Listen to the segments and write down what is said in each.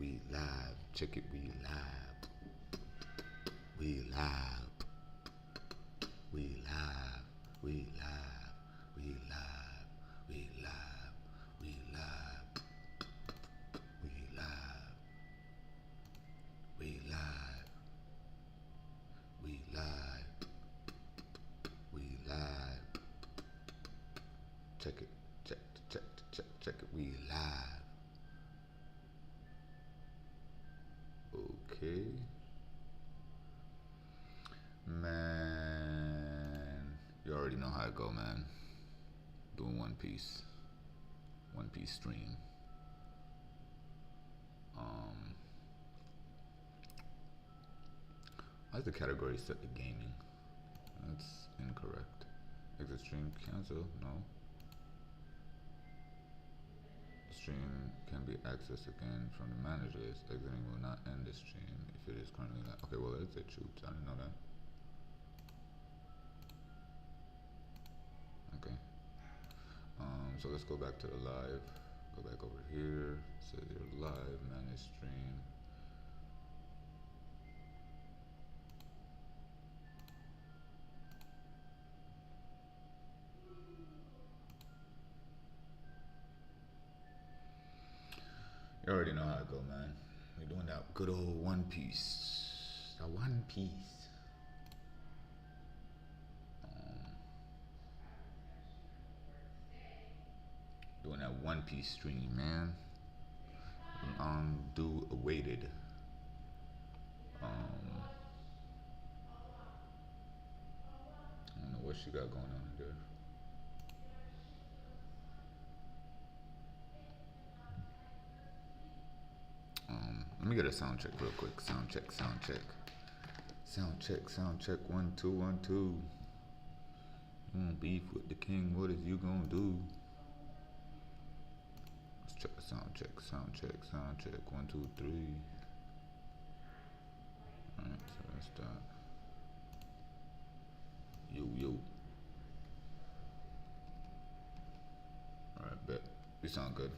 we live. Check it, we live. We live. We live. We live. We live. We live. We live. We live. We live. We live. We live. Check it. Check it. We live. Okay. Man, you already know how it go, man. Doing One Piece stream. Why's the category set to gaming? That's incorrect. Exit stream cancel? No. The stream can be accessed again from the managers. Exiting will not end the stream if it is currently not. Okay, well, exit shoots. I didn't know that. Okay. So let's go back to the live. Go back over here. It says you're live, manage stream. You already know how to go, man. We're doing that good old One Piece. That One Piece. Doing that One Piece stream, man. Do awaited. I don't know what she got going on there. Let me get a sound check real quick. Sound check. 1 2 1 2. You want beef with the king? What is you gonna do? Let's check the sound check. 1 2 3. Alright, so let's start. Yo. Alright, bet. We sound good.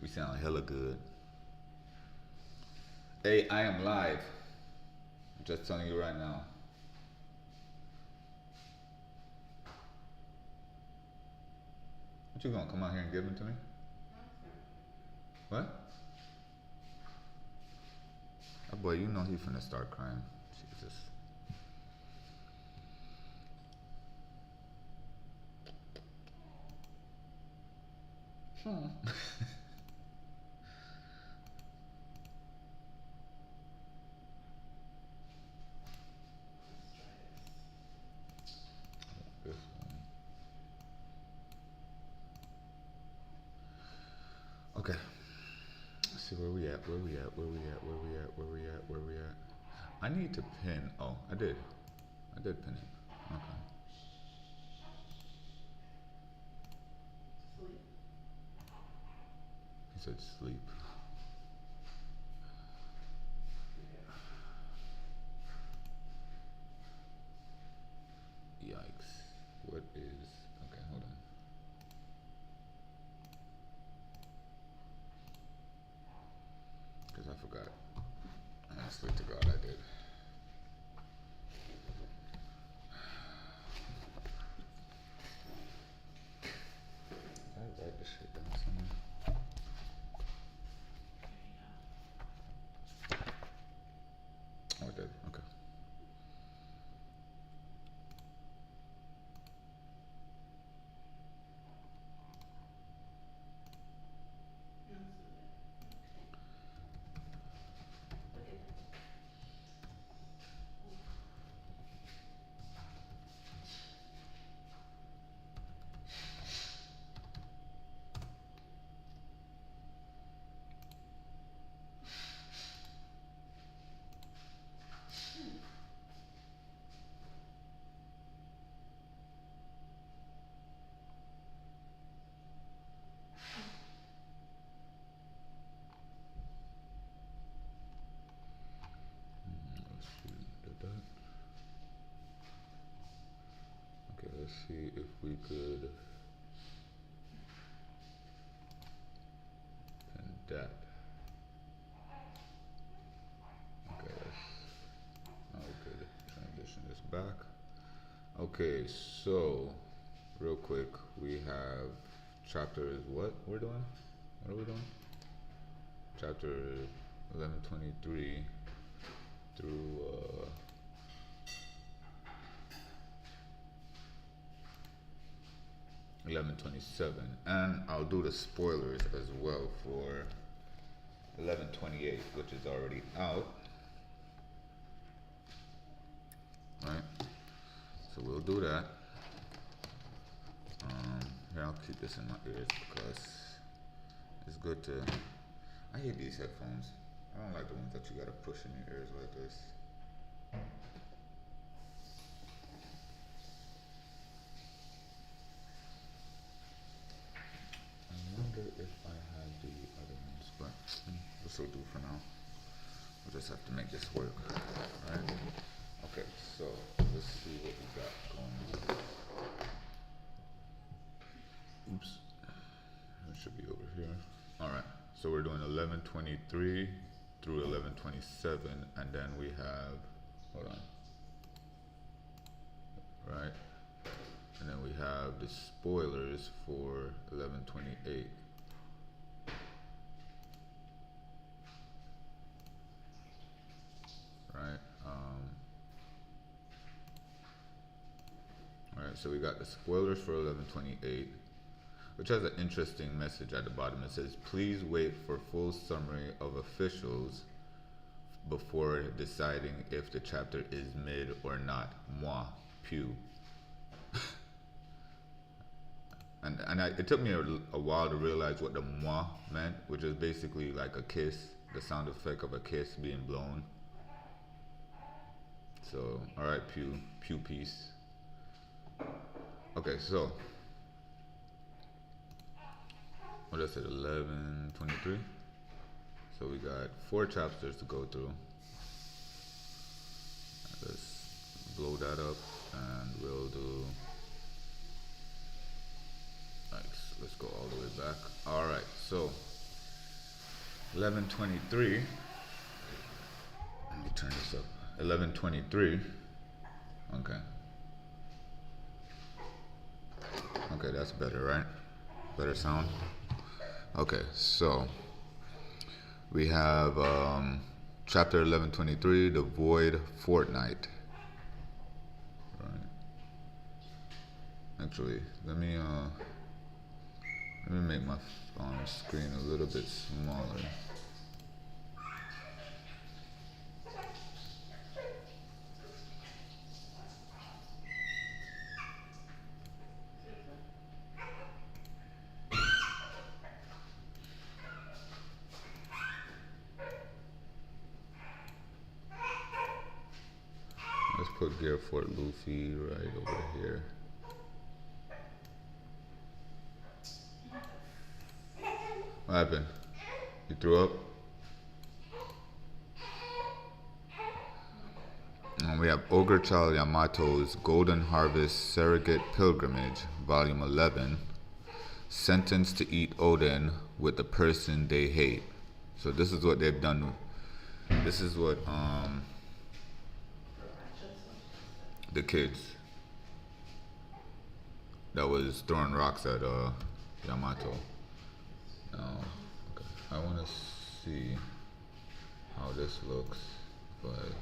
We sound hella good. Hey, I am live. I'm just telling you right now. What you gonna come out here and give them to me? What? That boy, you know he finna start crying. Jesus. This one. Okay. Let's see where we at. I need to pin. Oh, I did pin it. Okay. He said sleep. Yikes. What is... Okay, hold on. Because I forgot. Honestly to God, I did. Did I write this shit down somewhere? Oh, I did. Okay. Okay, let's see if we could pin that. Okay, now we could transition this back. Okay, so real quick, we have chapters. What we're doing? What are we doing? Chapter 1123 through 1127, and I'll do the spoilers as well for 1128, which is already out. Right, so we'll do that. Here, I'll keep this in my ears because it's good to. I hate these headphones. I don't like the ones that you gotta push in your ears like this. I wonder if I have the other ones, but this will do for now. We'll just have to make this work, right? Okay, so let's see what we got going on. Oops, it should be over here. All right, so we're doing 1123 through 1127, and then we have, hold on, right? And then we have the spoilers for 1128. Right? Alright, so we got the spoilers for 1128, which has an interesting message at the bottom. It says, please wait for full summary of officials before deciding if the chapter is mid or not. Moi, Pew. It took me a while to realize what the moi meant, which is basically like a kiss, the sound effect of a kiss being blown. So, alright, Pew peace. Okay, so what I said, 1123. So we got 4 chapters to go through. Let's blow that up, and we'll do. Nice. Let's go all the way back. All right. So 1123. Let me turn this up. 1123. Okay. Okay, that's better, right? Better sound. Okay, so we have chapter 1123, the Void Fortnight. Right. Actually, let me make my screen a little bit smaller. Let's put Gear Fort Luffy right over here. What happened? You threw up? And we have Ogre Child Yamato's Golden Harvest Surrogate Pilgrimage, Volume 11. Sentenced to eat Oden with the person they hate. So this is what they've done. This is what the kids that was throwing rocks at Yamato. Now, okay, I want to see how this looks, but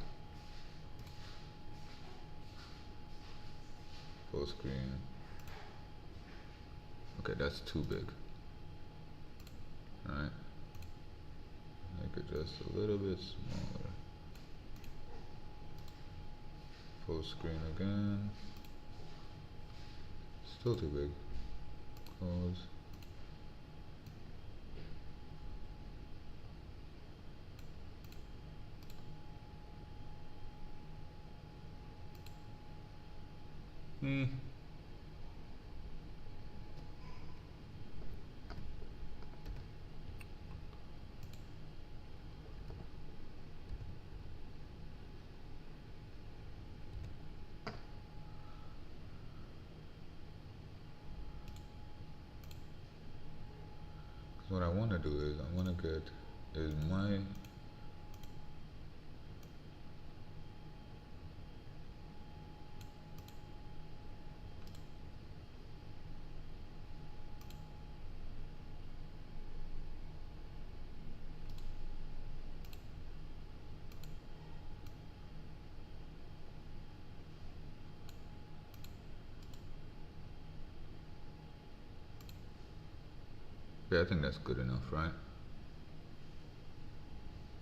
full screen. Okay, that's too big. All right, make it just a little bit smaller. Full screen again. Still too big. Close. what I want to do is I want to get is my yeah, I think that's good enough, right?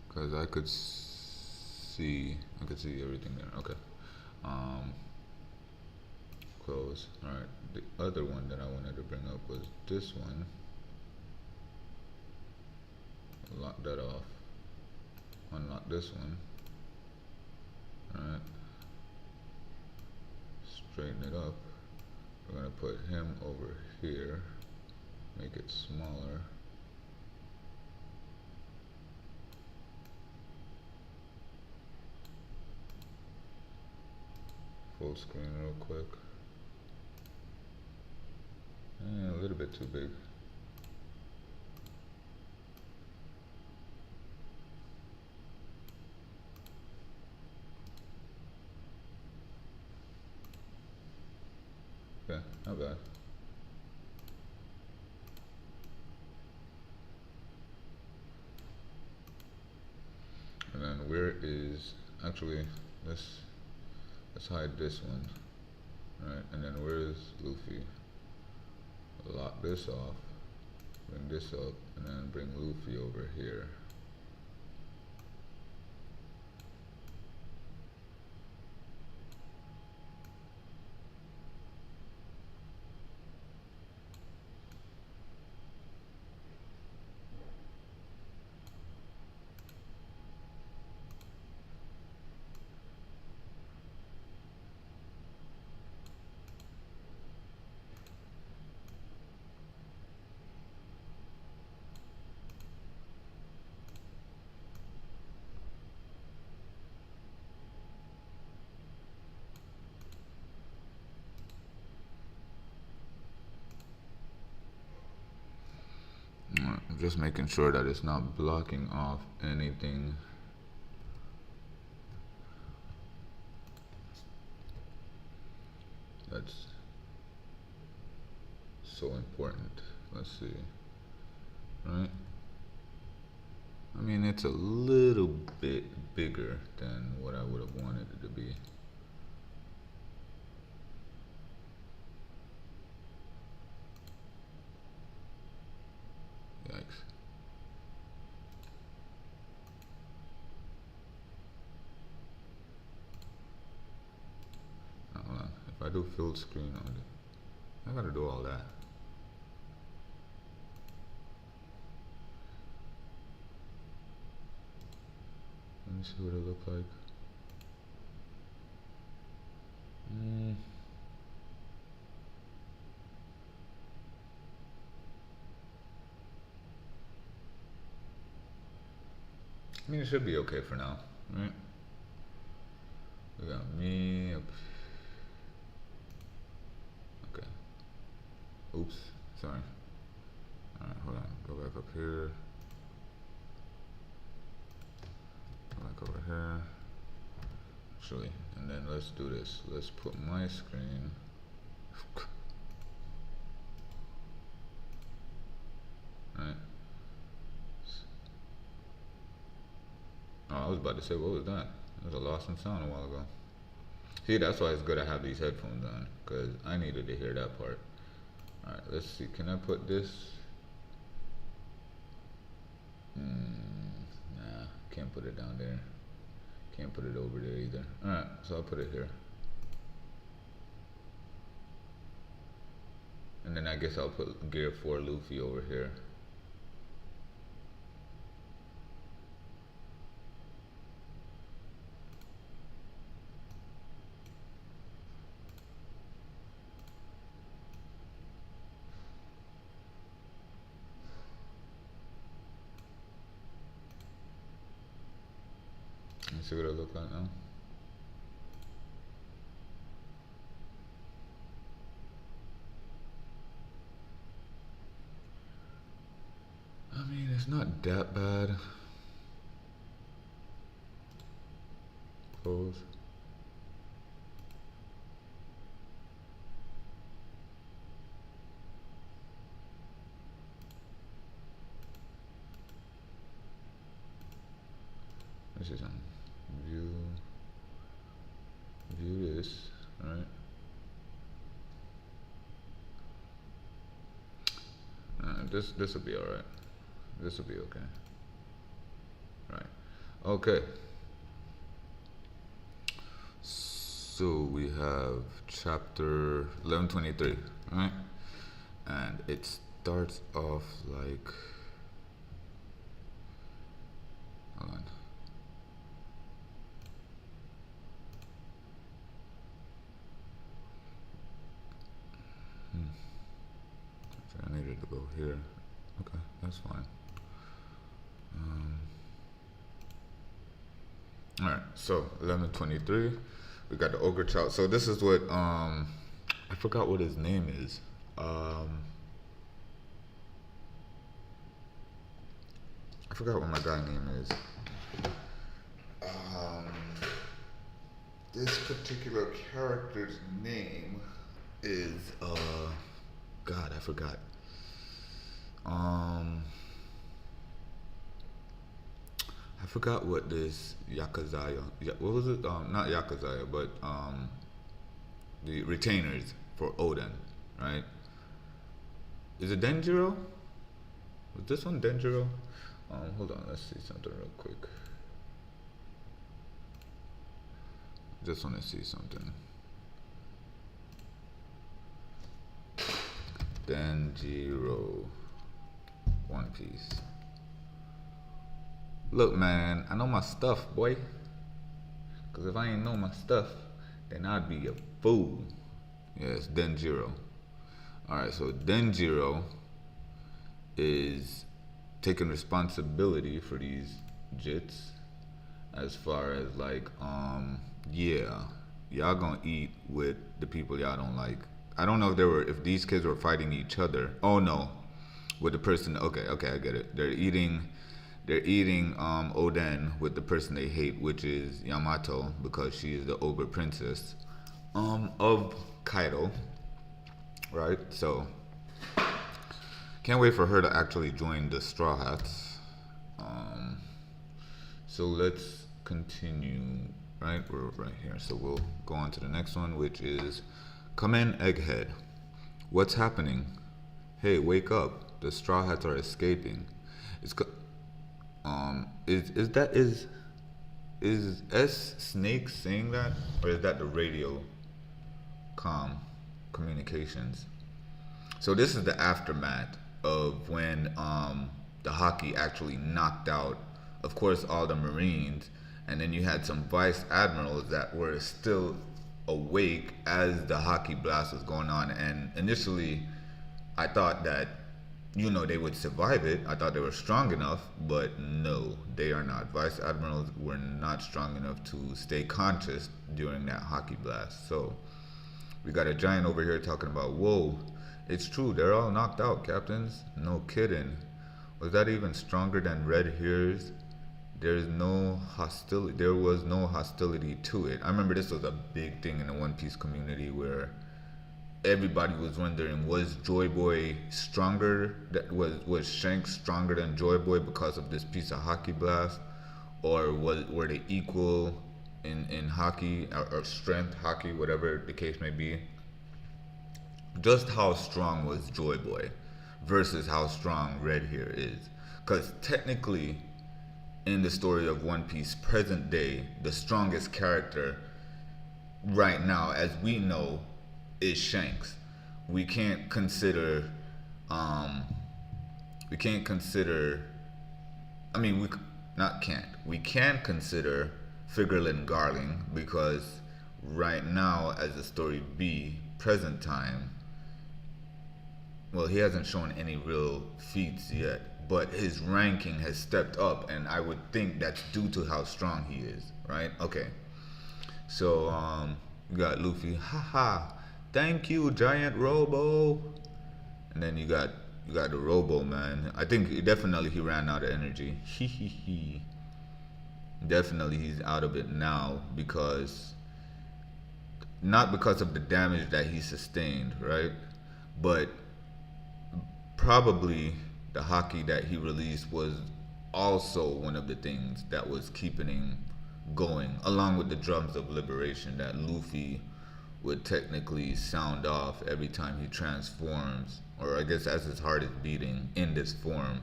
Because I could see everything there. Okay. Um, close. All right. The other one that I wanted to bring up was this one. Lock that off. Unlock this one. All right. Straighten it up. We're gonna put him over here. Make it smaller. Full screen real quick. A little bit too big. Yeah, not bad. And then where is actually let's hide this one. Right, and then where is Luffy? Lock this off, bring this up, and then bring Luffy over here. I'm just making sure that it's not blocking off anything. That's so important. Let's see. Right? I mean, it's a little bit bigger than what I would have wanted it to be. Yikes. Now, hold on. If I do full screen on it, I gotta do all that. Let me see what it looks like. I mean, it should be okay for now, right? We got me up. Okay. Oops. Sorry. Alright, hold on. Go back up here. Go back over here. Actually, and then let's do this. Let's put my screen. Right. Oh, I was about to say, what was that? There was a loss in sound a while ago. See, that's why it's good I have these headphones on, because I needed to hear that part. Alright, let's see. Can I put this? Nah, can't put it down there. Can't put it over there either. Alright, so I'll put it here. And then I guess I'll put Gear 4 Luffy over here. Let's see what it looks like now. It's not that bad. Pose. This is on view this, right? This will be all right. This will be okay. Right. Okay. So we have chapter 1123, right? And it starts off like, hold on. I needed to go here. Okay, that's fine. All right, so 1123, we got the ogre child. So this is what I forgot what his name is. I forgot what my guy name is. This particular character's name is God, I forgot. I forgot what this Yakuzaya. What was it? Not Yakuzaya, but the retainers for Oden, right? Is it Denjiro? Was this one Denjiro? Hold on, let's see something real quick. Just want to see something. Denjiro, One Piece. Look, man, I know my stuff, boy. Cause if I ain't know my stuff, then I'd be a fool. Yes, Denjiro. Alright, so Denjiro is taking responsibility for these jits as far as like, yeah, y'all gonna eat with the people y'all don't like. I don't know if these kids were fighting each other. Oh no, with the person. Okay, I get it. They're eating Oden with the person they hate, which is Yamato, because she is the ogre princess of Kaido, right? So can't wait for her to actually join the Straw Hats. So let's continue, right? We're right here, so we'll go on to the next one, which is come in, Egghead. What's happening? Hey, wake up! The Straw Hats are escaping. Is S Snake saying that, or is that the radio communications? So this is the aftermath of when the Haki actually knocked out, of course, all the Marines, and then you had some vice admirals that were still awake as the Haki blast was going on. And initially, I thought that, you know, they would survive it. I thought they were strong enough, but no, they are not. Vice admirals were not strong enough to stay conscious during that Haki blast. So we got a giant over here talking about, whoa, it's true, they're all knocked out, captains. No kidding. Was that even stronger than Red Here's? There was no hostility to it. I remember this was a big thing in the One Piece community where everybody was wondering, was Joy Boy stronger? Was Shanks stronger than Joy Boy because of this piece of Haki blast, or were they equal in Haki or strength Haki, whatever the case may be? Just how strong was Joy Boy versus how strong Red Hair is? Because technically, in the story of One Piece, present day, the strongest character right now, as we know, is Shanks. We can't consider, we can consider Figureland Garling, because right now, as the story be, present time, well, he hasn't shown any real feats yet, but his ranking has stepped up, and I would think that's due to how strong he is, right? Okay. So, you got Luffy, haha, thank you, Giant Robo. And then you got You got the Robo Man. I think definitely he ran out of energy. He. Definitely he's out of it now because not because of the damage that he sustained, right? But probably the hockey that he released was also one of the things that was keeping him going, along with the drums of liberation that Luffy would technically sound off every time he transforms, or I guess as his heart is beating in this form,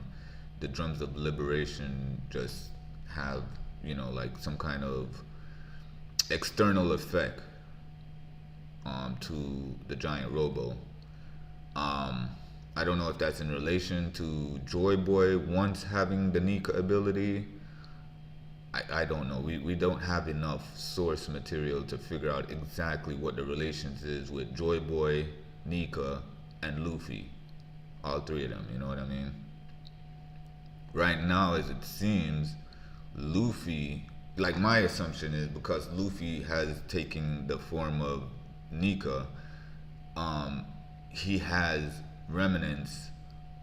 the drums of liberation just have, like some kind of external effect to the giant Robo. I don't know if that's in relation to Joy Boy once having the Nika ability. I don't know. We don't have enough source material to figure out exactly what the relations is with Joy Boy, Nika, and Luffy. All three of them, you know what I mean? Right now, as it seems, Luffy, like my assumption is because Luffy has taken the form of Nika, he has remnants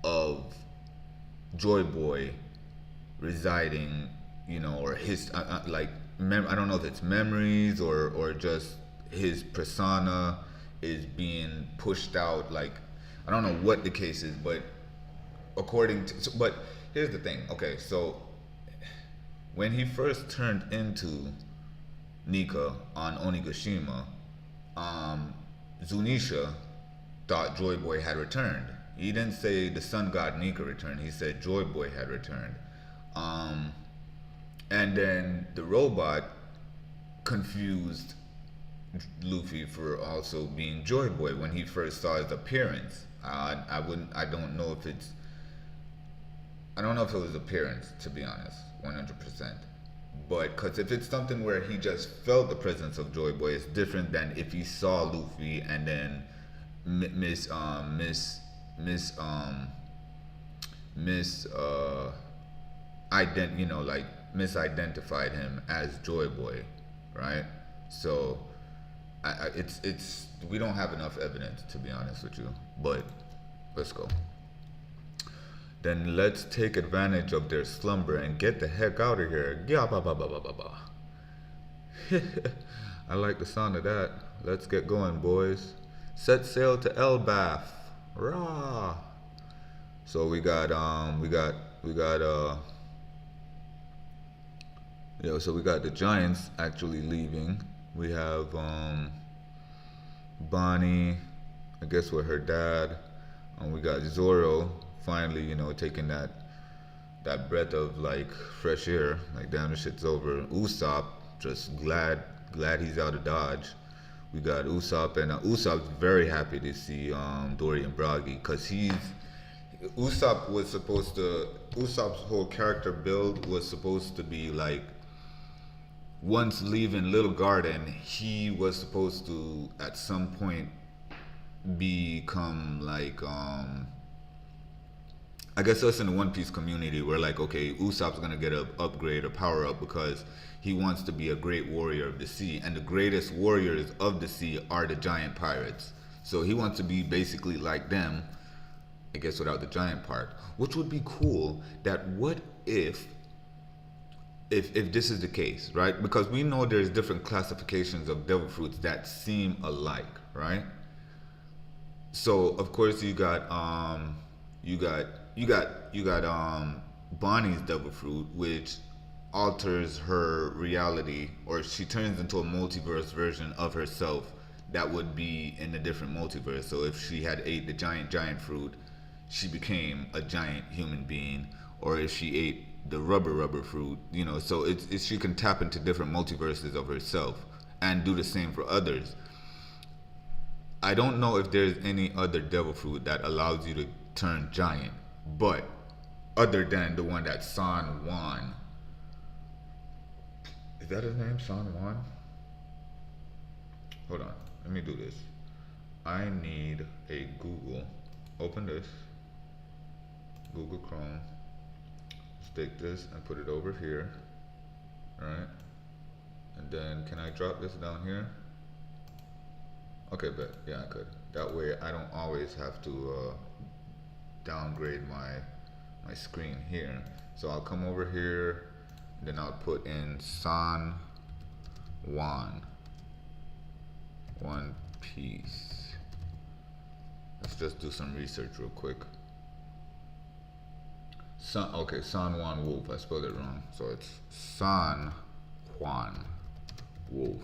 of Joy Boy residing, or his I don't know if it's memories or just his persona is being pushed out. Like I don't know what the case is, but but here's the thing. Okay, so when he first turned into Nika on Onigashima, Zunisha thought Joy Boy had returned. He didn't say the sun god Nika returned. He said Joy Boy had returned. And then the robot confused Luffy for also being Joy Boy when he first saw his appearance. I don't know if it was appearance, to be honest, 100%. But because if it's something where he just felt the presence of Joy Boy, it's different than if he saw Luffy and then misidentified him as Joy Boy, right? So it's we don't have enough evidence, to be honest with you. But let's go. Then let's take advantage of their slumber and get the heck out of here. Yeah, ba ba ba ba ba ba. I like the sound of that. Let's get going, boys. Set sail to Elbaf. Rah. So we got so we got the Giants actually leaving. We have Bonnie, I guess with her dad. We got Zoro finally, taking that breath of like fresh air. Like damn, this shit's over. Usopp just glad he's out of Dodge. We got Usopp, and Usopp's very happy to see Dory and Bragi, because Usopp's whole character build was supposed to be like, once leaving Little Garden, he was supposed to at some point become like I guess us in the One Piece community, we're like, okay, Usopp's gonna get an upgrade or power up because he wants to be a great warrior of the sea, and the greatest warriors of the sea are the giant pirates. So he wants to be basically like them, I guess without the giant part. Which would be cool. That what if this is the case, right? Because we know there's different classifications of devil fruits that seem alike, right? So of course you got Bonnie's devil fruit, which alters her reality, or she turns into a multiverse version of herself that would be in a different multiverse. So if she had ate the giant fruit, she became a giant human being. Or if she ate the rubber fruit, so it's she can tap into different multiverses of herself and do the same for others. I don't know if there's any other devil fruit that allows you to turn giant, but other than the one that San Juan, is that his name, San Juan? Hold on, let me do this. I need a Google. Open this, Google Chrome. Stick this and put it over here, right? And then can I drop this down here? Okay, but yeah, I could. That way I don't always have to downgrade my screen here. So I'll come over here, then I'll put in San Juan, One Piece. Let's just do some research real quick. Okay, San Juan Wolf. I spelled it wrong. So it's San Juan Wolf,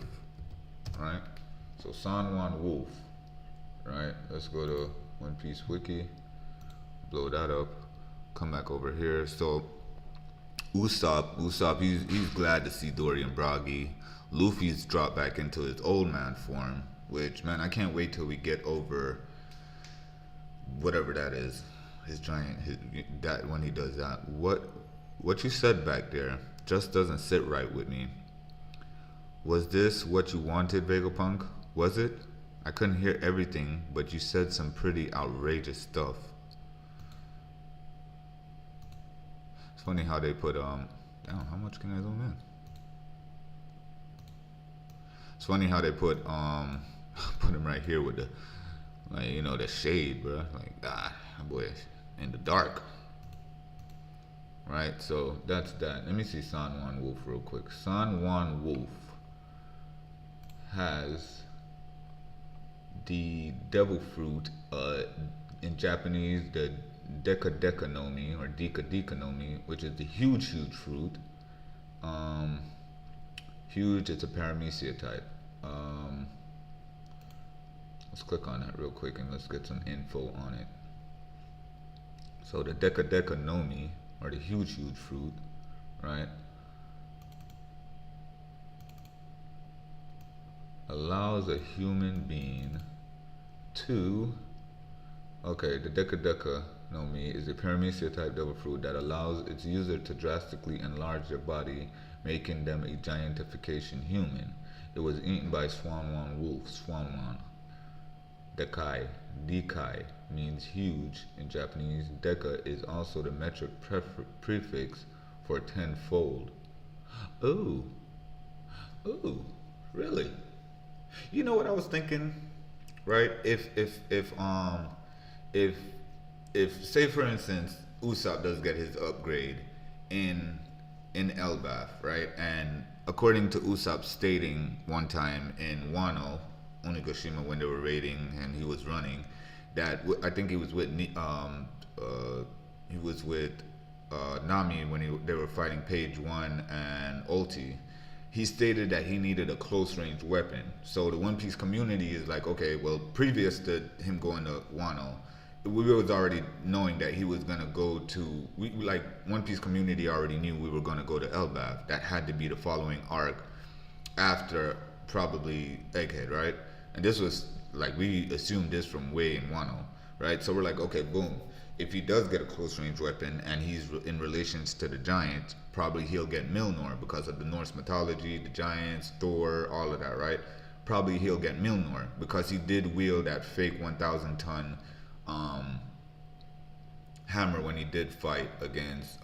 right? So San Juan Wolf, right? Let's go to One Piece Wiki, blow that up, come back over here. So Usopp, he's glad to see Dory and Broggy. Luffy's dropped back into his old man form, which, man, I can't wait till we get over whatever that is. His giant, that when he does that. What you said back there just doesn't sit right with me. Was this what you wanted, Vegapunk? Was it? I couldn't hear everything, but you said some pretty outrageous stuff. It's funny how they put damn, how much can I zoom in? It's funny how they put put him right here with the, like, you know, the shade, bro. Like, that boy in the dark. Right, so that's that. Let me see San Juan Wolf real quick. San Juan Wolf has the devil fruit, in Japanese, the Deka Deka no Mi, or Dika Dika no Mi, which is the huge fruit. Huge, it's a paramecia type. Let's click on that real quick and let's get some info on it. So the Deka Deka no Mi, or the huge fruit, right, allows a human being to, okay, the Deka Deka no Mi is a paramecia type devil fruit that allows its user to drastically enlarge their body, making them a giantification human. It was eaten by Swanwan wolf. Swanwan. Dekai means huge in Japanese. Deka is also the metric prefix for tenfold. Ooh, really? You know what I was thinking, right? If say for instance Usopp does get his upgrade in Elbaf, right? And according to Usopp stating one time in Wano, Onigashima, when they were raiding and he was running, that I think he was with Nami when they were fighting Page One and Ulti. He stated that he needed a close range weapon. So the One Piece community is like, okay, well, previous to him going to Wano, we was already knowing that he was gonna go to, like One Piece community already knew we were gonna go to Elbaf. That had to be the following arc after probably Egghead, right? And this was like, we assumed this from way in Wano, right? So we're like, okay, boom. If he does get a close range weapon and he's in relations to the giant, probably he'll get Milnor because of the Norse mythology, the giants, Thor, all of that, right? Probably he'll get Milnor because he did wield that fake 1,000 ton hammer when he did fight against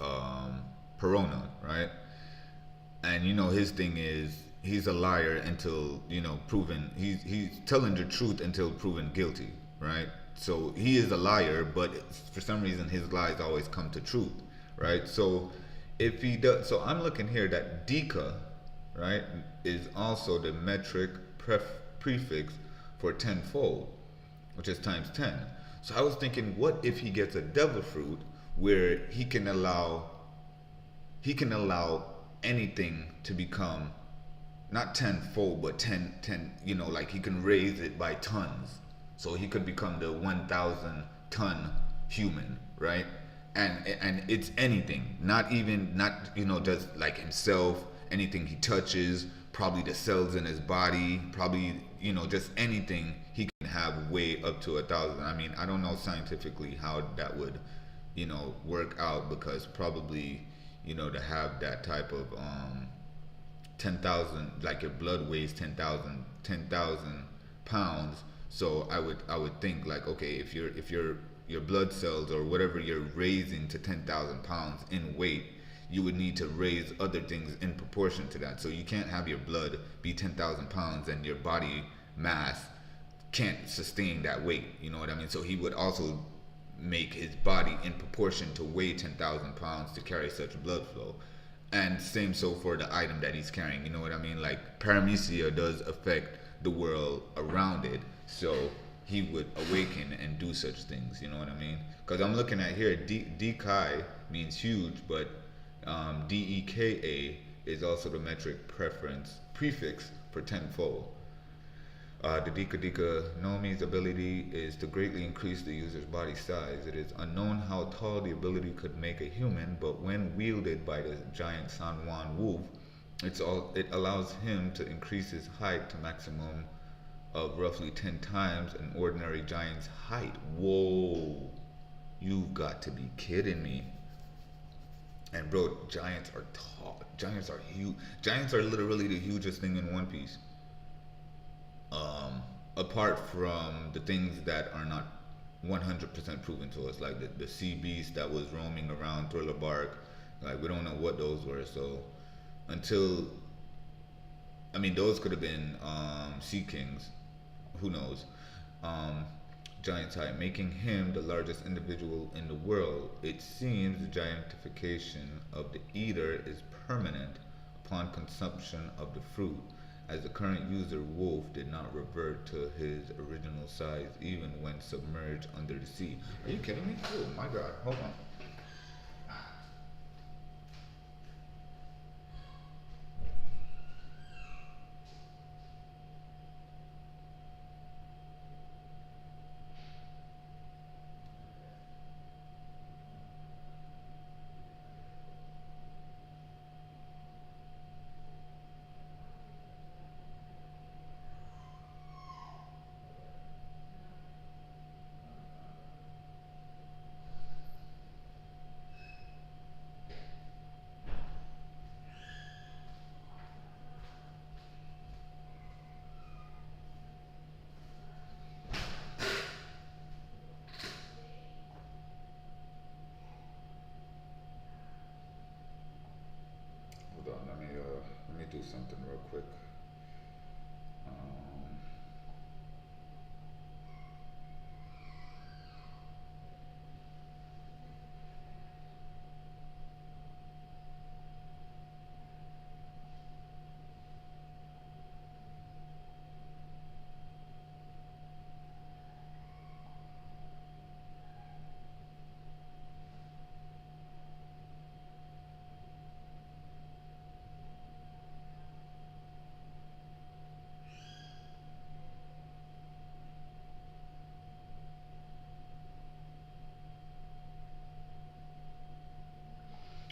Perona, right? And you know, his thing is, he's a liar until, you know, proven, he's telling the truth until proven guilty, right? So he is a liar, but for some reason his lies always come to truth, right? So if he does, so I'm looking here that Dika, right, is also the metric prefix for tenfold, which is times 10. So I was thinking, what if he gets a devil fruit where he can allow anything to become not tenfold, but 10, you know, like he can raise it by tons. So he could become the 1,000 ton human, right? And it's anything, not you know, just like himself, anything he touches, probably the cells in his body, probably, you know, just anything he can have way up to 1,000. I mean, I don't know scientifically how that would, you know, work out, because probably, you know, to have that type of 10,000, like your blood weighs 10,000 pounds. So I would think like, okay, if your blood cells or whatever you're raising to 10,000 pounds in weight, you would need to raise other things in proportion to that. So you can't have your blood be 10,000 pounds and your body mass can't sustain that weight. You know what I mean? So he would also make his body in proportion to weigh 10,000 pounds to carry such blood flow. And same so for the item that he's carrying, you know what I mean? Like, paramecia does affect the world around it, so he would awaken and do such things, you know what I mean? Because I'm looking at here, Dekai means huge, but DEKA is also the metric preference prefix for tenfold. The Dika Dika Nomi's ability is to greatly increase the user's body size. It is unknown how tall the ability could make a human, but when wielded by the giant San Juan Wolf, it allows him to increase his height to maximum of roughly 10 times an ordinary giant's height. Whoa, you've got to be kidding me. And bro, giants are tall. Giants are huge. Giants are literally the hugest thing in One Piece. Apart from the things that are not 100% proven to us, like the sea beast that was roaming around Thriller Bark, like we don't know what those were. So until, I mean, those could have been sea kings, who knows? Giant's height, making him the largest individual in the world. It seems the giantification of the eater is permanent upon consumption of the fruit, as the current user Wolf did not revert to his original size even when submerged under the sea. Are you kidding me? Oh my god, hold on. Hold on, let me do something real quick. Um,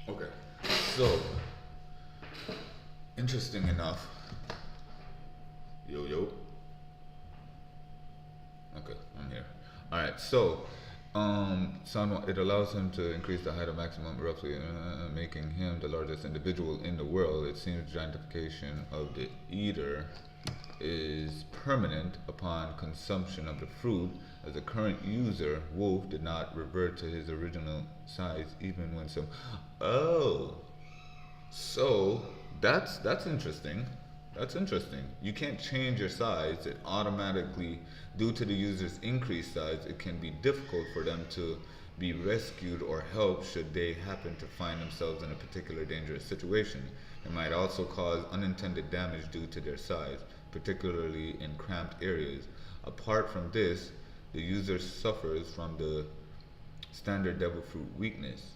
okay, so interesting enough. Yo yo. Okay, I'm here. All right, so it allows him to increase the height of maximum roughly, making him the largest individual in the world. It seems giantification of the eater is permanent upon consumption of the fruit, as the current user Wolf did not revert to his original size even when some. Oh, so that's interesting. That's interesting. You can't change your size. It automatically, due to the user's increased size, it can be difficult for them to be rescued or helped should they happen to find themselves in a particular dangerous situation. It might also cause unintended damage due to their size, particularly in cramped areas. Apart from this, the user suffers from the standard devil fruit weakness.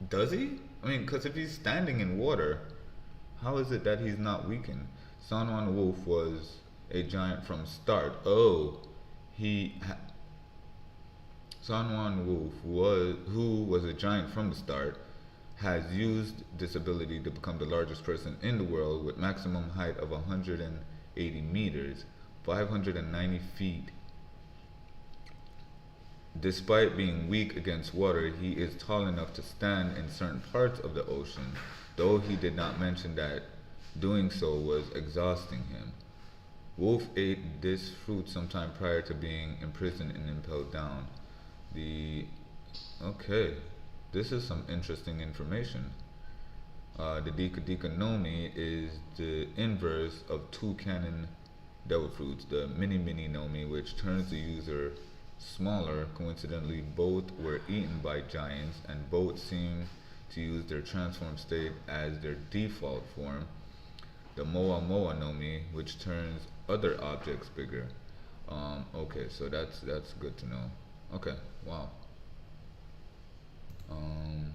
Does he? I mean, because if he's standing in water, how is it that he's not weakened? Sanwan Wolf was a giant from start. Oh, Sanwan Wolf who was a giant from the start, has used this ability to become the largest person in the world with maximum height of 180 meters, 590 feet. Despite being weak against water, he is tall enough to stand in certain parts of the ocean, though he did not mention that doing so was exhausting him. Wolf ate this fruit sometime prior to being imprisoned and impelled down. Okay, this is some interesting information. The Dika Dika Nomi is the inverse of two canon devil fruits, the Mini Mini Nomi, which turns the user smaller. Coincidentally, both were eaten by giants, and both seem to use their transformed state as their default form, the Moa Moa no Mi, which turns other objects bigger. Okay, so that's good to know. Okay, wow. Um,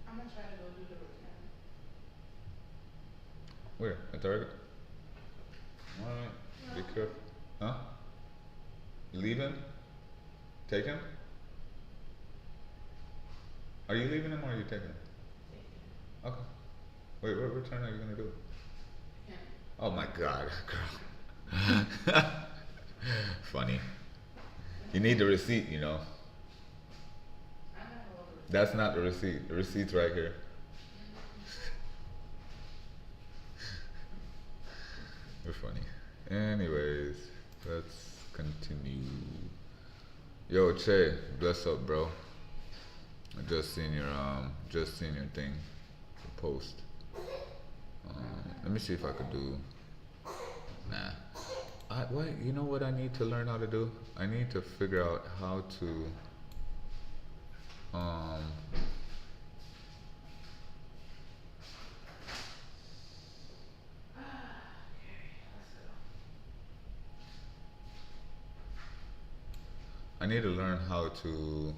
I'm gonna try to go do the return. where? At Target? Alright, be No. careful. Huh? You leaving? Take him? Are you leaving him or are you taking him? Okay. Wait, what return are you gonna do? Yeah. Oh my god, girl. Funny. You need the receipt, you know. I have a little receipt. That's not the receipt. The receipt's right here. You're funny. Anyways, let's continue. Yo, Che, bless up, bro. I just seen your thing, your post. Let me see if I could do. Nah. Wait, you know what I need to learn how to do? I need to figure out how to. Um. I need to learn how to.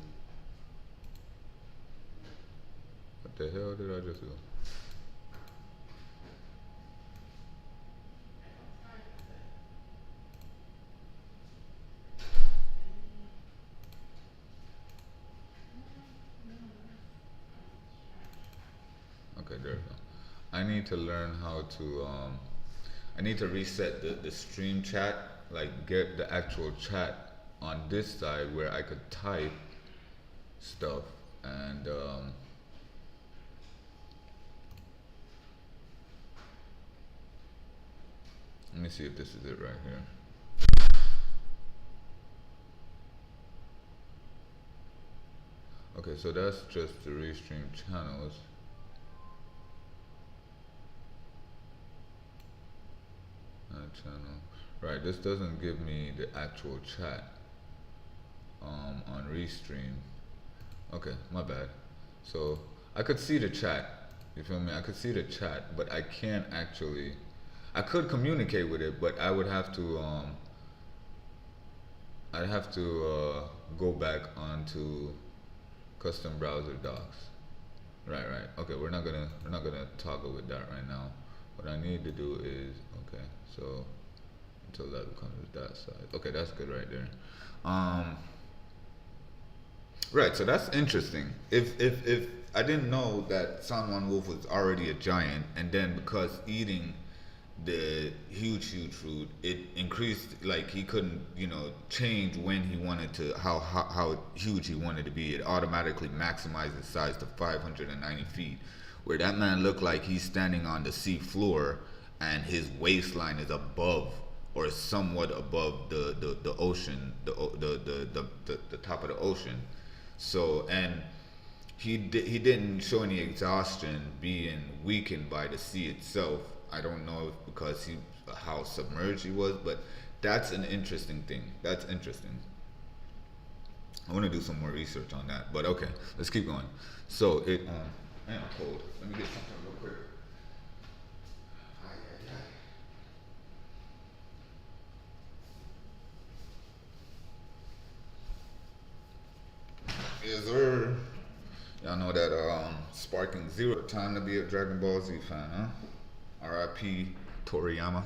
What the hell did I just do? Okay, there we go. I need to learn how to. I need to reset the stream chat, like get the actual chat on this side where I could type stuff and. Let me see if this is it right here. Okay, so that's just the restream channels. Channel. Right, this doesn't give me the actual chat on restream. Okay, my bad. So I could see the chat. You feel me? I could see the chat, but I can't actually. I could communicate with it, but I would have to. I'd have to go back onto custom browser docs. Right, right. Okay, we're not gonna toggle with that right now. What I need to do is okay. So until that becomes that side. Okay, that's good right there. Right, so that's interesting. If I didn't know that San Wolf was already a giant, and then because eating the huge fruit, it increased, like he couldn't, change when he wanted to, how huge he wanted to be. It automatically maximized his size to 590 feet, where that man looked like he's standing on the sea floor and his waistline is above or somewhat above the ocean, the top of the ocean. So, and he didn't show any exhaustion being weakened by the sea itself. I don't know if because how submerged he was, but that's an interesting thing. That's interesting. I want to do some more research on that, but okay, let's keep going. So it man, I'm cold. Let me get something real quick. Yes, sir. Y'all know that Sparking Zero time to be a Dragon Ball Z fan, huh? R.I.P. Toriyama.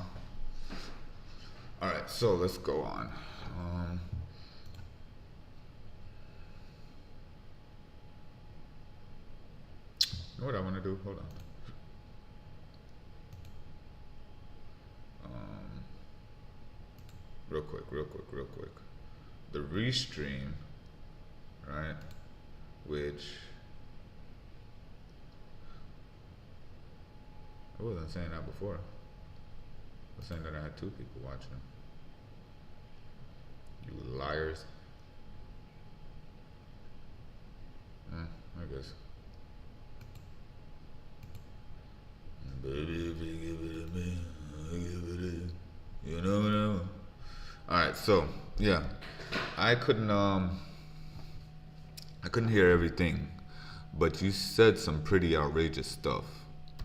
Alright, so let's go on. You know what I want to do? Hold on. Real quick. The restream, right? Which I wasn't saying that before. I was saying that I had two people watching. You liars. I guess. Baby, if you give it to me, I'll give it to you. You know what I mean? Alright, so, yeah. I couldn't I couldn't hear everything, but you said some pretty outrageous stuff.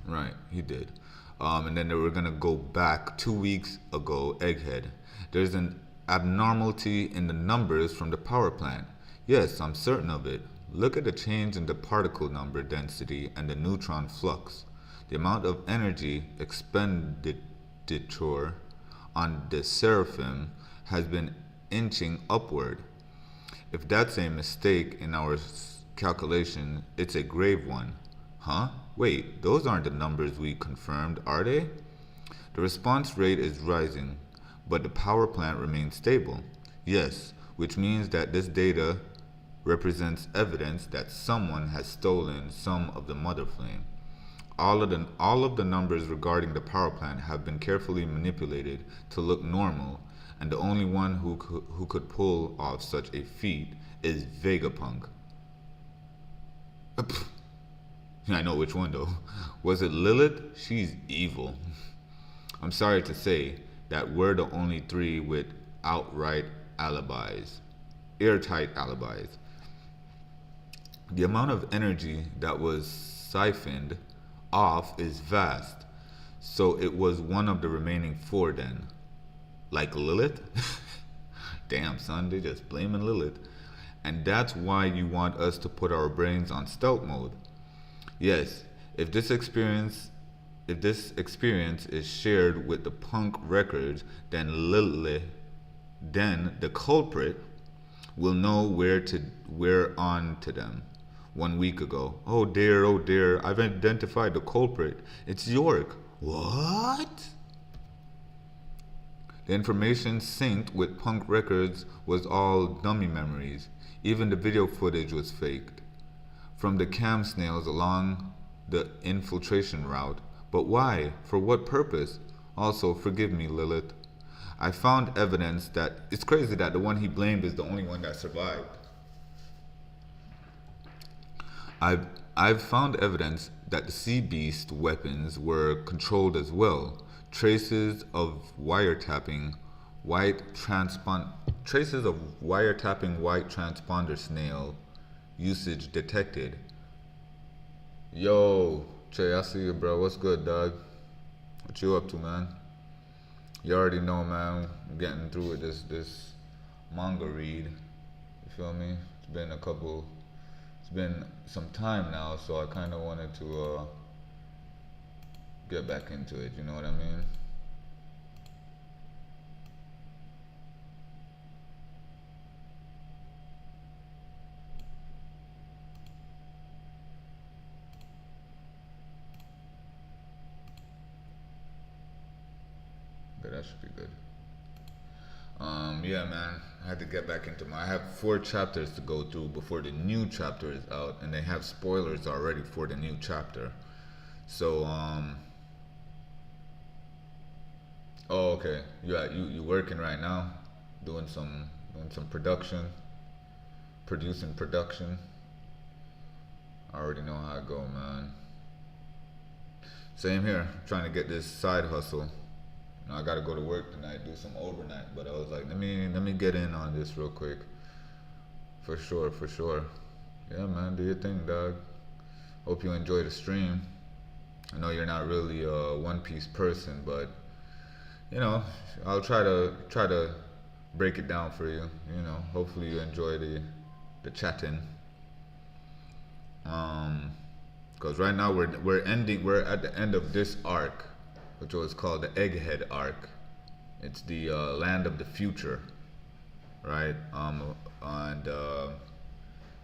Right, he did. And then they were gonna go back 2 weeks ago, Egghead. There's an abnormality in the numbers from the power plant. Yes, I'm certain of it. Look at the change in the particle number density and the neutron flux. The amount of energy expenditure on the seraphim has been inching upward. If that's a mistake in our calculation, it's a grave one. Huh? Wait, those aren't the numbers we confirmed, are they? The response rate is rising, but the power plant remains stable. Yes, which means that this data represents evidence that someone has stolen some of the mother flame. All of the numbers regarding the power plant have been carefully manipulated to look normal, and the only one who could pull off such a feat is Vegapunk. I know which one though. Was it Lilith? She's evil. I'm sorry to say that we're the only three with outright alibis, airtight alibis. The amount of energy that was siphoned off is vast, so it was one of the remaining four then. Like Lilith? Damn, son, they just blaming Lilith. And that's why you want us to put our brains on stealth mode. Yes, if this experience is shared with the punk records, then the culprit will know where on to them. 1 week ago. Oh dear, I've identified the culprit. It's York. What? The information synced with punk records was all dummy memories. Even the video footage was faked. From the cam snails along the infiltration route. But why? For what purpose? Also, forgive me, Lilith. I found evidence that it's crazy that the one he blamed is the only one that survived. I've found evidence that the sea beast weapons were controlled as well. Traces of wiretapping white transponder snail usage detected. Yo, Che, I see you, bro. What's good, dog? What you up to, man? You already know, man. I'm getting through with this manga read. You feel me? It's been some time now, so I kind of wanted to get back into it. You know what I mean? But that should be good. Yeah, man. I had to get back into I have 4 chapters to go through before the new chapter is out, and they have spoilers already for the new chapter. So, oh, okay. You working right now, doing some production, producing production. I already know how it go, man. Same here. Trying to get this side hustle. I gotta go to work tonight, do some overnight, but I was like, let me get in on this real quick. For sure. Yeah, man, do your thing, dog. Hope you enjoy the stream. I know you're not really a One Piece person, but you know, I'll try to break it down for you. You know, hopefully you enjoy the chatting. Because right now we're at the end of this arc, which was called the Egghead arc. It's the land of the future, right? And the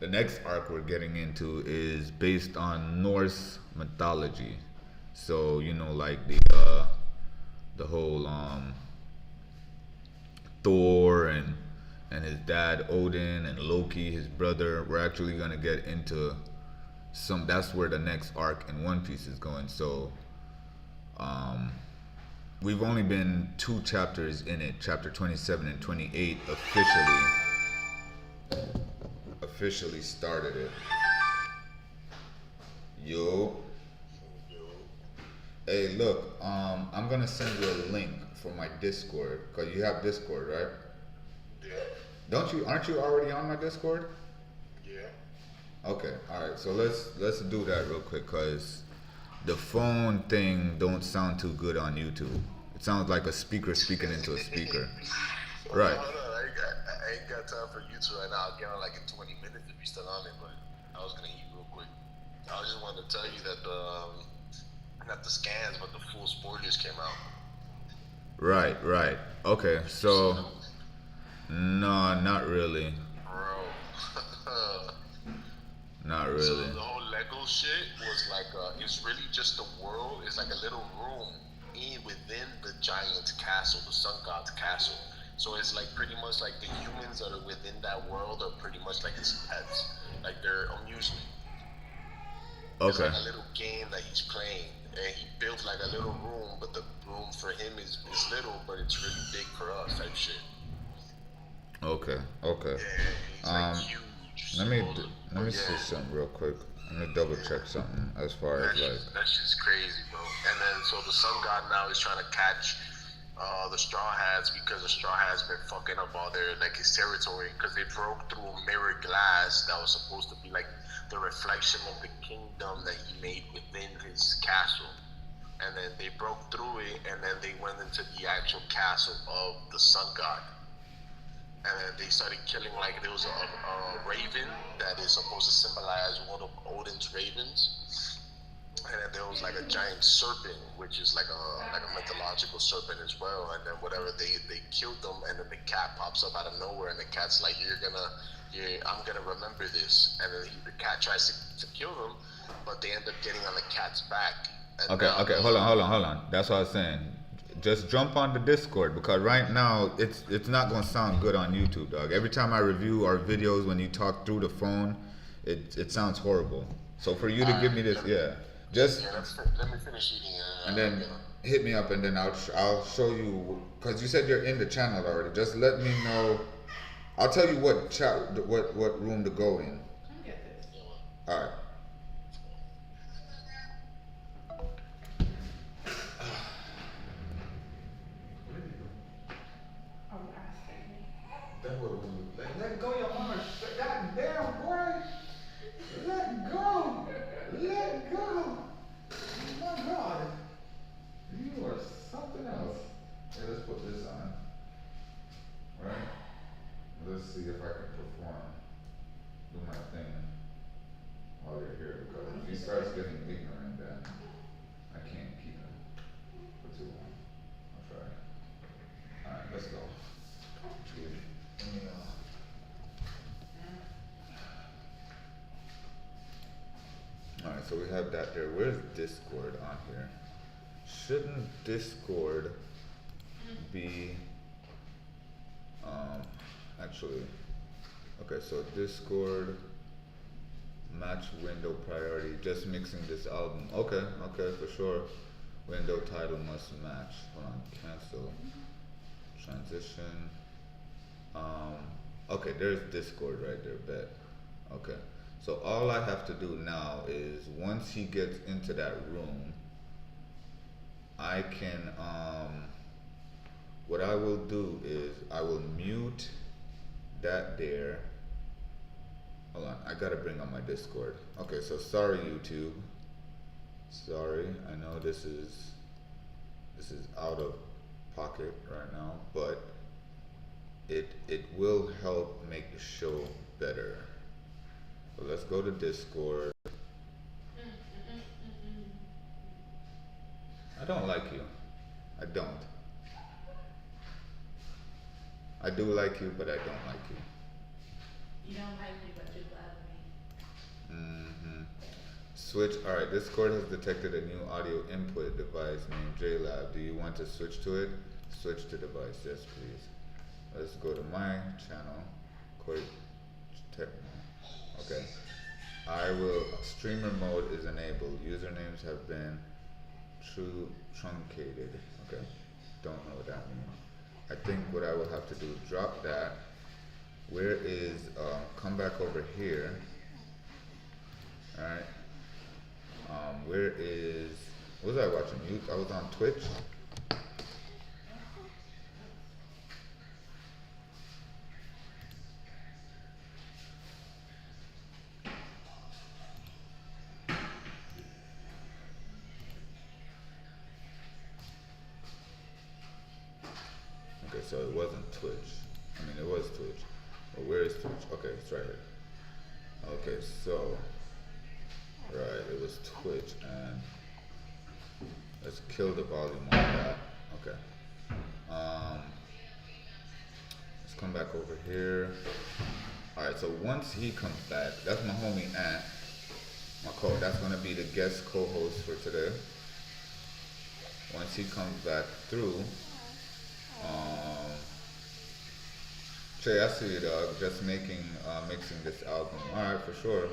next arc we're getting into is based on Norse mythology. So you know, like the whole Thor and his dad Odin and Loki, his brother. We're actually gonna get into some. That's where the next arc in One Piece is going. So. We've only been 2 chapters in it, chapter 27 and 28 officially started it. Yo. Hey, look, I'm gonna send you a link for my Discord, cause you have Discord, right? Yeah. Don't you? Aren't you already on my Discord? Yeah. Okay. All right. So let's do that real quick, cause the phone thing don't sound too good on YouTube. It sounds like a speaker speaking into a speaker. Right. Hold on. I ain't got time for YouTube right now. I'll get on like in 20 minutes if you're still on it, but I was gonna eat real quick. I just wanted to tell you that not the scans, but the full spoilers came out. Right. Right. Okay. Did you see So them? no, not really. Bro. Not So really. the whole Lego shit was like, it's really just a world. It's like a little room within the giant castle, the sun god's castle. So it's like pretty much like the humans that are within that world are pretty much like his pets, like their amusement. It's Okay. like a little game that he's playing, and he built like a little room, but the room for him is little, but it's really big for us type shit. Okay. Okay. Yeah, he's like Um, huge, let me supposedly. let me But see yeah. something real quick. Let me double check something as far as like. That's just crazy, bro. And then so the sun god now is trying to catch the straw hats because the straw hats been fucking up all their like his territory because they broke through a mirror glass that was supposed to be like the reflection of the kingdom that he made within his castle. And then they broke through it, and then they went into the actual castle of the sun god. And then they started killing like there was a raven that is supposed to symbolize one of Odin's ravens, and then there was like a giant serpent, which is like a mythological serpent as well. And then whatever they killed them, and then the cat pops up out of nowhere, and the cat's like, I'm gonna remember this. And then the cat tries to kill them, but they end up getting on the cat's back. And Okay, now okay, hold on. That's what I was saying. Just jump on the Discord because right now it's not gonna sound good on YouTube, dog. Every time I review our videos when you talk through the phone, it sounds horrible. So for you to give me this, yeah, just yeah, let me finish eating, and then hit me up and then I'll show you because you said you're in the channel already. Just let me know. I'll tell you what chat what room to go in. Come get this. All right. Oh, you're asking me. That would let go your mama. God damn, boy. Let go. Let go. Oh my God. You are something else. Hey, let's put this on. Right? Let's see if I can perform. Do my thing while you're here because if he starts getting ignorant then I can't keep him for too long. I'll try. Alright, let's go. Let me Alright, so we have that there. Where's Discord on here? Shouldn't Discord be actually okay, so Discord match window priority, just mixing this album. Okay, okay, for sure. Window title must match. Hold on, cancel. Transition. Okay, there's Discord right there, bet. Okay. So all I have to do now is once he gets into that room, I can what I will do is I will mute that there. Hold on, I gotta bring up my Discord. Okay, so sorry YouTube. Sorry, I know this is out of pocket right now, but it will help make the show better. So let's go to Discord. I don't like you. I don't. I do like you, but I don't like you. You don't like me, but you love me. Mm-hmm. Switch. Alright, Discord has detected a new audio input device named JLab. Do you want to switch to it? Switch to device. Yes, please. Let's go to my channel. Quick. Okay. I will. Streamer mode is enabled. Usernames have been truncated. Okay. Don't know what that means. I think what I will have to do is drop that. Where is, come back over here. Alright. Where is, what was I watching? I was on Twitch. so it wasn't Twitch. I mean, it was Twitch. But where is Twitch? Okay, it's right here. Okay, so, right, it was Twitch, and let's kill the volume on that. Okay. Let's come back over here. Alright, so once he comes back, that's my homie Ant. That's gonna be the guest co-host for today. Once he comes back through, Trey, I see you, dog. Just mixing this album. Alright, for sure.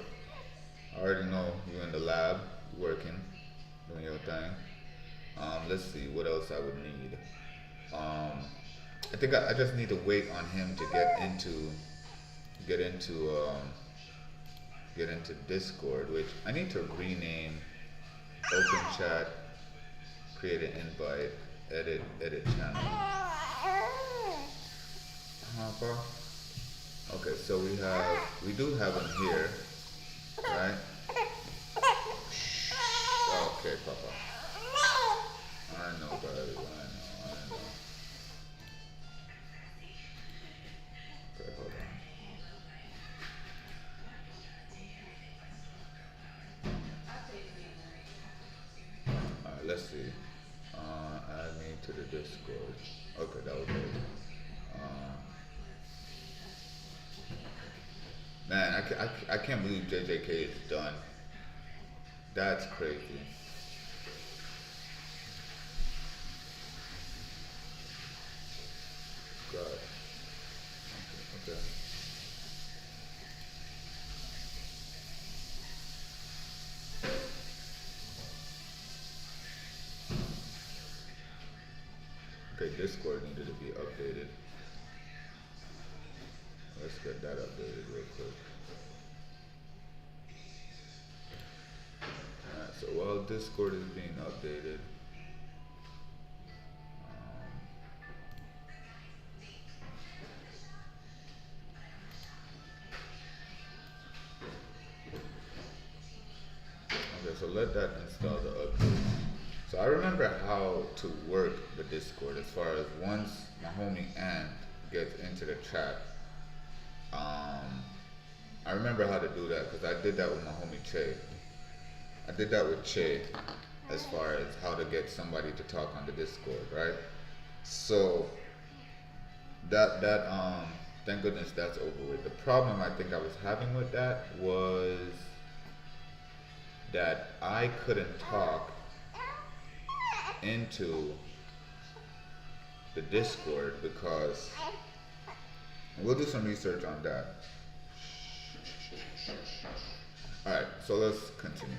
I already know you in the lab, working, doing your thing. Let's see what else I would need. I think I just need to wait on him to get into Discord, which I need to rename Open Chat, create an invite, edit channel. Papa. Okay, so we do have him here, right? Okay, Papa. I know, buddy. I know. Okay, hold on. Alright, let's see. Add me to the Discord. Okay, that was good. Man, I can't believe JJK is done. That's crazy. God. Okay. Okay, Discord needed to be updated. Let's get that updated real quick. Alright, so while Discord is being updated, okay, so let that install the update. So I remember how to work the Discord as far as once my homie Ant gets into the chat. I remember how to do that because I did that with my homie Che. I did that with Che as far as how to get somebody to talk on the Discord, right? So that thank goodness that's over with. The problem I think I was having with that was that I couldn't talk into the Discord because we'll do some research on that. Alright, so let's continue.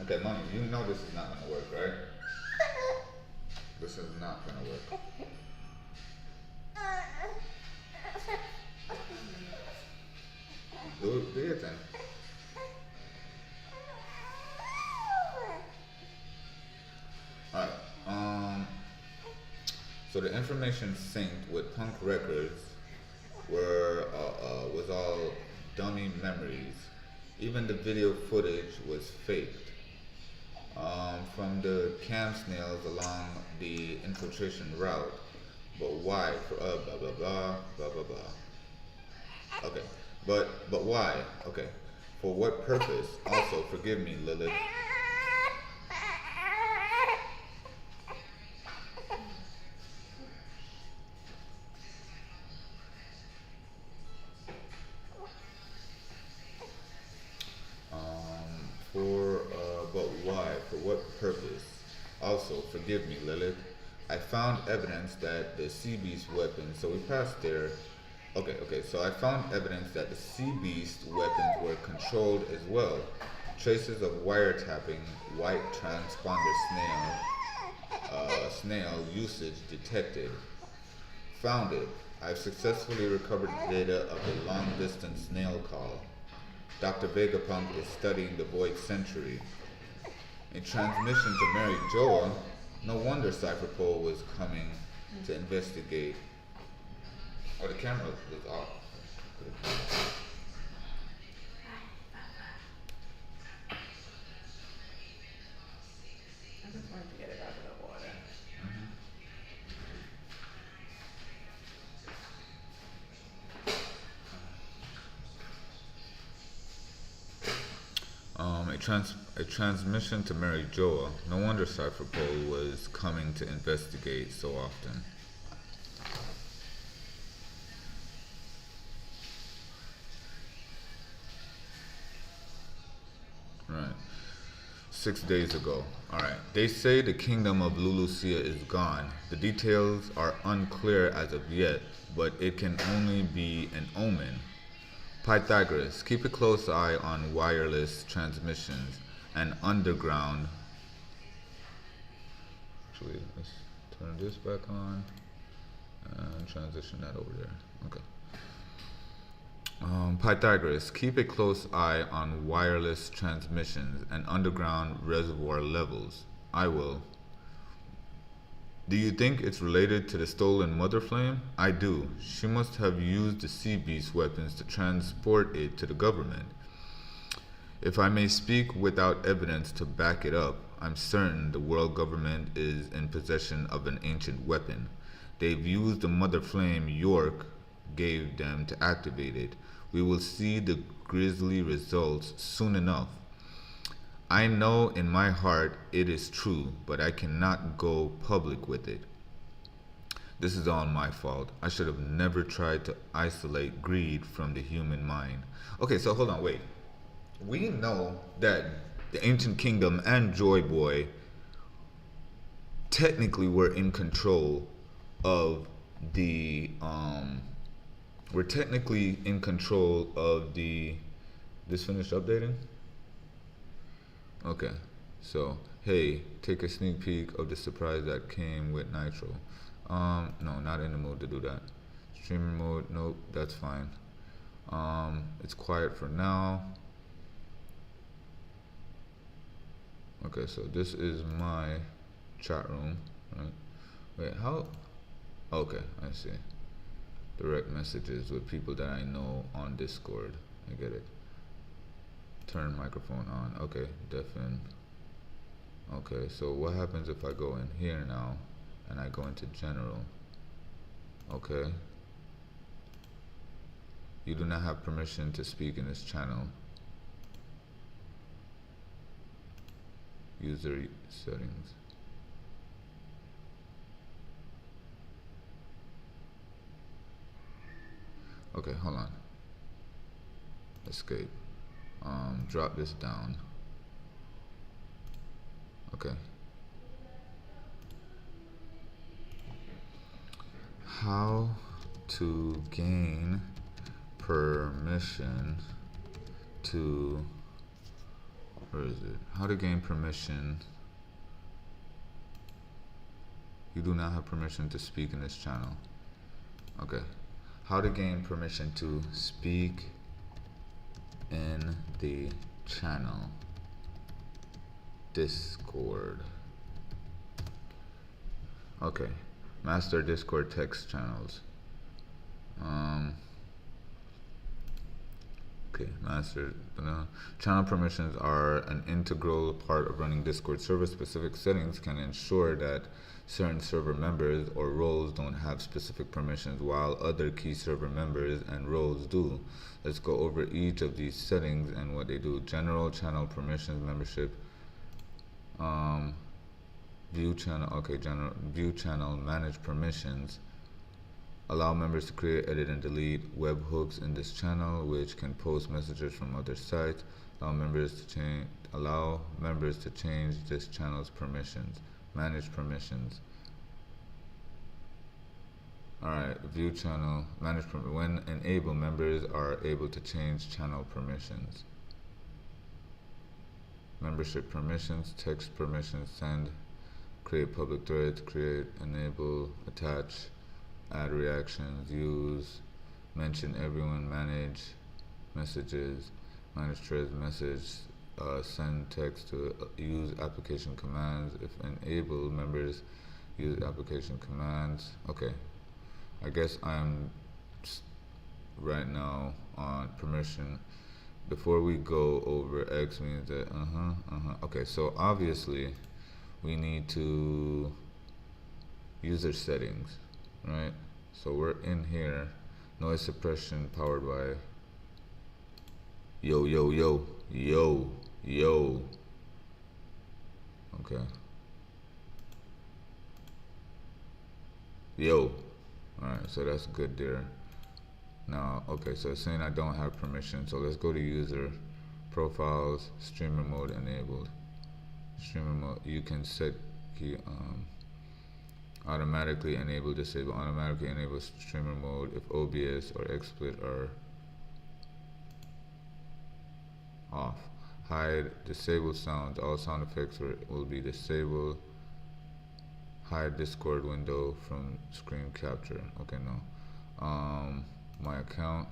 Okay, Money, you know this is not gonna work, right? This is not gonna work. Do your thing. Alright, so the information synced with Punk Records was all dummy memories. Even the video footage was faked. From the cam snails along the infiltration route. But why? For blah blah blah blah blah blah. Okay, but why? Okay, for what purpose? Also, forgive me, Lilith. But why? For what purpose? Also, forgive me, Lilith. I found evidence that the Sea Beast weapons, so we passed there. Okay, so I found evidence that the Sea Beast weapons were controlled as well. Traces of wiretapping, white transponder snail usage detected. Found it. I've successfully recovered the data of a long-distance snail call. Dr. Vegapunk is studying the Void Century. A transmission to Mary Joa. No wonder Cypher Pole was coming to investigate. Oh, the camera was off. a transmission to Mary Joa. No wonder Cypher Pole was coming to investigate so often. Right. 6 days ago. Alright. They say the kingdom of Lulusia is gone. The details are unclear as of yet, but it can only be an omen. Pythagoras, keep a close eye on wireless transmissions and underground. Actually, let's turn this back on and transition that over there. Okay. Pythagoras, keep a close eye on wireless transmissions and underground reservoir levels. I will. Do you think it's related to the stolen Mother Flame? I do. She must have used the Sea Beast weapons to transport it to the government. If I may speak without evidence to back it up, I'm certain the world government is in possession of an ancient weapon. They've used the Mother Flame York gave them to activate it. We will see the grisly results soon enough. I know in my heart it is true, but I cannot go public with it. This is all my fault. I should have never tried to isolate greed from the human mind. Okay, so hold on, wait. We know that the Ancient Kingdom and Joy Boy technically were in control of the we're technically in control of the this finished updating? Okay, so hey, take a sneak peek of the surprise that came with Nitro. No, not in the mood to do that. Streamer mode, nope, that's fine. It's quiet for now. Okay, so this is my chat room, right? Wait, how? Okay, I see. Direct messages with people that I know on Discord. I get it. Turn microphone on. Okay, deafen. Okay, so what happens if I go in here now and I go into general? Okay. You do not have permission to speak in this channel. User settings. Okay, hold on. Escape. Drop this down. Okay. How to gain permission to, where is it? How to gain permission. You do not have permission to speak in this channel. Okay. How to gain permission to speak in the channel. Discord. Okay. Master Discord text channels. Okay, master. Channel permissions are an integral part of running Discord server. Specific settings can ensure that certain server members or roles don't have specific permissions while other key server members and roles do. Let's go over each of these settings and what they do. General channel permissions, membership, view channel. Okay, general view channel, manage permissions. Allow members to create, edit, and delete webhooks in this channel, which can post messages from other sites. Allow members to change this channel's permissions. Manage permissions. Alright, view channel, manage permissions. When enabled, members are able to change channel permissions. Membership permissions, text permissions, send, create public threads, create, enable, attach, add reactions, use, mention everyone, manage messages, manage threads, message, send text to use application commands. If enabled, members use application commands. Okay, I guess I'm right now on permission. Before we go over X means that okay, so obviously we need to user settings, right? So we're in here, noise suppression powered by yo Yo. Okay. Yo. Alright, so that's good there. Now, okay, so it's saying I don't have permission. So let's go to user, profiles, streamer mode enabled. Streamer mode, you can set key, automatically enable, disable, automatically enable streamer mode if OBS or XSplit are off. Hide, disable sounds, all sound effects will be disabled. Hide Discord window from screen capture. Okay, no. My account,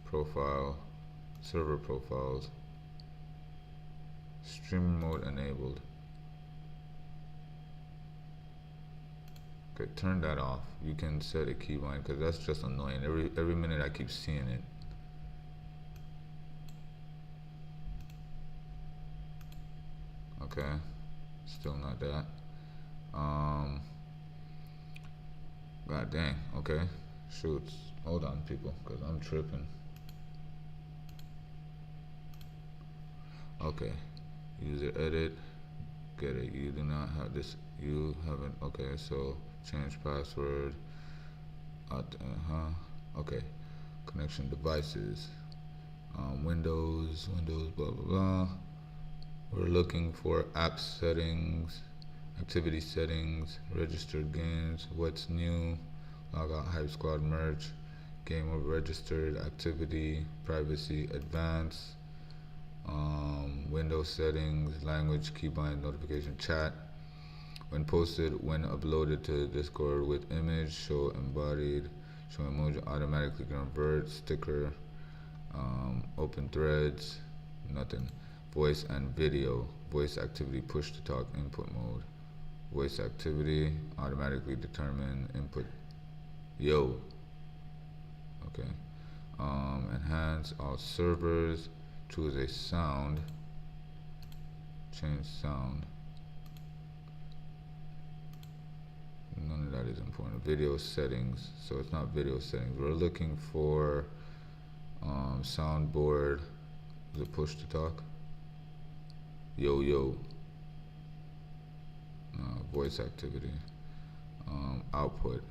profile, server profiles, streamer mode enabled. Okay, turn that off. You can set a keybind because that's just annoying. Every minute I keep seeing it. Okay, still not that. God dang. Okay, shoots. Hold on, people, because I'm tripping. Okay, user edit. Get it. You do not have this. You haven't. Okay, so change password. Okay, connection devices. Windows, blah blah blah. We're looking for app settings, activity settings, registered games, what's new, log out Hype Squad merch, game over registered, activity, privacy, advanced, Windows settings, language, keybind, notification, chat. When posted, when uploaded to Discord with image, show embodied, show emoji, automatically convert, sticker, open threads, nothing. Voice and video, voice activity, push to talk, input mode. Voice activity, automatically determine input. Yo. Okay. Enhance all servers, choose a sound, change sound. None of that is important. Video settings, so it's not video settings. We're looking for soundboard. Is it push to talk? Yo yo. Voice activity. Output.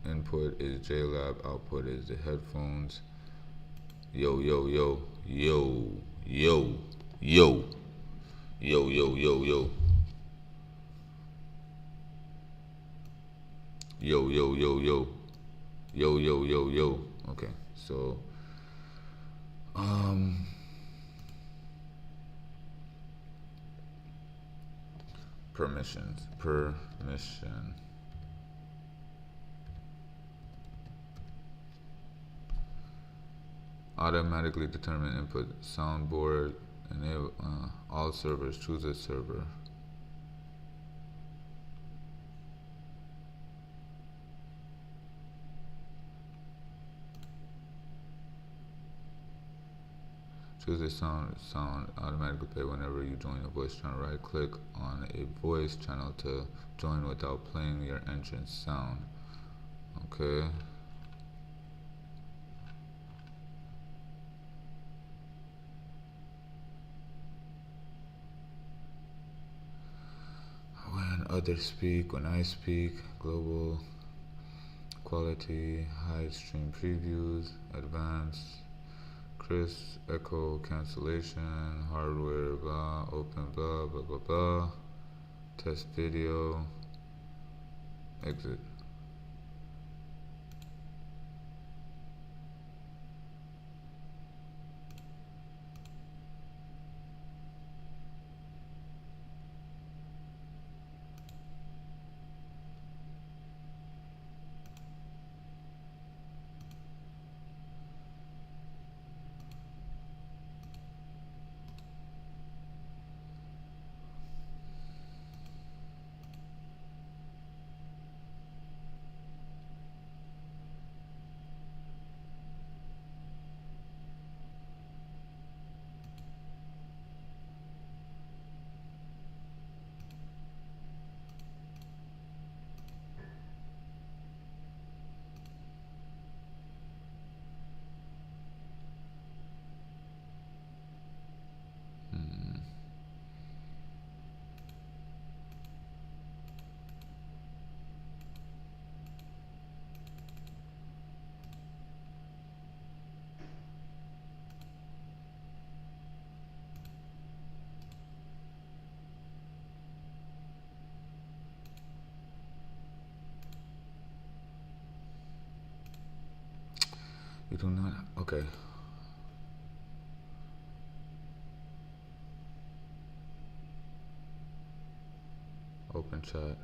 Input is JLab. Output is the headphones. Yo yo yo yo yo yo yo yo yo yo yo yo yo yo yo yo yo yo. Okay, so permissions. Permission. Automatically determine input. Soundboard. Enable all servers. Choose a server. Choose a sound automatically play whenever you join a voice channel. Right click on a voice channel to join without playing your entrance sound. Okay. When others speak, when I speak, global quality, hide stream previews, advanced, Chris, echo, cancellation, hardware, blah, open, blah, blah, blah, blah, test video, exit. You do not. Okay. Open chat.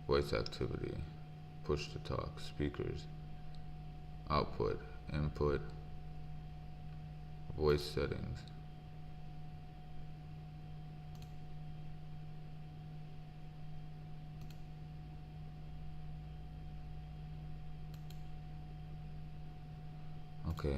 Voice activity. Push to talk. Speakers. Output. Input. Voice settings. Okay.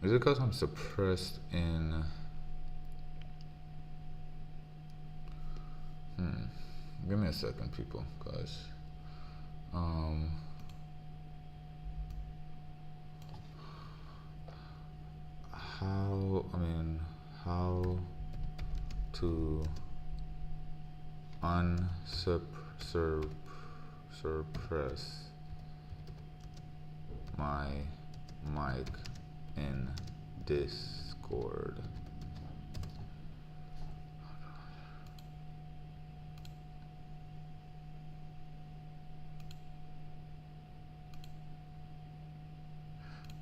Is it because I'm suppressed in? Give me a second, people, guys. How to suppress my mic in Discord.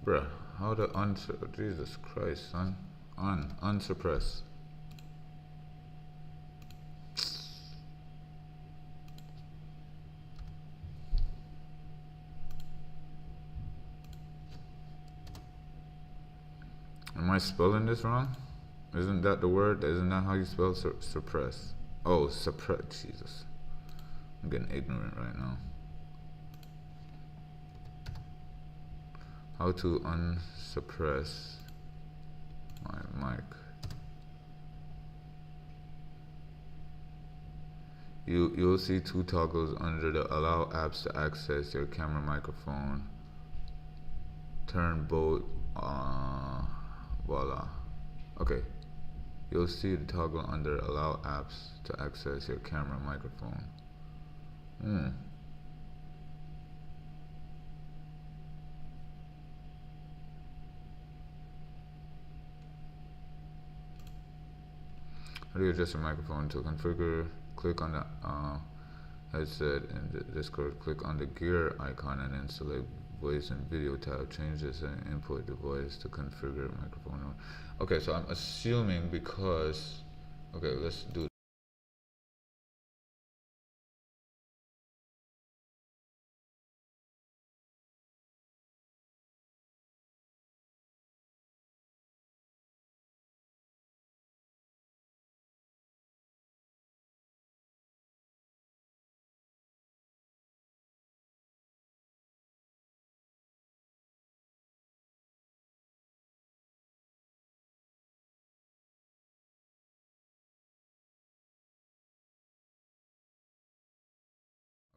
Bruh, how to Jesus Christ, son. Unsuppress. Am I spelling this wrong? Isn't that the word? Isn't that how you spell suppress? Oh, suppress. Jesus. I'm getting ignorant right now. How to unsuppress my mic. You'll see two toggles under the allow apps to access your camera microphone. Turn both voila. Okay. You'll see the toggle under allow apps to access your camera microphone. How do you adjust your microphone? To configure, click on the headset in the Discord, click on the gear icon and then select voice and video tab. Change this and input the voice to configure microphone. Okay, so I'm assuming because, okay, let's do.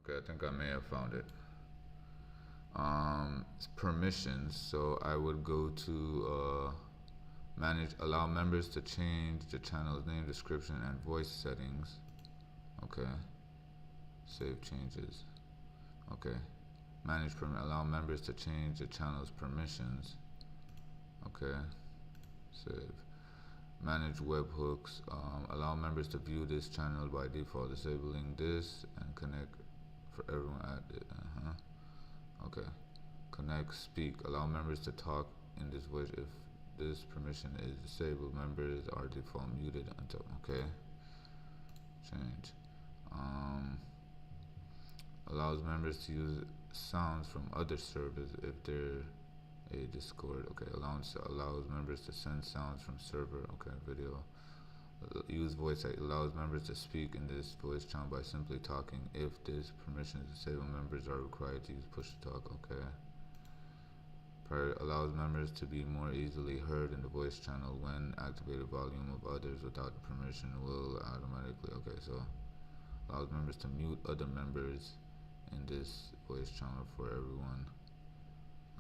Okay, I think I may have found it. Permissions. So I would go to manage, allow members to change the channel's name, description, and voice settings. Okay. Save changes. Okay. Manage allow members to change the channel's permissions. Okay. Save. Manage webhooks. Allow members to view this channel by default, disabling this and connect for everyone at it. Okay. Connect, speak. Allow members to talk in this voice if this permission is disabled. Members are default muted until. Okay. Change. Allows members to use sounds from other servers if they're a Discord. Okay. Allows members to send sounds from server. Okay. Video. Use voice allows members to speak in this voice channel by simply talking. If this permission is disabled, members are required to use push to talk. Okay. Allows members to be more easily heard in the voice channel when activated volume of others without permission will automatically. Okay, so allows members to mute other members in this voice channel for everyone.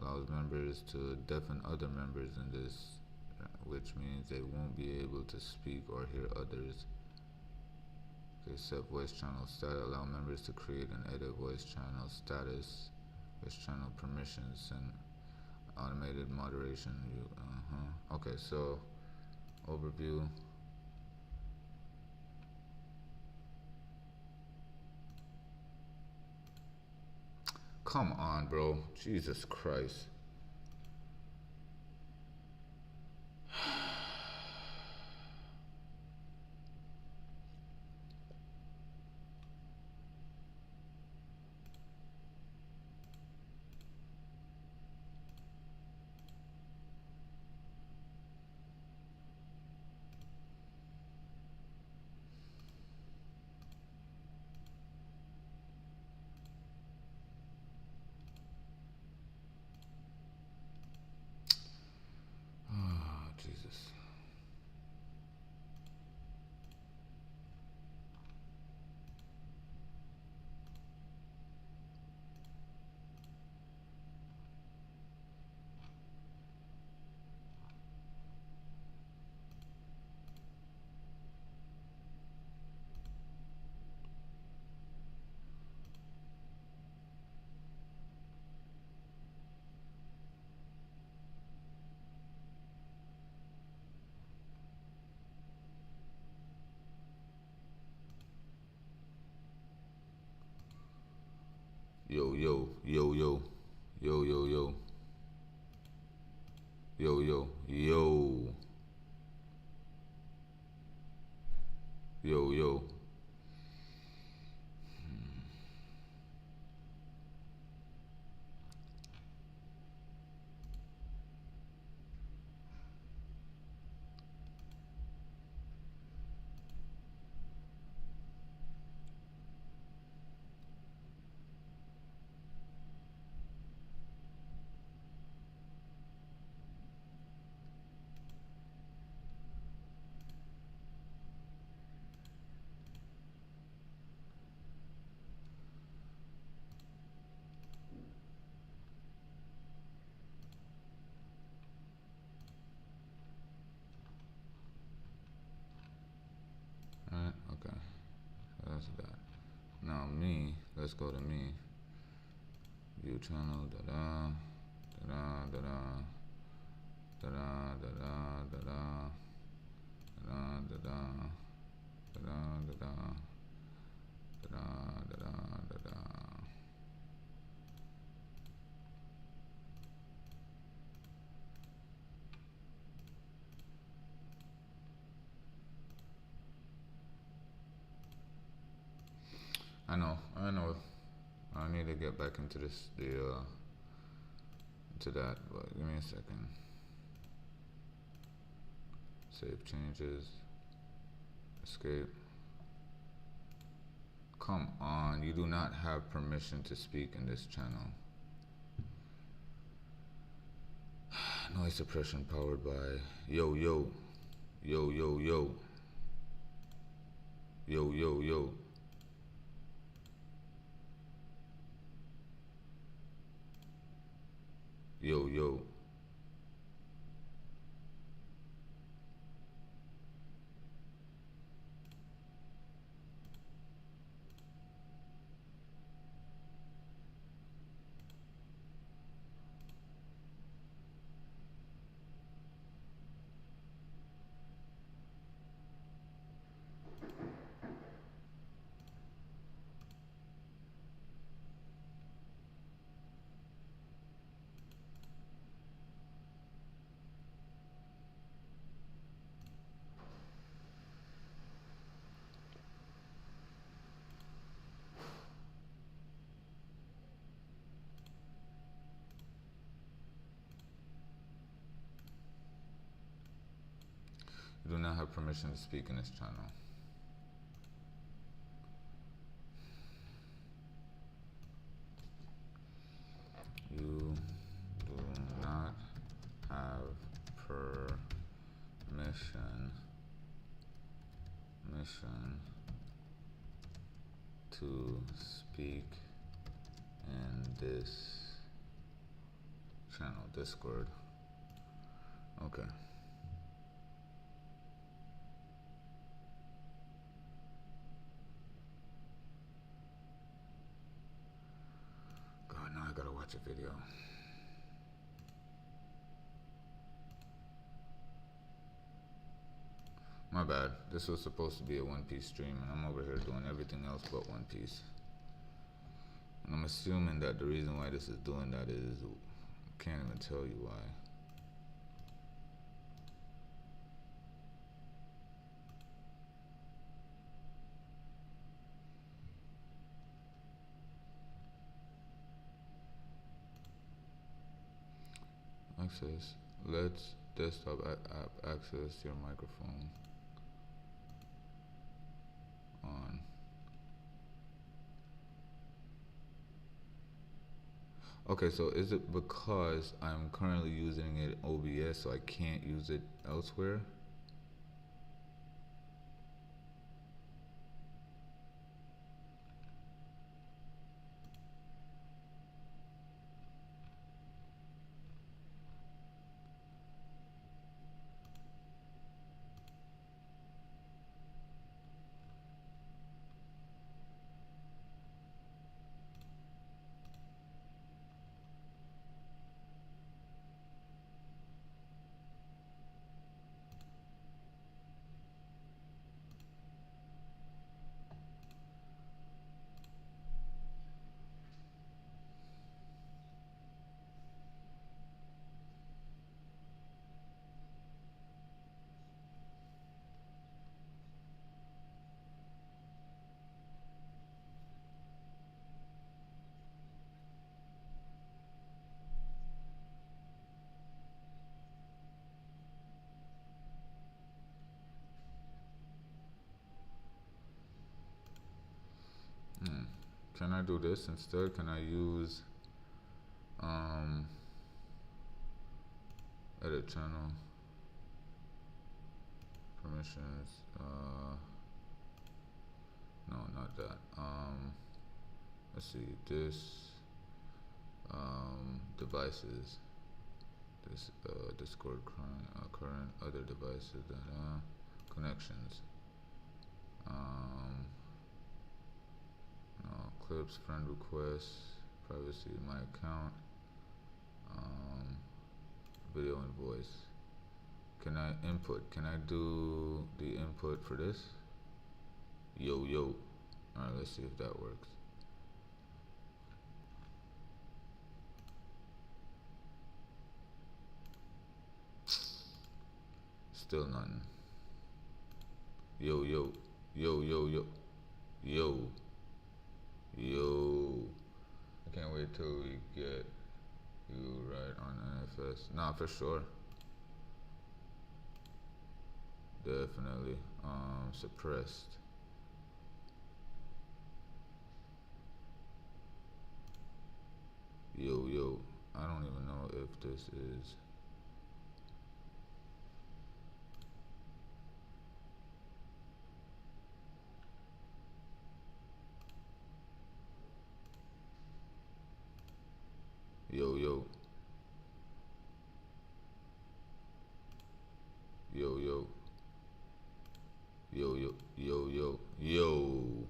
Allows members to deafen other members in this which means they won't be able to speak or hear others. Okay, set voice channel status. Allow members to create and edit voice channel status, voice channel permissions, and automated moderation. Okay, so overview. Come on, bro. Jesus Christ. Oh, Jesus. Yo, yo, yo, yo, yo, yo, yo, yo, yo, yo, yo, yo. Alright, okay. So that's that. Now me, let's go to me. View channel, da da, da da, da da, da da, da da, da da, da da, da da, da da, da da, da da, da da. I know. I need to get back into into that, but give me a second. Save changes. Escape. Come on, you do not have permission to speak in this channel. Noise suppression powered by yo yo. Yo yo yo. Yo yo yo. Yo yo. You do not have permission to speak in this channel. You do not have permission to speak in this channel, Discord. Okay. video. My bad. This was supposed to be a One Piece stream, and I'm over here doing everything else but One Piece. And I'm assuming that the reason why this is doing that is, I can't even tell you why. Access. Let's desktop app access your microphone on. Okay, so is it because I'm currently using it OBS so I can't use it elsewhere? Can I do this instead? Can I use edit channel permissions? No, not that. Let's see, this devices, this Discord current other devices, connections, no, clips, friend requests, privacy, my account, video and voice. Can I input? Can I do the input for this? Yo, yo. Alright, let's see if that works. Still nothing. Yo, yo. Yo, yo, yo. Yo. Yo. I can't wait till we get you right on NFS. Nah, for sure. Definitely. Suppressed. Yo, yo. I don't even know if this is. Yo, yo. Yo, yo. Yo, yo, yo, yo, yo.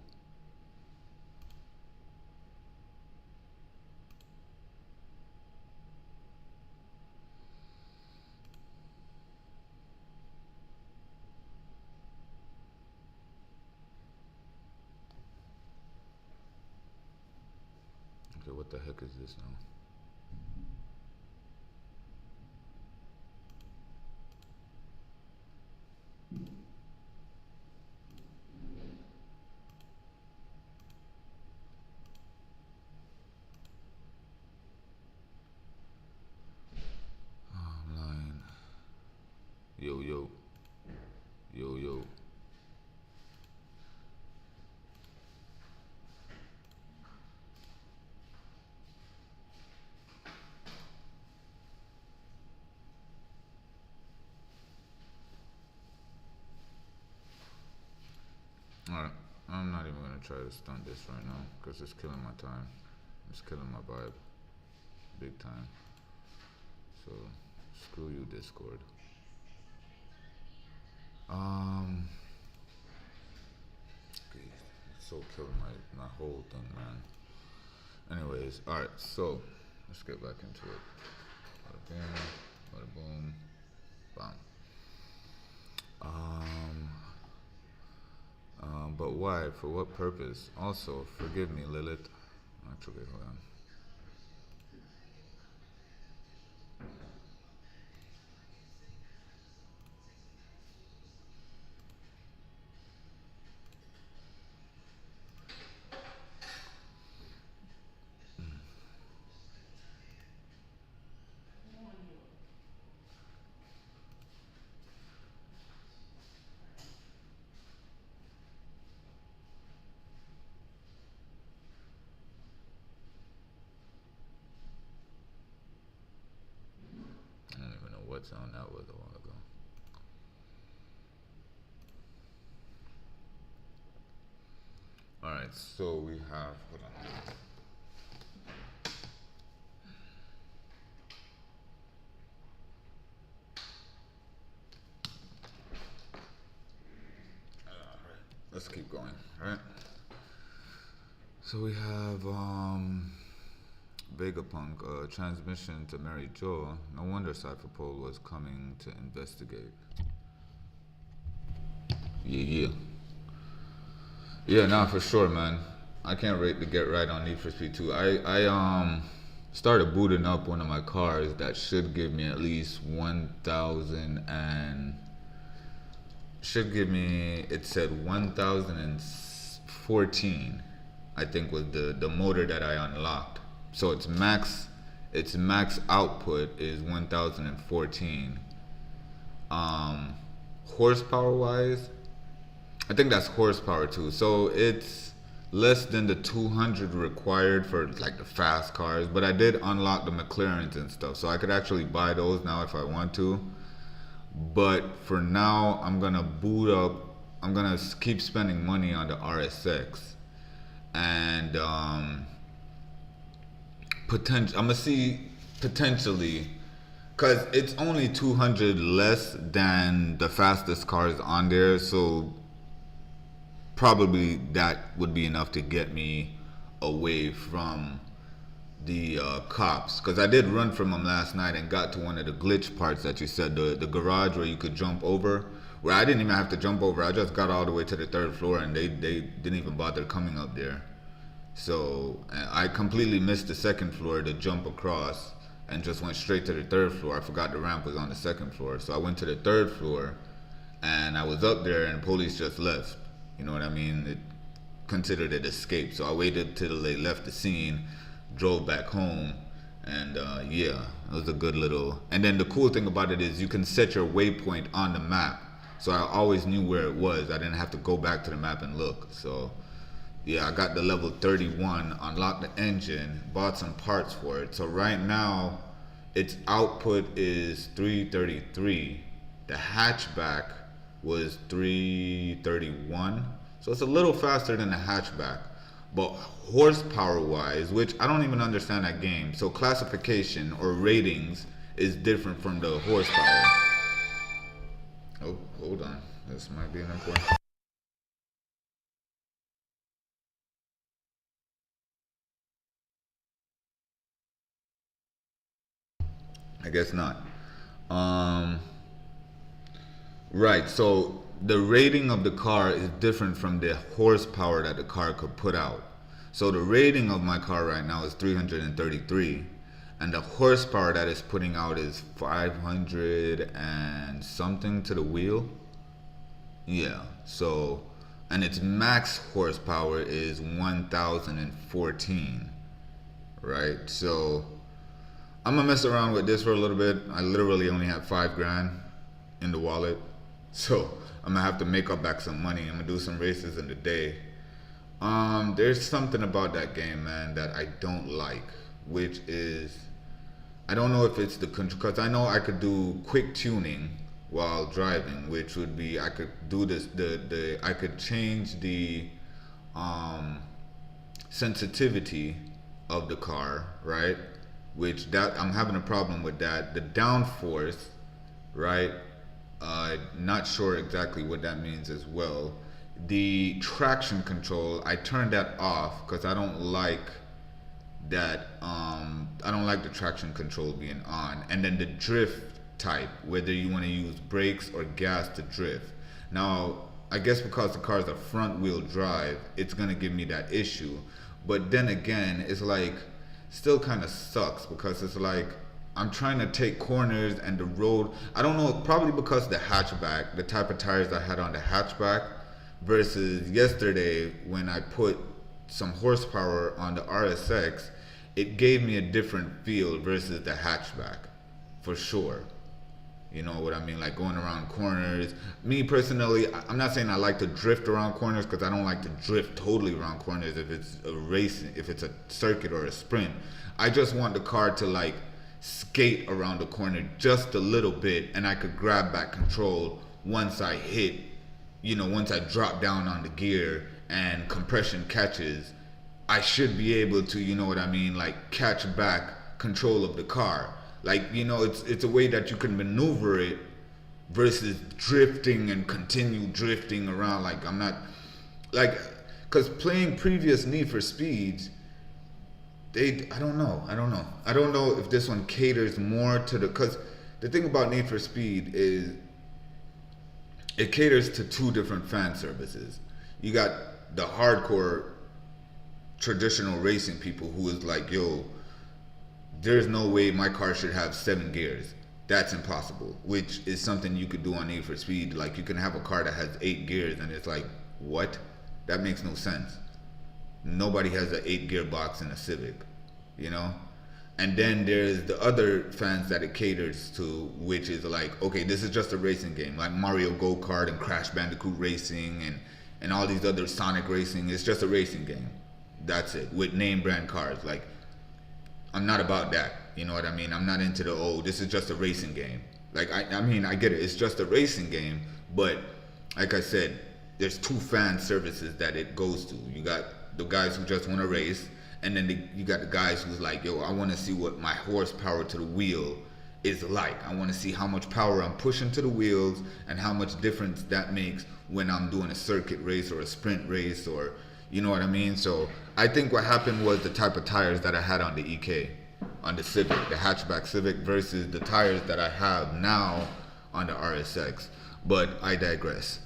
Okay, what the heck is this now? I'm lying. Yo, yo. Yo, yo. Alright, I'm not even gonna try to stunt this right now because it's killing my time. It's killing my vibe. Big time. So, screw you, Discord. Okay, it's so killing my whole thing, man. Anyways, alright, so let's get back into it. Bada bing, bada boom, bam. But why? For what purpose? Also, forgive me, Lilith. Actually, hold on. I don't even know what sound that was a while ago. Alright, so we have, hold on. Let's keep going, alright? So we have Vegapunk, transmission to Mary Jo. No wonder Cypher Pole was coming to investigate. Yeah. Yeah, nah, for sure, man. I can't wait to get right on Need for Speed 2. I started booting up one of my cars that should give me at least 1,000 and should give me, it said 1,014, I think was the motor that I unlocked. So its max output is 1,014. Horsepower wise, I think that's horsepower too. So it's less than the 200 required for like the fast cars, but I did unlock the McLarens and stuff, so I could actually buy those now if I want to. But for now, I'm gonna boot up. I'm gonna keep spending money on the RSX, and I'm gonna see potentially, cause it's only 200 less than the fastest cars on there, so probably that would be enough to get me away from the cops, because I did run from them last night and got to one of the glitch parts that you said, the garage where you could jump over, where I didn't even have to jump over. I just got all the way to the 3rd floor and they didn't even bother coming up there. So I completely missed the 2nd floor to jump across and just went straight to the 3rd floor. I forgot the ramp was on the 2nd floor, so I went to the 3rd floor and I was up there and the police just left. You know what I mean? It considered it escape, so I waited till they left the scene, drove back home, and yeah, it was a good little. And then the cool thing about it is you can set your waypoint on the map, so I always knew where it was. I didn't have to go back to the map and look. So yeah, I got the level 31, unlocked the engine, bought some parts for it. So right now its output is 333. The hatchback was 331, so it's a little faster than the hatchback. But horsepower wise, which I don't even understand that game, so classification or ratings is different from the horsepower. Oh, hold on, this might be an important. I guess not. Right, so the rating of the car is different from the horsepower that the car could put out. So the rating of my car right now is 333, and the horsepower that it's putting out is 500 and something to the wheel. Yeah, so, and its max horsepower is 1,014, right? So I'm gonna mess around with this for a little bit. I literally only have 5 grand in the wallet, so I'm gonna have to make up back some money. I'm gonna do some races in the day. There's something about that game, man, that I don't like, which is, I don't know if it's the control, because I know I could do quick tuning while driving, which would be, I could do this, I could change the sensitivity of the car, right? Which that, I'm having a problem with that. The downforce, right? Not sure exactly what that means as well. The traction control, I turned that off because I don't like that I don't like the traction control being on, and then the drift type, whether you want to use brakes or gas to drift. Now, I guess because the cars are front wheel drive, it's gonna give me that issue. But then again, it's like still kind of sucks because it's like I'm trying to take corners and the road. I don't know, probably because the hatchback, the type of tires I had on the hatchback, versus yesterday when I put some horsepower on the RSX, it gave me a different feel versus the hatchback, for sure. You know what I mean? Like going around corners. Me personally, I'm not saying I like to drift around corners because I don't like to drift totally around corners if it's a race, if it's a circuit or a sprint. I just want the car to like skate around the corner just a little bit and I could grab back control once I hit, you know, once I drop down on the gear and compression catches. I should be able to, you know what I mean, like catch back control of the car. Like, you know, it's a way that you can maneuver it versus drifting and continue drifting around. Like, I'm not, like, because playing previous Need for Speeds, I don't know. I don't know if this one caters more to because the thing about Need for Speed is it caters to two different fan services. You got the hardcore traditional racing people who is like, yo, there's no way my car should have 7 gears. That's impossible, which is something you could do on Need for Speed. Like, you can have a car that has 8 gears, and it's like, what? That makes no sense. Nobody has an 8 gearbox in a Civic, you know? And then there's the other fans that it caters to, which is like, okay, this is just a racing game, like Mario Go-Kart and Crash Bandicoot Racing and all these other Sonic Racing. It's just a racing game. That's it, with name brand cars. Like, I'm not about that, you know what I mean? I'm not into the, this is just a racing game. Like, I mean, I get it, it's just a racing game, but like I said, there's two fan services that it goes to. You got the guys who just want to race, and then you got the guys who's like, yo, I want to see what my horsepower to the wheel is like. I want to see how much power I'm pushing to the wheels and how much difference that makes when I'm doing a circuit race or a sprint race, or, you know what I mean? So I think what happened was the type of tires that I had on the EK, on the Civic, the hatchback Civic, versus the tires that I have now on the RSX. But I digress.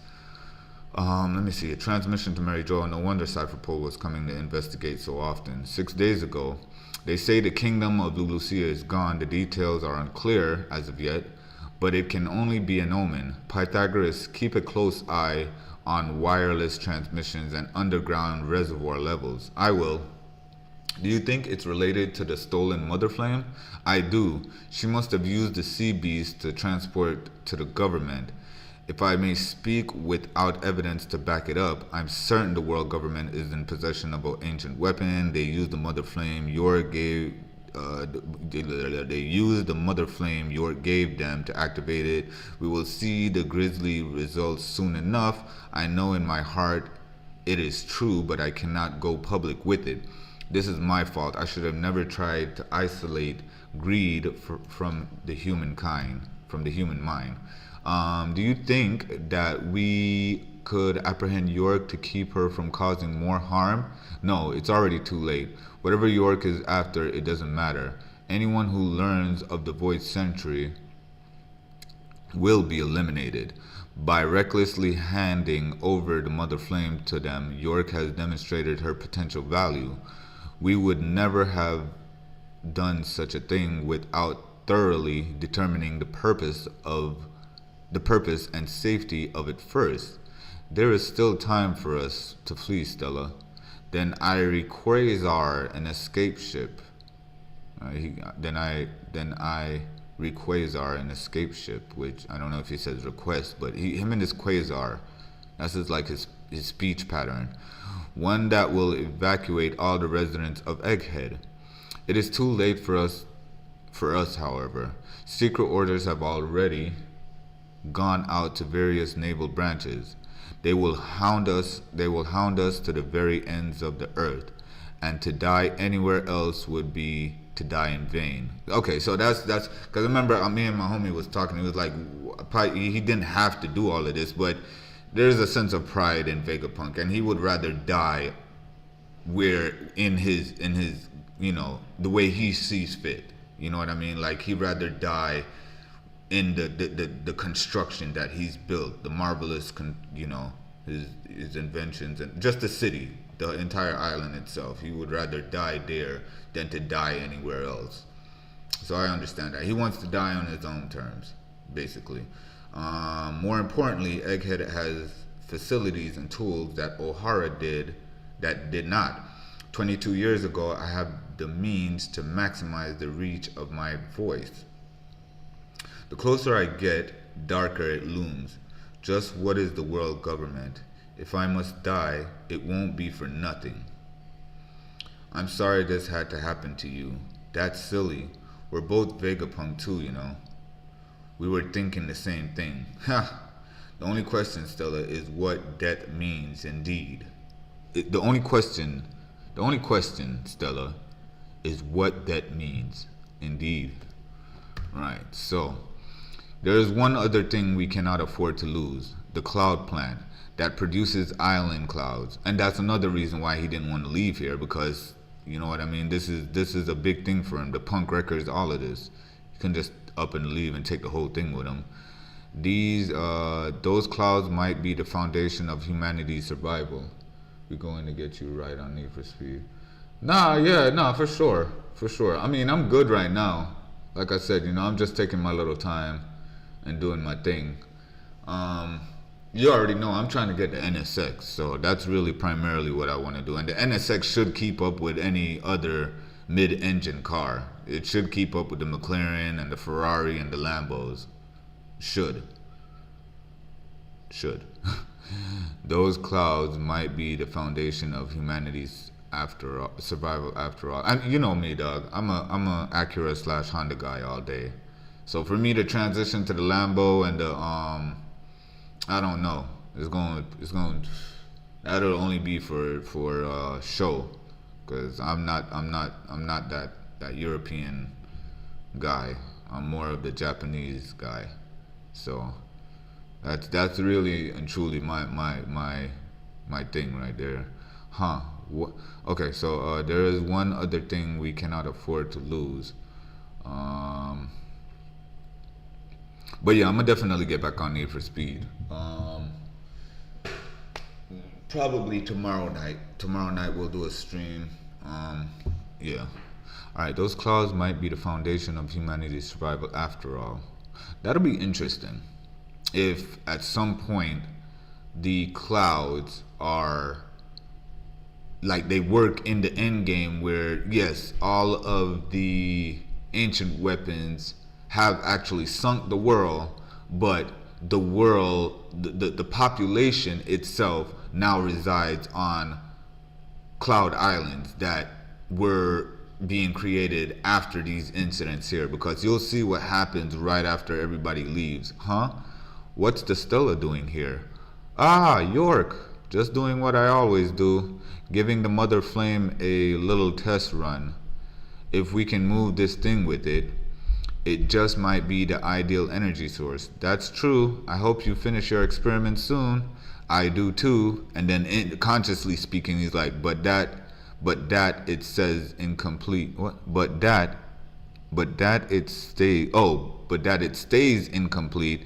Let me see. A transmission to Mary Jo. No wonder Cypher Pole was coming to investigate so often. 6 days ago, they say the kingdom of Lulusia is gone. The details are unclear as of yet, but it can only be an omen. Pythagoras, keep a close eye on wireless transmissions and underground reservoir levels. I will. Do you think it's related to the stolen Mother Flame? I do. She must have used the sea beast to transport to the government. If I may speak without evidence to back it up, I'm certain the world government is in possession of an ancient weapon. They used the Mother Flame York gave. They used the Mother Flame York gave them to activate it. We will see the grisly results soon enough. I know in my heart it is true, but I cannot go public with it. This is my fault. I should have never tried to isolate greed from the humankind, from the human mind. Do you think that we could apprehend York to keep her from causing more harm? No, it's already too late. Whatever York is after, it doesn't matter. Anyone who learns of the Void Century will be eliminated. By recklessly handing over the Mother Flame to them, York has demonstrated her potential value. We would never have done such a thing without thoroughly determining the purpose and safety of it first. There is still time for us to flee, Stella. Then I requasar an escape ship. Then I requasar an escape ship, which I don't know if he says request, but him and his quasar, that's his speech pattern. One that will evacuate all the residents of Egghead. It is too late for us, however. Secret orders have already gone out to various naval branches. They will hound us to the very ends of the earth, and to die anywhere else would be to die in vain. Okay, so that's because I remember me and my homie was talking. He was like, he didn't have to do all of this, but there's a sense of pride in Vegapunk, and he would rather die where in his the way he sees fit. You know what I mean? Like he'd rather die in the construction that he's built, the marvelous, his inventions, and just the city, the entire island itself. He would rather die there than to die anywhere else. So I understand that. He wants to die on his own terms, basically. More importantly, Egghead has facilities and tools that O'Hara did not. 22 years ago, I have the means to maximize the reach of my voice. The closer I get, darker it looms. Just what is the world government? If I must die, it won't be for nothing. I'm sorry this had to happen to you. That's silly. We're both Vegapunk too, We were thinking the same thing. Ha! The only question, Stella, is what death means indeed. The only question, Stella, is what that means indeed. Right, so there is one other thing we cannot afford to lose, the cloud plant that produces island clouds. And that's another reason why he didn't want to leave here, because, you know what I mean, this is a big thing for him. The punk records, all of this. He couldn't just up and leave and take the whole thing with him. Those clouds might be the foundation of humanity's survival. We're going to get you right on Need for Speed. For sure. I mean, I'm good right now. Like I said, I'm just taking my little time and doing my thing. You already know I'm trying to get the NSX, so that's really primarily what I want to do. And the NSX should keep up with any other mid-engine car. It should keep up with the McLaren and the Ferrari and the Lambos. Should. Those clouds might be the foundation of humanity's survival after all. And you know me, dog. I'm a Acura / Honda guy all day. So for me to transition to the Lambo and the I don't know. It's going. That'll only be for show, because I'm not that European guy. I'm more of the Japanese guy. So that's really and truly my thing right there. Okay, so there is one other thing we cannot afford to lose. But yeah, I'm gonna definitely get back on Need for Speed. Probably tomorrow night. Tomorrow night we'll do a stream. Yeah. Alright, those clouds might be the foundation of humanity's survival after all. That'll be interesting. If at some point the clouds are like they work in the end game, where yes, all of the ancient weapons have actually sunk the world, but the world, the population itself now resides on cloud islands that were being created after these incidents here, because you'll see what happens right after everybody leaves. What's the Stella doing here? York, just doing what I always do, giving the mother flame a little test run. If we can move this thing with it, it just might be the ideal energy source. That's true. I hope you finish your experiment soon. I do too. And then consciously speaking, he's like, but that it says incomplete. What? But that it stays incomplete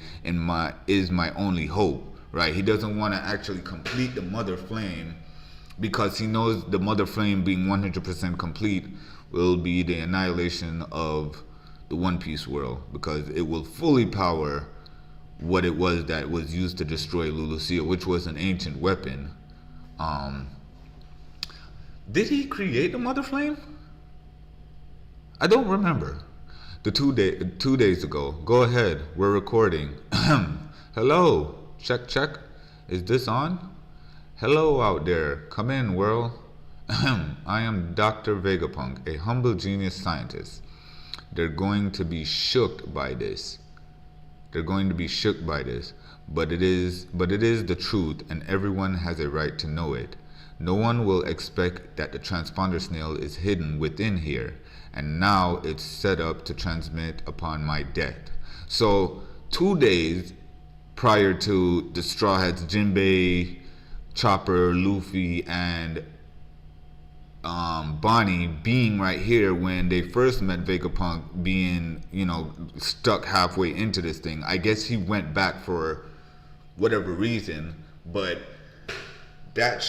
is my only hope. Right? He doesn't want to actually complete the mother flame, because he knows the mother flame being 100% complete will be the annihilation of the One Piece world, because it will fully power what it was that was used to destroy Lulusia, which was an ancient weapon. Did he create the Mother Flame? I don't remember. The 2 days ago. Go ahead, we're recording. Hello, check. Is this on? Hello out there, come in world. I am Dr. Vegapunk, a humble genius scientist. They're going to be shook by this. But it is the truth, and everyone has a right to know it. No one will expect that the transponder snail is hidden within here, and now it's set up to transmit upon my death. So 2 days prior to the Straw Hats, Jinbei, Chopper, Luffy, and Bonnie being right here when they first met Vegapunk being, stuck halfway into this thing. I guess he went back for whatever reason, but that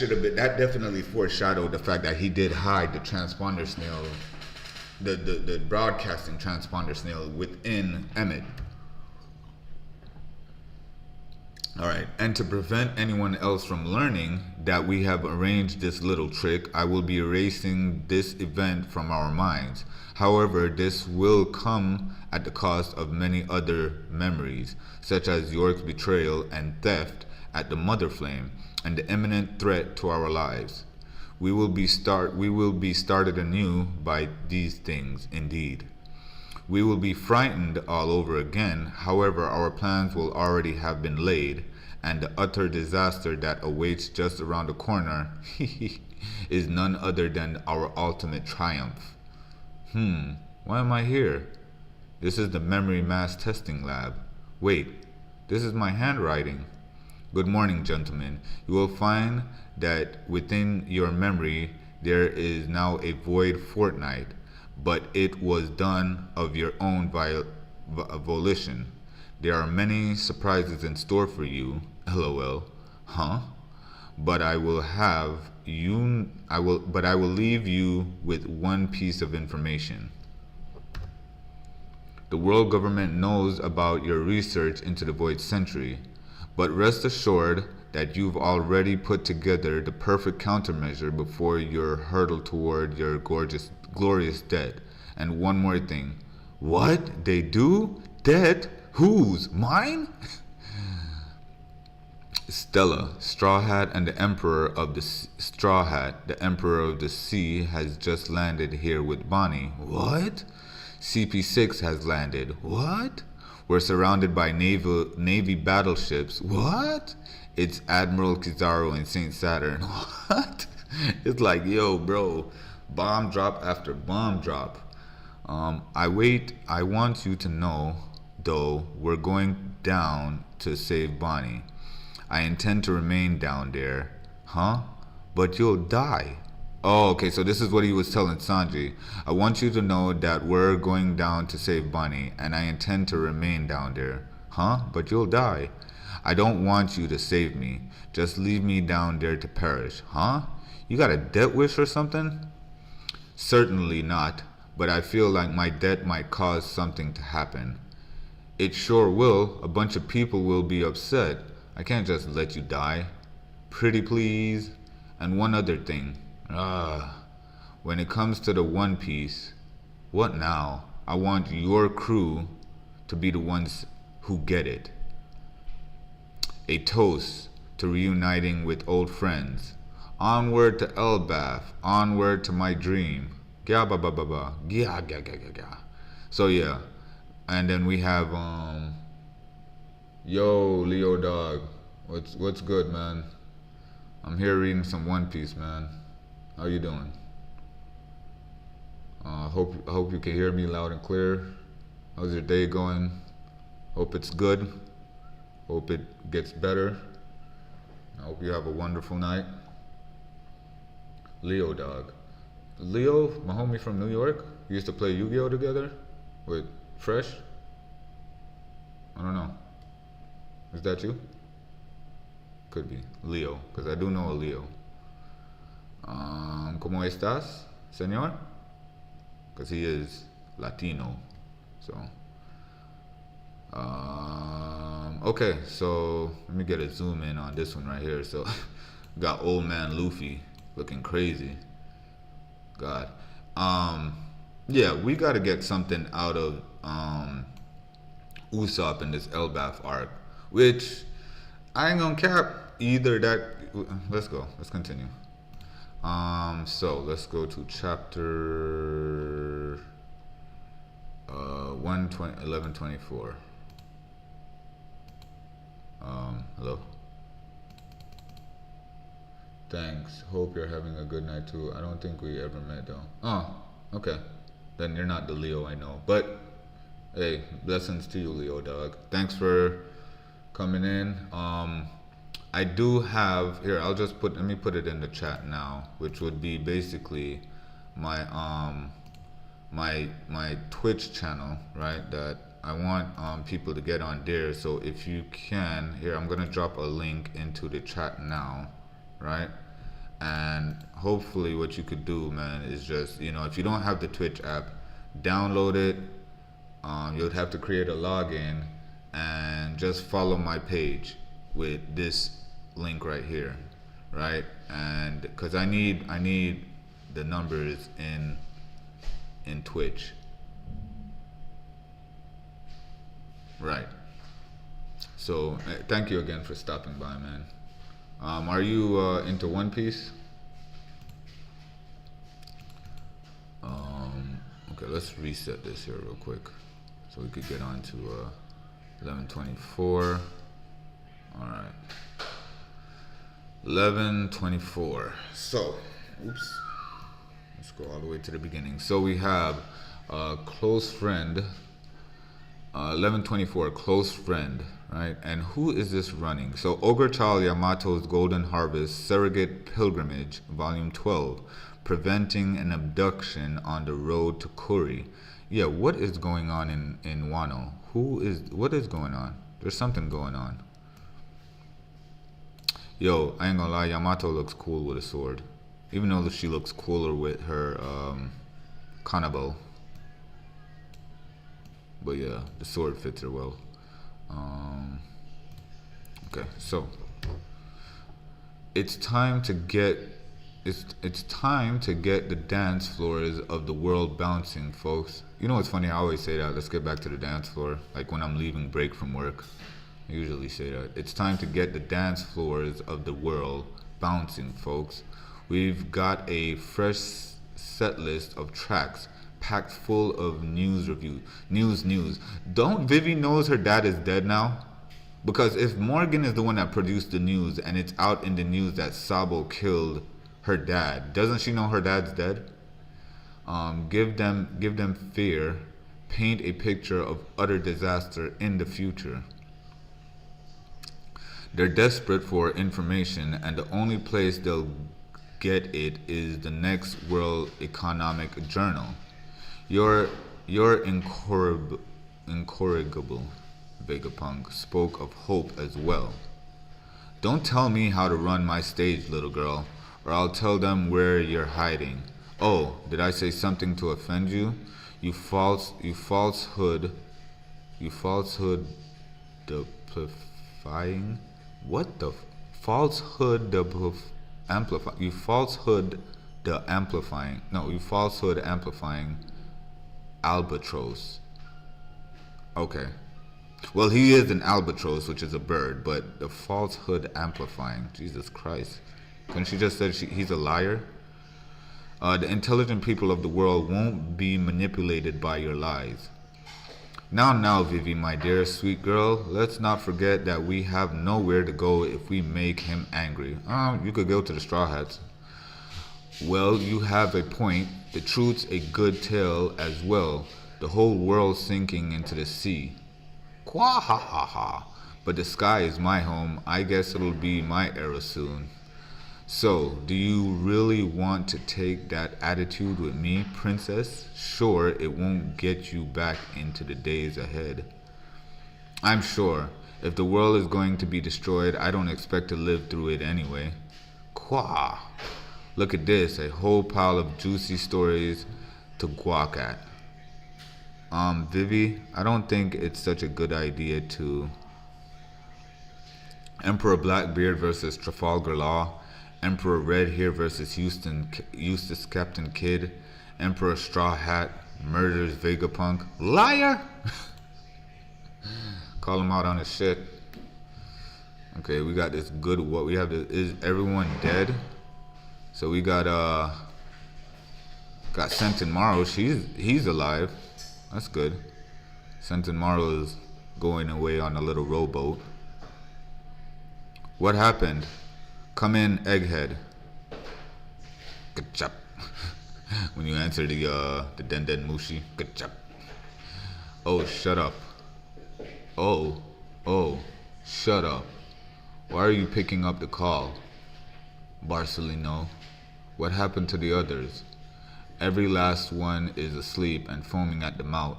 definitely foreshadowed the fact that he did hide the transponder snail, the broadcasting transponder snail within Emmett. Alright, and to prevent anyone else from learning that we have arranged this little trick, I will be erasing this event from our minds. However, this will come at the cost of many other memories, such as York's betrayal and theft at the Mother Flame, and the imminent threat to our lives. We will be started anew by these things, indeed. We will be frightened all over again. However, our plans will already have been laid, and the utter disaster that awaits just around the corner is none other than our ultimate triumph. Why am I here? This is the memory mass testing lab. Wait, this is my handwriting. Good morning, gentlemen. You will find that within your memory there is now a void fortnight, but it was done of your own volition. There are many surprises in store for you. LOL. Huh? But I will leave you with one piece of information. The world government knows about your research into the Void Century, but rest assured that you've already put together the perfect countermeasure before your hurtle toward your glorious death. And one more thing. What? They do? Death? Whose? Mine? Stella, Straw Hat, and the Emperor of the Straw Hat, the Emperor of the Sea, has just landed here with Bonnie. What? CP6 has landed. What? We're surrounded by Navy battleships. What? It's Admiral Kizaru and Saint Saturn. What? It's like, yo, bro, bomb drop after bomb drop. I want you to know, though, we're going down to save Bonnie. I intend to remain down there. Huh? But you'll die. Oh, okay, so this is what he was telling Sanji. I want you to know that we're going down to save Bonnie, and I intend to remain down there. Huh? But you'll die. I don't want you to save me. Just leave me down there to perish. Huh? You got a death wish or something? Certainly not, but I feel like my death might cause something to happen. It sure will. A bunch of people will be upset. I can't just let you die. Pretty please. And one other thing. When it comes to the One Piece, what now? I want your crew to be the ones who get it. A toast to reuniting with old friends. Onward to Elbaf. Onward to my dream. Gya ba ba ba ba. Gya gya gya gya gya. So yeah. And then we have yo, Leo Dog. What's good, man? I'm here reading some One Piece, man. How you doing? Hope you can hear me loud and clear. How's your day going? Hope it's good. Hope it gets better. I hope you have a wonderful night. Leo Dog. Leo, my homie from New York. We used to play Yu-Gi-Oh together with Fresh. I don't know. Is that you? Could be. Leo, because I do know a Leo. ¿Cómo estás, señor? Because he is Latino. So, okay, so let me get a zoom in on this one right here. So, got old man Luffy looking crazy. God. Yeah, we got to get something out of Usopp in this Elbaf arc, which I ain't gonna cap either that. Let's go. Let's continue. So let's go to chapter 1124. Hello. Thanks. Hope you're having a good night too. I don't think we ever met though. Oh, okay. Then you're not the Leo I know. But hey, blessings to you, Leo Dog. Thanks for coming in. I do have here. I'll just let me put it in the chat now, which would be basically my my Twitch channel, right? That I want people to get on there. So if you can, here I'm gonna drop a link into the chat now, right? And hopefully, what you could do, man, is just if you don't have the Twitch app, download it. You'd have to create a login and just follow my page with this link right here, right? And because I need the numbers in Twitch, right? So thank you again for stopping by, man. Are you into One Piece? Okay, let's reset this here real quick so we could get on to 11:24. All right, 11:24. So, oops. Let's go all the way to the beginning. So we have close friend. 11:24. Close friend. Right? And who is this running? So Ogre Child Yamato's Golden Harvest Surrogate Pilgrimage, Volume 12, Preventing an Abduction on the Road to Kuri. Yeah, what is going on in Wano? What is going on? There's something going on. Yo, I ain't gonna lie, Yamato looks cool with a sword. Even though she looks cooler with her kanabo. But yeah, the sword fits her well. Okay, so it's time to get the dance floors of the world bouncing, folks. You know what's funny? I always say that. Let's get back to the dance floor. Like when I'm leaving break from work, I usually say that. It's time to get the dance floors of the world bouncing, folks. We've got a fresh set list of tracks packed full of news review. News. Don't Vivi knows her dad is dead now? Because if Morgan is the one that produced the news and it's out in the news that Sabo killed her dad, doesn't she know her dad's dead? Give them fear. Paint a picture of utter disaster in the future. They're desperate for information, and the only place they'll get it is the next World Economic Journal. You're incorrigible, Vegapunk spoke of hope as well. Don't tell me how to run my stage, little girl, or I'll tell them where you're hiding. Oh, did I say something to offend you? You falsehood amplifying? What the falsehood amplifying? You falsehood amplifying albatross. Okay. Well, he is an albatross, which is a bird, but the falsehood amplifying. Jesus Christ. Couldn't she just said he's a liar? The intelligent people of the world won't be manipulated by your lies. Now, Vivi, my dear sweet girl, let's not forget that we have nowhere to go if we make him angry. You could go to the Straw Hats. Well, you have a point. The truth's a good tale as well. The whole world sinking into the sea. Qua ha ha ha. But the sky is my home. I guess it'll be my era soon. So, do you really want to take that attitude with me, princess? Sure, it won't get you back into the days ahead. I'm sure. If the world is going to be destroyed, I don't expect to live through it anyway. Qua. Look at this, a whole pile of juicy stories to guac at. Vivi, I don't think it's such a good idea to... Emperor Blackbeard versus Trafalgar Law. Emperor Redhair versus Eustace Captain Kidd. Emperor Straw Hat murders Vegapunk. Liar! Call him out on his shit. Okay, we got this good... What we have this... Is everyone dead? So we got Sentinmaru. He's alive. That's good. Sentinmaru is going away on a little rowboat. What happened? Come in, Egghead. Good job. When you answer the Den Mushi. Good job. Oh, shut up. Oh, shut up. Why are you picking up the call? Barcelino, what happened to the others? Every last one is asleep and foaming at the mouth.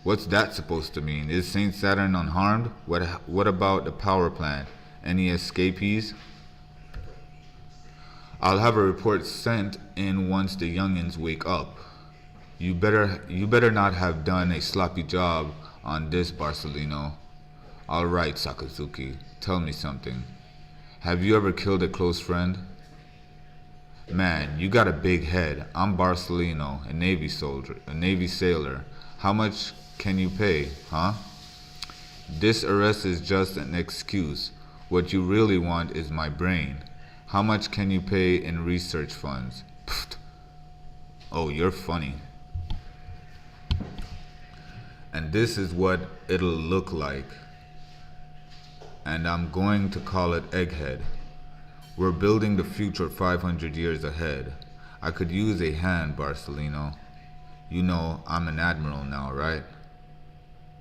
What's that supposed to mean? Is Saint Saturn unharmed? What about the power plant? Any escapees? I'll have a report sent in once the youngins wake up. You better not have done a sloppy job on this, Barcelino. All right, Sakazuki, tell me something. Have you ever killed a close friend? Man, you got a big head. I'm Barcelino, a Navy sailor. How much can you pay, huh? This arrest is just an excuse. What you really want is my brain. How much can you pay in research funds? Pfft. Oh, you're funny. And this is what it'll look like. And I'm going to call it Egghead. We're building the future 500 years ahead. I could use a hand, Barcelino. You know, I'm an admiral now, right?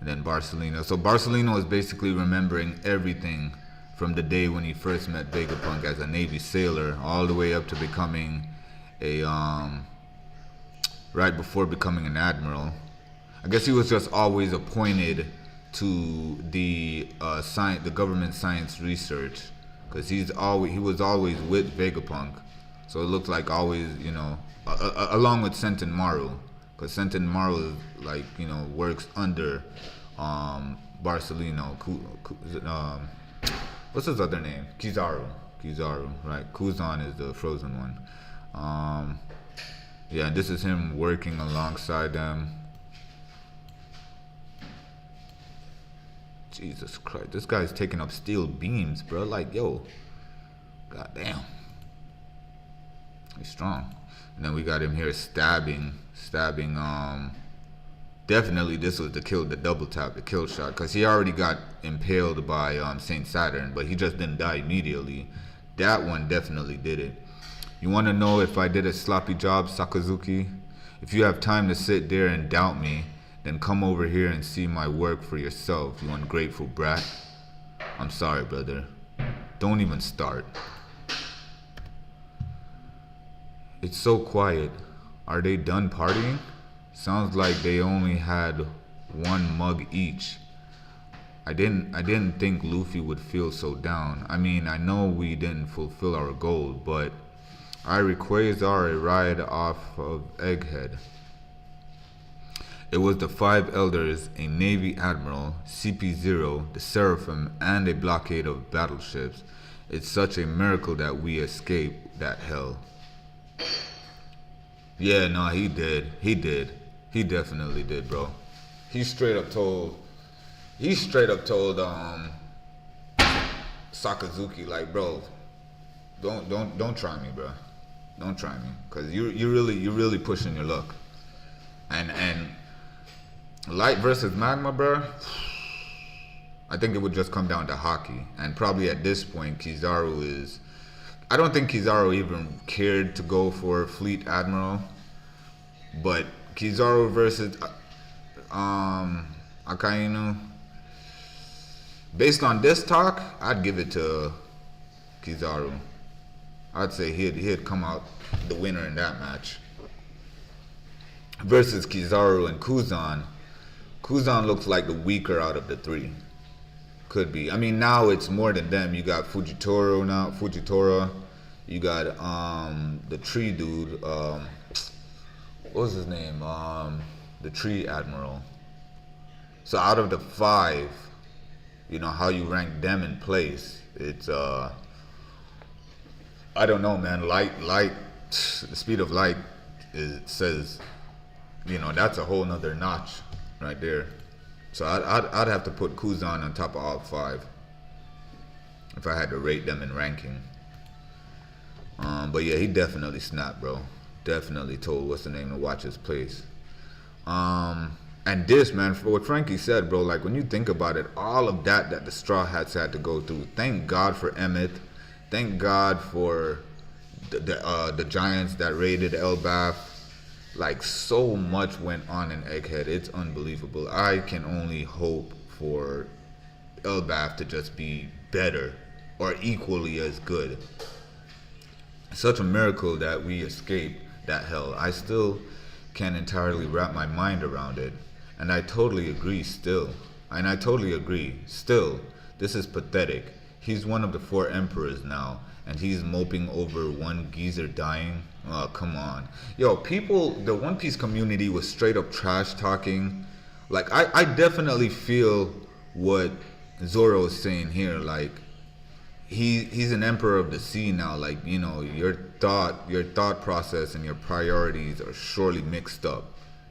And then Barcelino. So Barcelino is basically remembering everything from the day when he first met Vegapunk as a Navy sailor, all the way up to becoming a, right before becoming an admiral. I guess he was just always appointed to the government science research, because he was always with Vegapunk, so it looked like always, along with Sentinmaru, because Sentinmaru like works under Barcelino. What's his other name? Kizaru, right? Kuzan is the frozen one. Yeah, this is him working alongside them. Jesus Christ, this guy's taking up steel beams, bro. Like, yo, goddamn, he's strong. And then we got him here stabbing. Definitely this was the double tap, the kill shot, because he already got impaled by Saint Saturn, but he just didn't die immediately. That one definitely did it. You want to know if I did a sloppy job, Sakazuki? If you have time to sit there and doubt me, then come over here and see my work for yourself, you ungrateful brat. I'm sorry, brother. Don't even start. It's so quiet. Are they done partying? Sounds like they only had one mug each. I didn't think Luffy would feel so down. I mean, I know we didn't fulfill our goal, but I request a ride off of Egghead. It was the 5 elders, a Navy admiral, CP0, the Seraphim, and a blockade of battleships. It's such a miracle that we escaped that hell. Yeah, no, he did. He definitely did, bro. He straight up told Sakazuki, like, bro, don't try me, bro. Don't try me, cause you're really pushing your luck. And Light versus Magma, bro. I think it would just come down to hockey, and probably at this point, Kizaru is. I don't think Kizaru even cared to go for Fleet Admiral, but Kizaru versus Akainu. Based on this talk, I'd give it to Kizaru. I'd say he'd come out the winner in that match. Versus Kizaru and Kuzan. Kuzan looks like the weaker out of the 3. Could be. I mean, now it's more than them. You got Fujitora. You got the tree dude. What was his name? The tree admiral. So out of the 5, how you rank them in place. It's I don't know, man. Light. The speed of light says, that's a whole nother notch right there. So I'd have to put Kuzan on top of all 5 if I had to rate them in ranking. But yeah, he definitely snapped, bro. Definitely told what's the name to watch his place. And this, man, for what Frankie said, bro, like when you think about it, all of that the Straw Hats had to go through. Thank God for Emmett. Thank God for the Giants that raided Elbaf. Like, so much went on in Egghead. It's unbelievable. I can only hope for Elbaf to just be better or equally as good. Such a miracle that we escaped that hell. I still can't entirely wrap my mind around it. And I totally agree still. And I totally agree. Still, this is pathetic. He's one of the four emperors now, and he's moping over one geezer dying. Oh, come on. Yo, people, the One Piece community was straight up trash talking. Like, I definitely feel what Zoro is saying here. Like, he's an emperor of the sea now. Like, you know, your thought process and your priorities are surely mixed up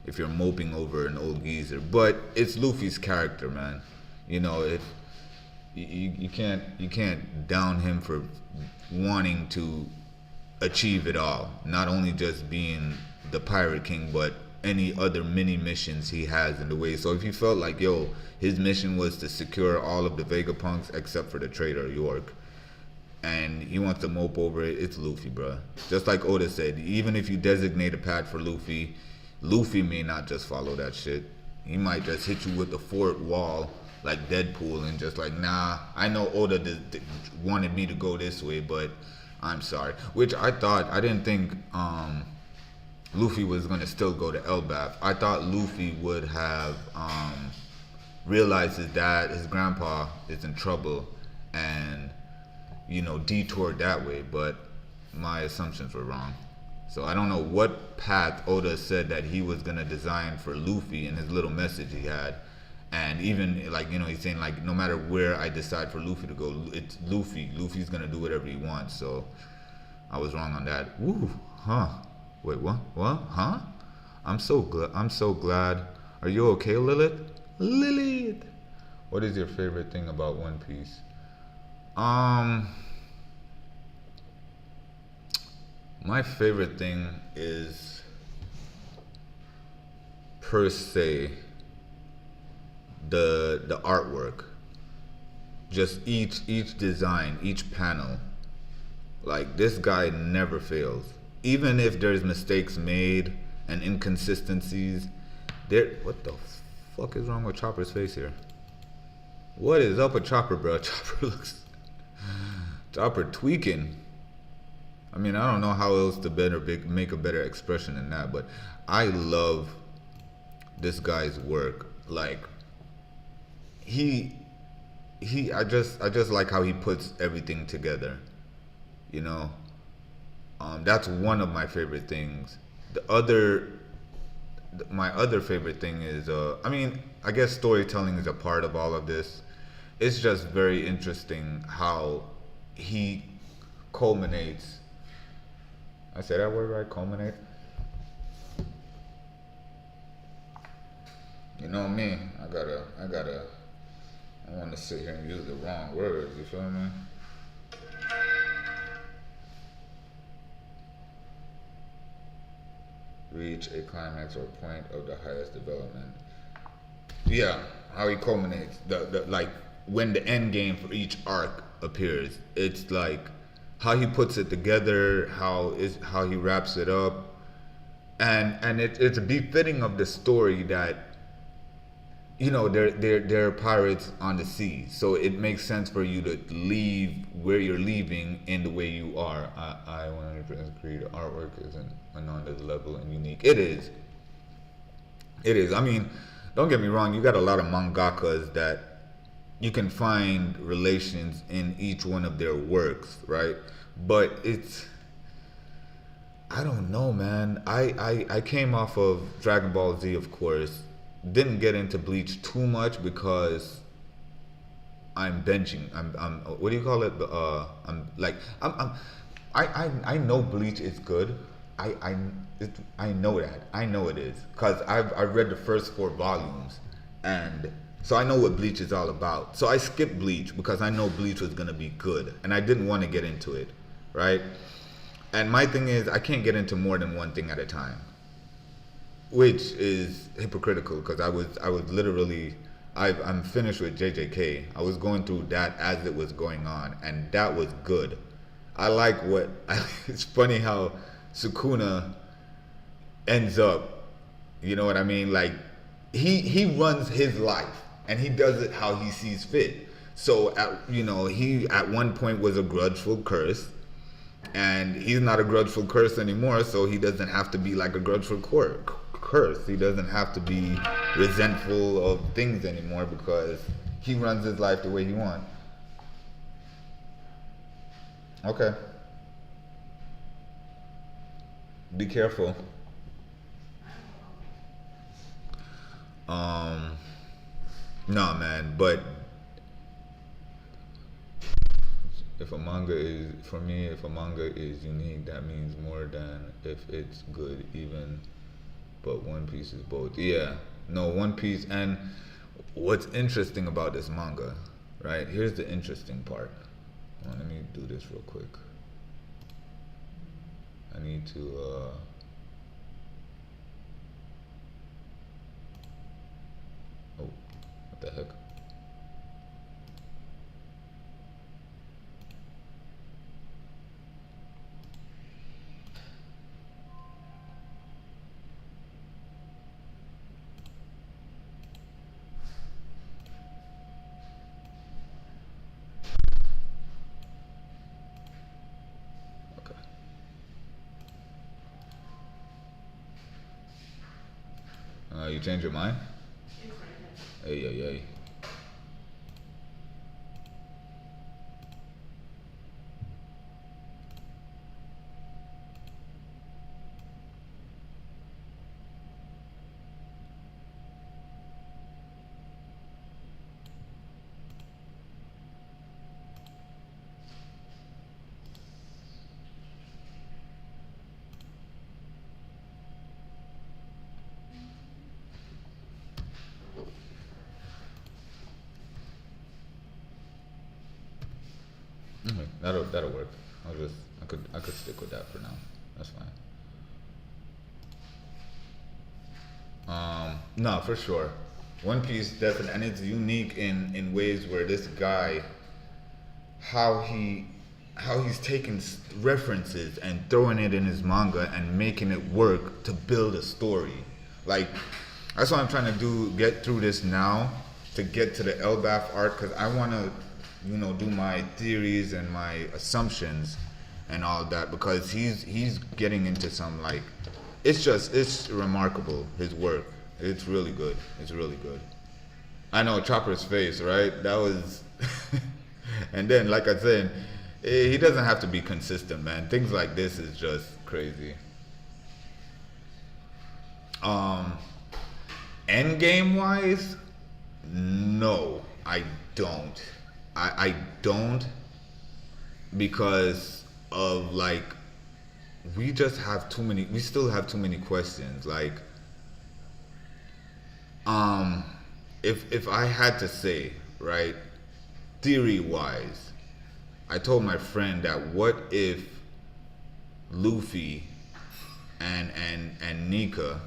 if you're moping over an old geezer. But it's Luffy's character, man. You know, you can't down him for wanting to achieve it all. Not only just being the Pirate King, but any other mini missions he has in the way. So if you felt like, yo, his mission was to secure all of the Vegapunks except for the traitor York, and he wants to mope over it, it's Luffy, bruh. Just like Oda said, even if you designate a path for Luffy, Luffy may not just follow that shit. He might just hit you with the fourth wall like Deadpool and just like, nah, I know Oda wanted me to go this way, but I'm sorry. Which I didn't think Luffy was going to still go to Elbaf. I thought Luffy would have realized his dad, his grandpa is in trouble and, you know, detoured that way, but my assumptions were wrong. So I don't know what path Oda said that he was going to design for Luffy in his little message he had. And even, like, you know, he's saying, like, no matter where I decide for Luffy to go, it's Luffy. Luffy's going to do whatever he wants. So I was wrong on that. Woo, huh. Wait, what? What? Huh? I'm so glad. Are you okay, Lilith? Lilith! What is your favorite thing about One Piece? My favorite thing is, per se, the artwork. Just each design, each panel. Like, this guy never fails. Even if there's mistakes made and inconsistencies, what the fuck is wrong with Chopper's face here? What is up with Chopper, bro? Chopper tweaking. I mean, I don't know how else to make a better expression than that, but I love this guy's work. Like, I just like how he puts everything together. You know, that's one of my favorite things. My other favorite thing is, I mean, I guess storytelling is a part of all of this. It's just very interesting how he culminates. I said that word right, culminate? You know me, I want to sit here and use the wrong words, you feel me? Reach a climax or point of the highest development. Yeah, how he culminates. The like, when the end game for each arc appears, it's like how he puts it together, how he wraps it up, and it's befitting of the story that, you know, they're pirates on the sea, so it makes sense for you to leave where you're leaving in the way you are. I 100% agree. The artwork isn't on this level and unique. It is. I mean, don't get me wrong. You got a lot of mangakas that you can find relations in each one of their works, right? But it's, I don't know, man. I came off of Dragon Ball Z, of course. Didn't get into Bleach too much because I'm benching. I'm what do you call it? I know Bleach is good. I know that. I know it is because I've read the first 4 volumes, and so I know what Bleach is all about. So I skipped Bleach because I know Bleach was gonna be good, and I didn't want to get into it, right? And my thing is, I can't get into more than one thing at a time, which is hypocritical because I was literally, I'm finished with JJK. I was going through that as it was going on, and that was good. I like it's funny how Sukuna ends up, you know what I mean? Like, he runs his life and he does it how he sees fit. So he at one point was a grudgeful curse, and he's not a grudgeful curse anymore. So he doesn't have to be like a grudgeful curse. He doesn't have to be resentful of things anymore because he runs his life the way he wants. Okay. Be careful. No, man, but if a manga is, for me, if a manga is unique, that means more than if it's good, even, but One Piece is both. Yeah, no, One Piece, and what's interesting about this manga, right? Here's the interesting part. Let me do this real quick. I need to, oh, what the heck? Okay. You change your mind? It's right here. Hey, hey, hey. Okay, that'll work. I could stick with that for now. That's fine. No, for sure. One Piece definitely, and it's unique in ways where this guy, how he's taking references and throwing it in his manga and making it work to build a story. Like that's what I'm trying to get through this now to get to the Elbaf arc because I want to, do my theories and my assumptions and all that because he's getting into some like, it's remarkable his work. It's really good. It's really good. I know Chopper's face, right? That was, and then like I said, he doesn't have to be consistent, man. Things like this is just crazy. End game wise, no, I don't. I don't because of like we still have too many questions. Like if I had to say, right, theory wise, I told my friend that what if Luffy and Nika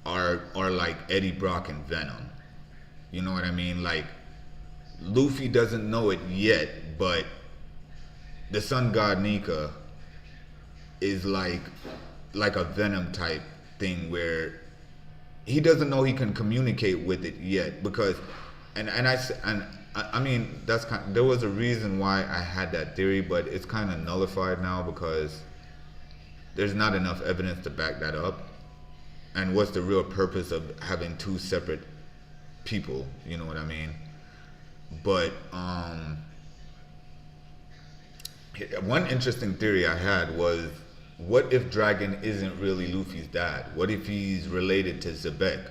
are like Eddie Brock and Venom. You know what I mean? Like Luffy doesn't know it yet, but the sun god Nika is like a Venom type thing where he doesn't know he can communicate with it yet because I mean that's there was a reason why I had that theory, but it's kind of nullified now because there's not enough evidence to back that up. And what's the real purpose of having two separate people? You know what I mean? But one interesting theory I had was, what if Dragon isn't really Luffy's dad? What if he's related to Zebek?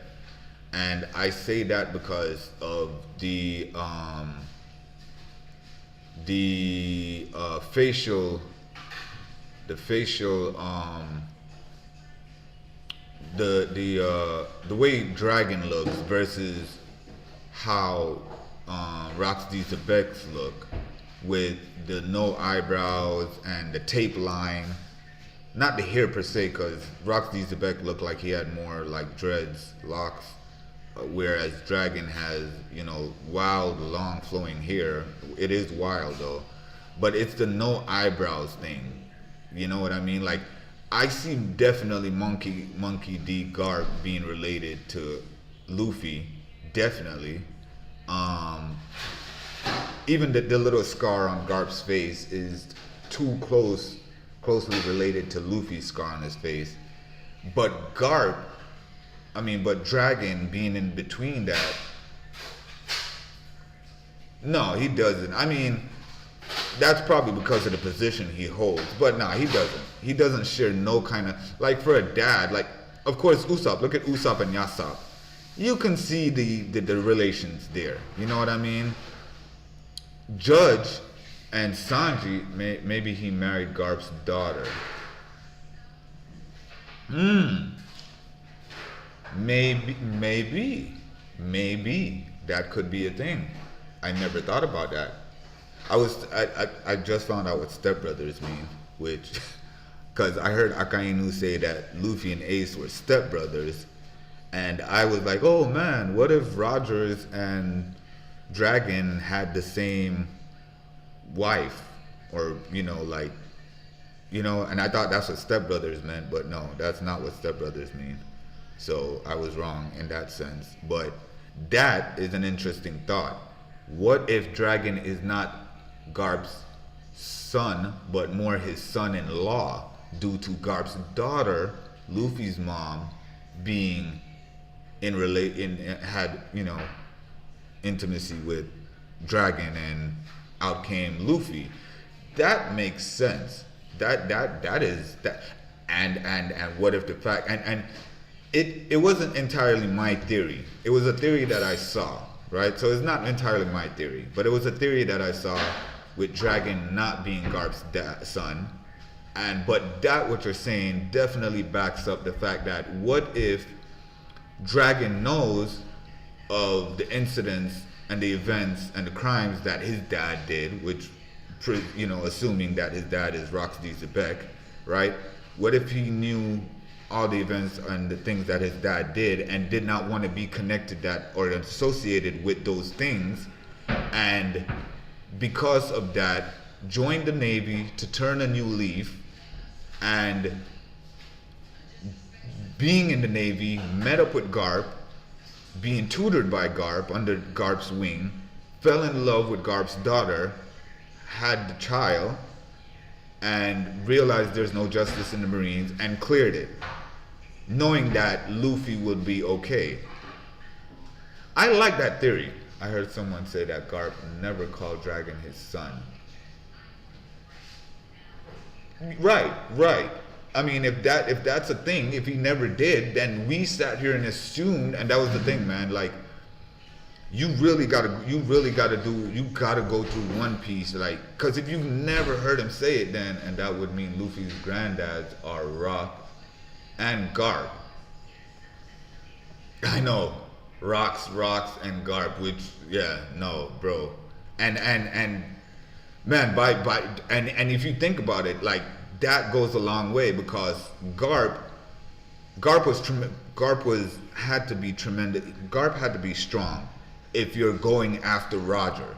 And I say that because of the facial the way Dragon looks versus how Roxy Zebek's look, with the no eyebrows and the tape line. Not the hair per se, because Roxy Zebek looked like he had more like dreads, locks, whereas Dragon has, wild, long flowing hair. It is wild though, but it's the no eyebrows thing. You know what I mean? Like, I see definitely Monkey D. Garp being related to Luffy, definitely. even the little scar on Garp's face is too closely related to Luffy's scar on his face. But but Dragon being in between that, no, he doesn't. I mean, that's probably because of the position he holds. But nah, he doesn't. He doesn't share no kind of, like, for a dad, like, of course, Usopp, look at Usopp and Yasopp. You can see the relations there. You know what I mean? Judge and Sanji, maybe he married Garp's daughter. Maybe that could be a thing. I never thought about that. I just found out what stepbrothers mean, which, because I heard Akainu say that Luffy and Ace were stepbrothers, and I was like, oh man, what if Rogers and Dragon had the same wife, or and I thought that's what stepbrothers meant, but no, that's not what stepbrothers mean. So I was wrong in that sense. But that is an interesting thought. What if Dragon is not Garp's son, but more his son-in-law, due to Garp's daughter, Luffy's mom, being had intimacy with Dragon, and out came Luffy. That makes sense. That is that. And what if the fact and it wasn't entirely my theory. It was a theory that I saw, right? So it's not entirely my theory, but it was a theory that I saw with Dragon not being Garp's son. But that what you're saying definitely backs up the fact that what if Dragon knows of the incidents and the events and the crimes that his dad did, which, assuming that his dad is Roxy Zebek, right? What if he knew all the events and the things that his dad did and did not want to be connected that or associated with those things, and because of that joined the Navy to turn a new leaf, and being in the Navy met up with Garp, being tutored by Garp under Garp's wing, fell in love with Garp's daughter, had the child, and realized there's no justice in the Marines and cleared it, knowing that Luffy would be okay. I like that theory. I heard someone say that Garp never called Dragon his son. Right. I mean, if that's a thing, if he never did, then we sat here and assumed, and that was the thing, man. Like, you gotta go through One Piece, like, because if you've never heard him say it, then, and that would mean Luffy's granddads are Rock and Garp. I know, Rocks and Garp, which, yeah, no, bro, and man, and if you think about it, like, that goes a long way, because Garp had to be tremendous. Garp had to be strong if you're going after Roger.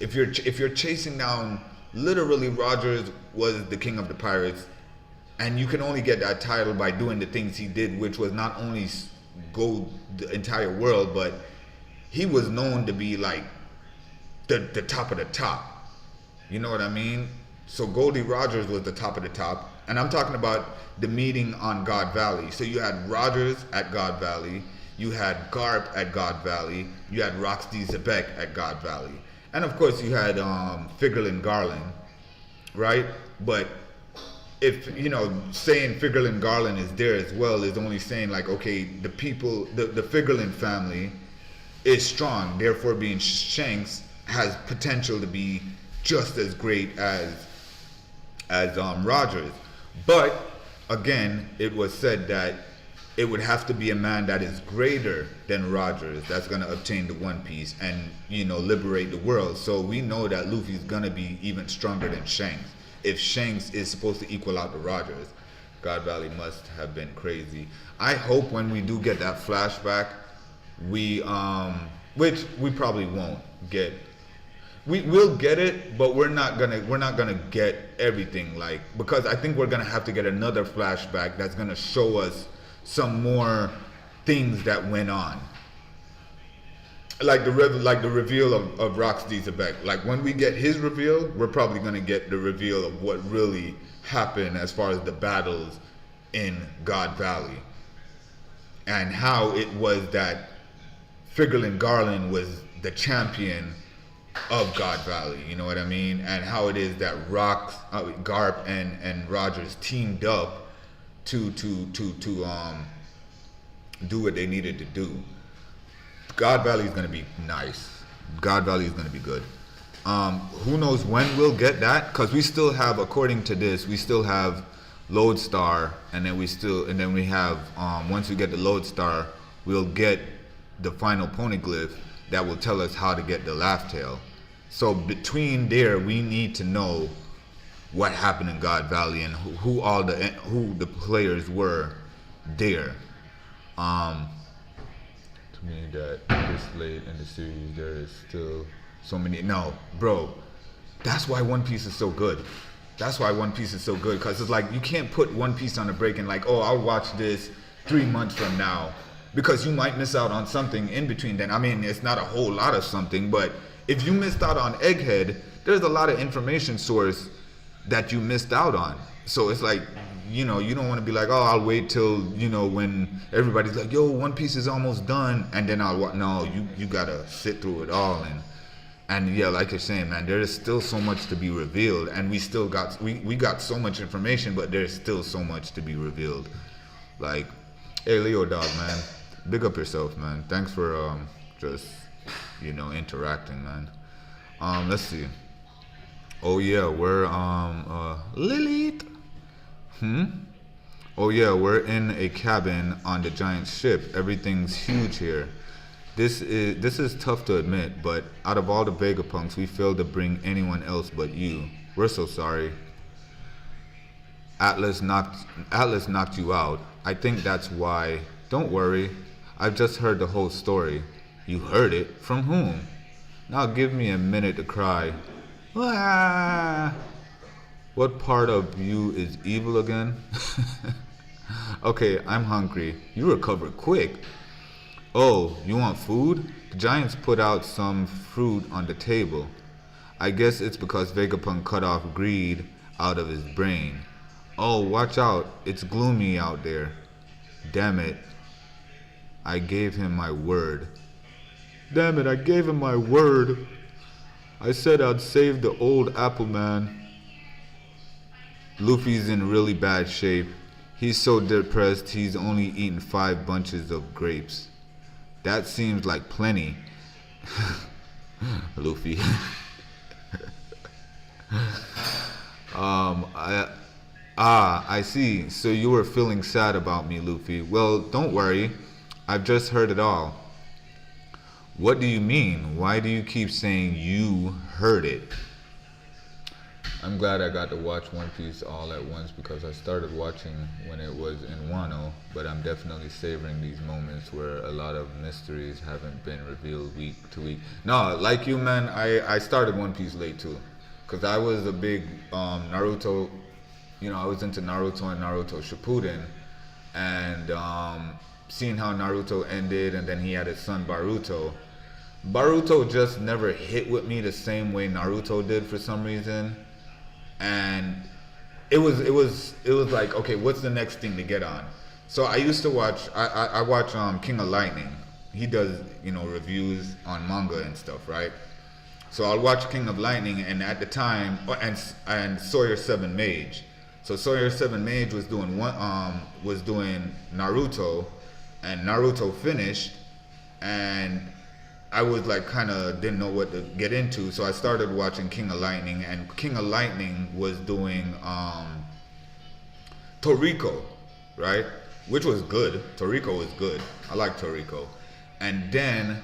If you're chasing down, literally, Rogers was the king of the pirates, and you can only get that title by doing the things he did, which was not only go the entire world, but he was known to be like the top of the top. You know what I mean? So Goldie Rogers was the top of the top, and I'm talking about the meeting on God Valley. So you had Rogers at God Valley, you had Garp at God Valley, you had Roxy Zebek at God Valley, and of course you had Figurlin Garland, right? But if saying Figurlin Garland is there as well is only saying, like, okay, the people, the Figurlin family is strong, therefore being Shanks has potential to be just as great as Rogers. But again, it was said that it would have to be a man that is greater than Rogers that's going to obtain the One Piece and liberate the world. So we know that Luffy's going to be even stronger than Shanks. If Shanks is supposed to equal out the Rogers, God Valley must have been crazy. I hope when we do get that flashback, which we probably won't get. We'll get it, but we're not gonna get everything, like, because I think we're gonna have to get another flashback that's gonna show us some more things that went on. like like the reveal of Rock's Zebek. Like when we get his reveal, we're probably gonna get the reveal of what really happened as far as the battles in God Valley and how it was that Figurlin Garland was the champion of God Valley. You know what I mean? And how it is that Garp and Rogers teamed up to do what they needed to do. God Valley is going to be nice. God Valley is going to be good. Who knows when we'll get that? Because we still have, according to this, we still have Lodestar, and then we have once we get the Lodestar, we'll get the final poneglyph that will tell us how to get the Laugh Tail. So between there, we need to know what happened in God Valley and who the players were there. To me, that this late in the series, there is still so many. No, bro, that's why One Piece is so good. That's why One Piece is so good, because it's like you can't put One Piece on a break and like, oh, I'll watch this 3 months from now, because you might miss out on something in between then. I mean, it's not a whole lot of something, but if you missed out on Egghead, there's a lot of information source that you missed out on. So it's like, you know, you don't want to be like, oh, I'll wait till, you know, when everybody's like, yo, One Piece is almost done, and then no, you gotta sit through it all. And yeah, like you're saying, man, there is still so much to be revealed, and we got so much information, but there's still so much to be revealed. Like, hey, Leo Dog, man, big up yourself, man. Thanks for just, you know, interacting, man. Let's see. Oh yeah, we're Lilith. Oh yeah, we're in a cabin on the giant ship. Everything's huge here. This is tough to admit, but out of all the Vegapunks, we failed to bring anyone else but you. We're so sorry. Atlas knocked you out. I think that's why. Don't worry. I've just heard the whole story. You heard it? From whom? Now give me a minute to cry. Ah. What part of you is evil again? Okay, I'm hungry. You recovered quick. Oh, you want food? The giants put out some fruit on the table. I guess it's because Vegapunk cut off greed out of his brain. Oh, watch out. It's gloomy out there. Damn it. I gave him my word. Damn it, I gave him my word. I said I'd save the old apple man. Luffy's in really bad shape. He's so depressed he's only eaten 5 bunches of grapes. That seems like plenty. Luffy. I see. So you were feeling sad about me, Luffy. Well, don't worry. I've just heard it all. What do you mean? Why do you keep saying you heard it? I'm glad I got to watch One Piece all at once, because I started watching when it was in Wano, but I'm definitely savoring these moments where a lot of mysteries haven't been revealed week to week. No, like you, man, I started One Piece late too, because I was a big Naruto, you know, I was into Naruto and Naruto Shippuden, and seeing how Naruto ended, and then he had his son Baruto. Baruto just never hit with me the same way Naruto did for some reason. And it was like, okay, what's the next thing to get on? So I used to watch, I watch King of Lightning. He does, you know, reviews on manga and stuff, right? So I'll watch King of Lightning, and at the time, and Sawyer 7 Mage. So Sawyer 7 Mage was doing Naruto, and Naruto finished, and I was like kind of didn't know what to get into, so I started watching King of Lightning, and King of Lightning was doing Toriko, right? Which was good. Toriko was good. I like Toriko. And then,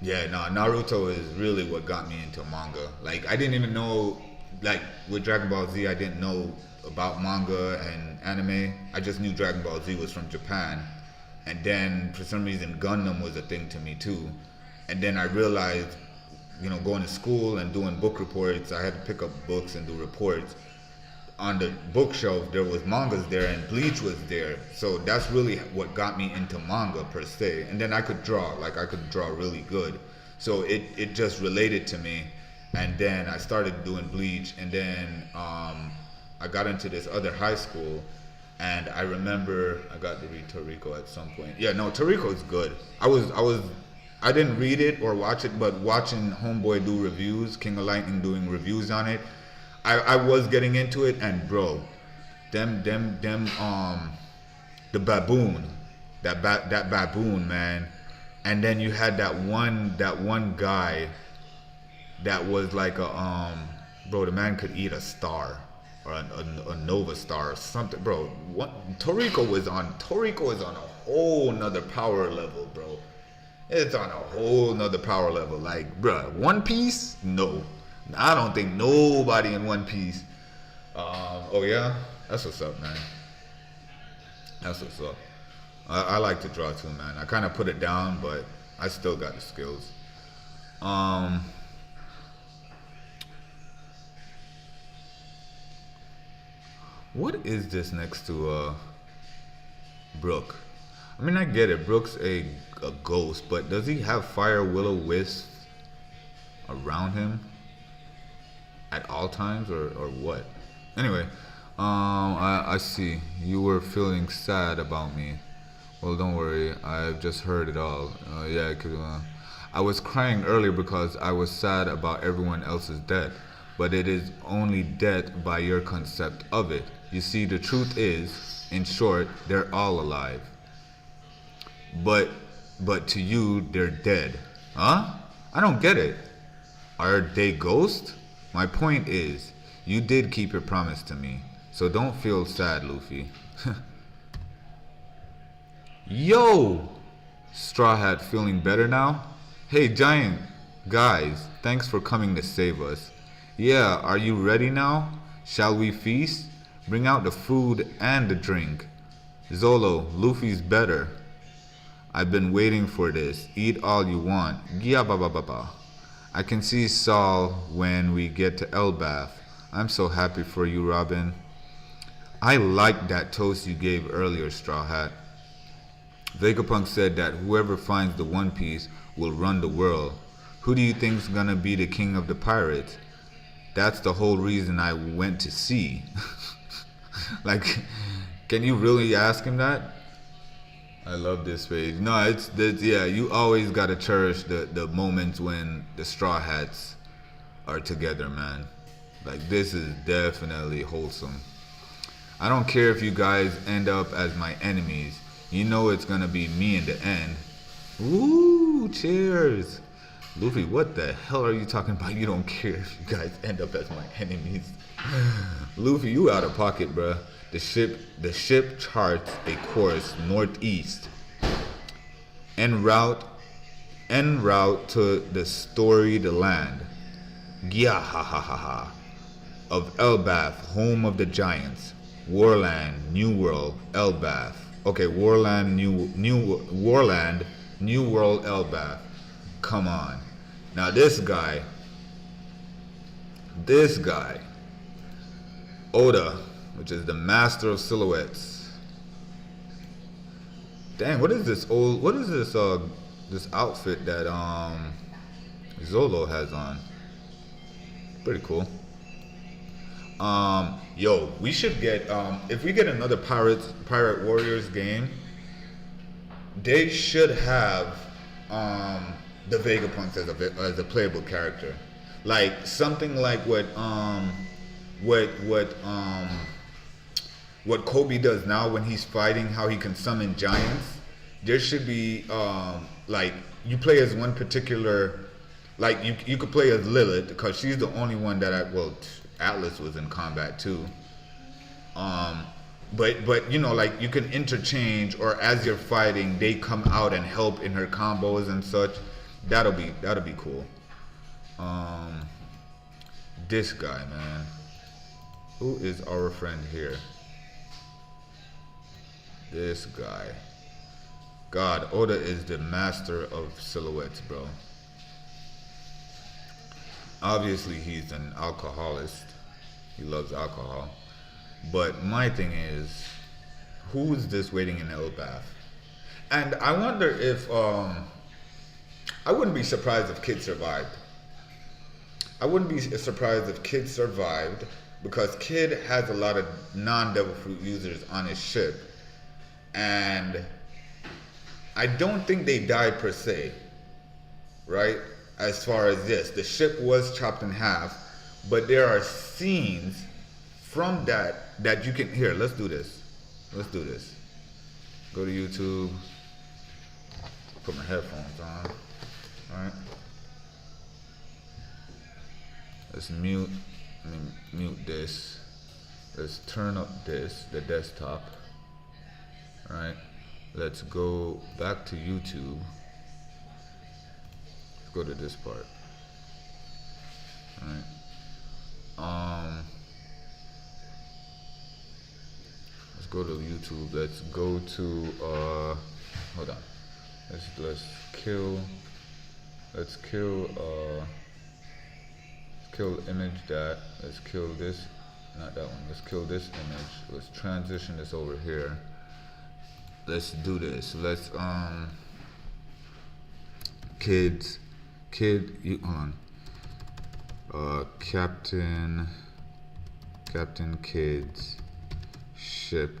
yeah, no, Naruto is really what got me into manga. Like, I didn't even know, like, with Dragon Ball Z, I didn't know about manga and anime. I just knew Dragon Ball Z was from Japan. And then, for some reason, Gundam was a thing to me, too. And then I realized, you know, going to school and doing book reports, I had to pick up books and do reports. on the bookshelf there was mangas there and Bleach was there. So that's really what got me into manga per se. And then I could draw, like I could draw really good. So it just related to me. And then I started doing Bleach, and then I got into this other high school, and I remember I got to read Toriko at some point. Yeah, no, Toriko is good. I didn't read it or watch it, but watching Homeboy do reviews, King of Lightning doing reviews on it, I was getting into it, and bro, the baboon, that baboon, man, and then you had that one guy that was like bro, the man could eat a star or a Nova star or something, bro. Toriko is on a whole nother power level, bro. It's on a whole nother power level. Like, bro, One Piece? No. I don't think nobody in One Piece. Oh yeah? That's what's up, man. That's what's up. I like to draw too, man. I kind of put it down, but I still got the skills. What is this next to Brook? I mean, I get it. Brook's a ghost, but does he have fire will-o-wisps around him at all times, or what? Anyway, I see. You were feeling sad about me. Well, don't worry. I've just heard it all. Yeah, 'cause, I was crying earlier because I was sad about everyone else's death, but it is only death by your concept of it. You see, the truth is, in short, they're all alive. But to you, they're dead. Huh? I don't get it. Are they ghosts? My point is, you did keep your promise to me, so don't feel sad, Luffy. Yo! Straw Hat feeling better now? Hey, Giant, guys, thanks for coming to save us. Yeah, are you ready now? Shall we feast? Bring out the food and the drink. Zolo, Luffy's better. I've been waiting for this. Eat all you want. Gia ba ba ba ba. I can see Saul when we get to Elbath. I'm so happy for you, Robin. I liked that toast you gave earlier, Straw Hat. Vegapunk said that whoever finds the One Piece will run the world. Who do you think's gonna be the king of the pirates? That's the whole reason I went to sea. Like, can you really ask him that? I love this page. No, yeah, you always gotta cherish the moments when the Straw Hats are together, man. Like, this is definitely wholesome. I don't care if you guys end up as my enemies. You know it's gonna be me in the end. Ooh, cheers. Luffy, what the hell are you talking about? You don't care if you guys end up as my enemies. Luffy, you out of pocket, bruh. The ship charts a course northeast en route to the storied land, Gyahahaha, of Elbath, home of the giants. Warland, New World, Elbath. Okay, Warland, New World, Elbath. Come on. Now this guy, Oda, which is the master of silhouettes. Dang, what is this this outfit that Zolo has on? Pretty cool. Yo, we should get if we get another Pirate Warriors game, they should have the Vegapunk as a playable character, like something like what Kobe does now when he's fighting, how he can summon giants. There should be like you play as one particular, like you could play as Lilith because she's the only one that Atlas was in combat too. But you know, like you can interchange, or as you're fighting, they come out and help in her combos and such. That'll be cool. This guy, man. Who is our friend here? This guy. God, Oda is the master of silhouettes, bro. Obviously, he's an alcoholist. He loves alcohol. But my thing is, who is this waiting in Elbath? And I wonder if I wouldn't be surprised if Kid survived. I wouldn't be surprised if Kid survived because Kid has a lot of non-Devil Fruit users on his ship, and I don't think they died per se, right? As far as this, the ship was chopped in half, but there are scenes from that you can hear. Let's do this. Let's do this. Go to YouTube. Put my headphones on. All right. Let's mute this. Let's turn up this, the desktop. All right. Let's go back to YouTube. Let's go to this part. All right. Let's go to YouTube. Let's go to hold on. Let's kill image that. Let's kill this, not that one. Let's kill this image. Let's transition this over here. Let's do this. Let's you hold on. Captain Kid's ship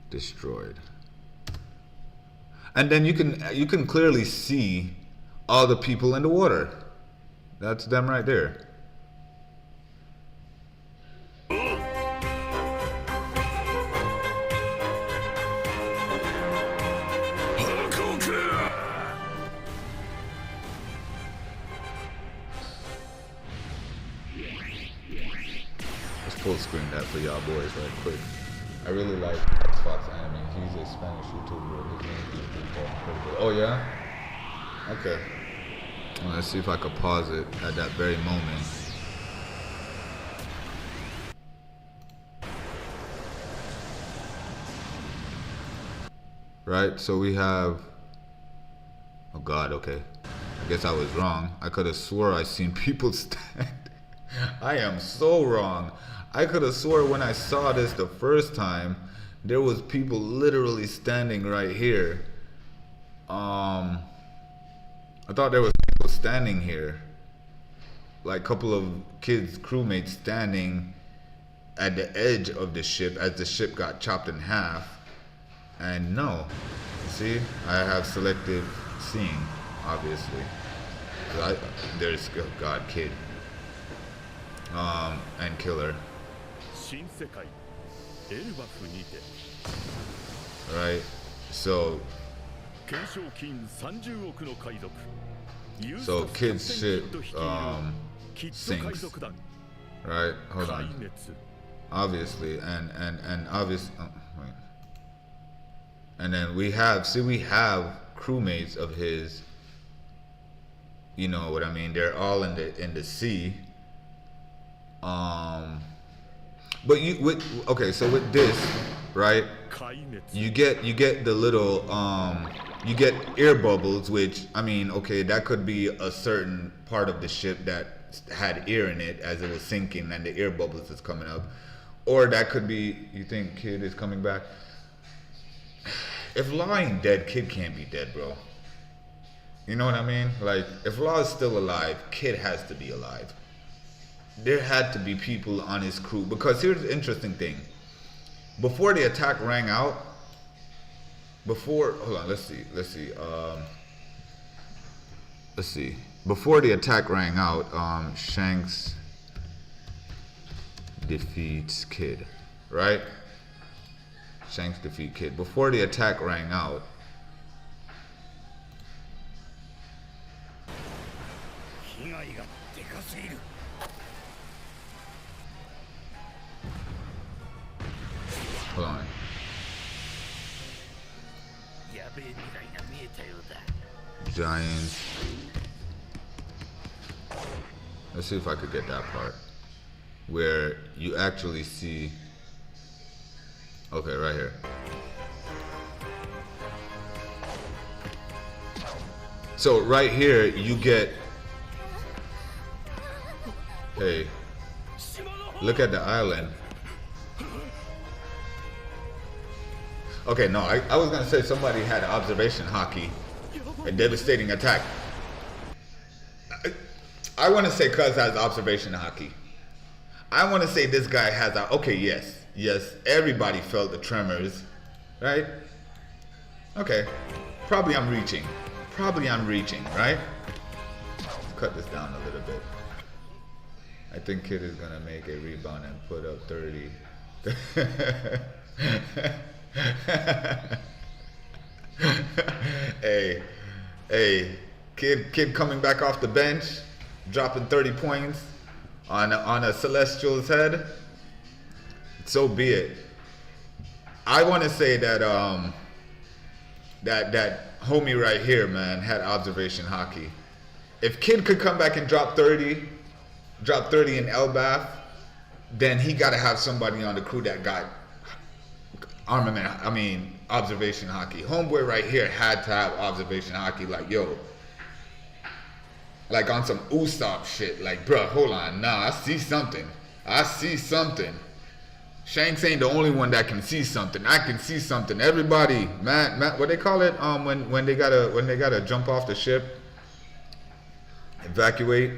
destroyed. And then you can clearly see all the people in the water. That's them right there. Let's full screen that for y'all boys right quick. I really like Xbox Anime. He's a Spanish YouTuber. His name is Oh yeah? Okay. Well, let's see if I could pause it at that very moment. Right, so we have, oh God, okay. I guess I was wrong. I could have swore I seen people stand. I am so wrong. I could have swore when I saw this the first time, there was people literally standing right here. I thought there was people standing here. Like a couple of kids, crewmates standing at the edge of the ship as the ship got chopped in half. And no, see, I have selective seeing, obviously. There's God, Kid, and Killer. Right, so Kid's ship sinks. Right, hold on. Obviously, and obvious. Wait. And then we have crewmates of his. You know what I mean? They're all in the sea. But so with this, right? You get the little you get air bubbles, which I mean, okay, that could be a certain part of the ship that had air in it as it was sinking, and the air bubbles is coming up, or that could be you think Kid is coming back. If Law ain't dead, Kid can't be dead, bro. You know what I mean? Like, if Law is still alive, Kid has to be alive. There had to be people on his crew, because here's the interesting thing. Before the attack rang out, hold on, let's see. Before the attack rang out, Shanks defeats Kid, right? Shanks defeat Kid. Before the attack rang out, hold on. Giants. Let's see if I could get that part where you actually see. Okay, right here. So right here you get. Hey. Look at the island. Okay, no, I was gonna say somebody had observation hockey, a devastating attack. I want to say Cuz has observation hockey. I want to say this guy has a. Okay, yes, everybody felt the tremors, right? Okay, probably I'm reaching, right? Let's cut this down a little bit. I think Kid is gonna make a rebound and put up 30. hey, kid coming back off the bench, dropping 30 points on a Celestial's head. So be it. I want to say that that homie right here, man, had observation hockey. If Kid could come back and drop 30 in Elbath, then he got to have somebody on the crew that got observation hockey. Homeboy right here had to have observation hockey. Like, yo, like on some Usopp shit. Like, bruh, hold on. Nah, I see something. Shanks ain't the only one that can see something. I can see something. Everybody, man, what they call it? When they gotta jump off the ship, evacuate.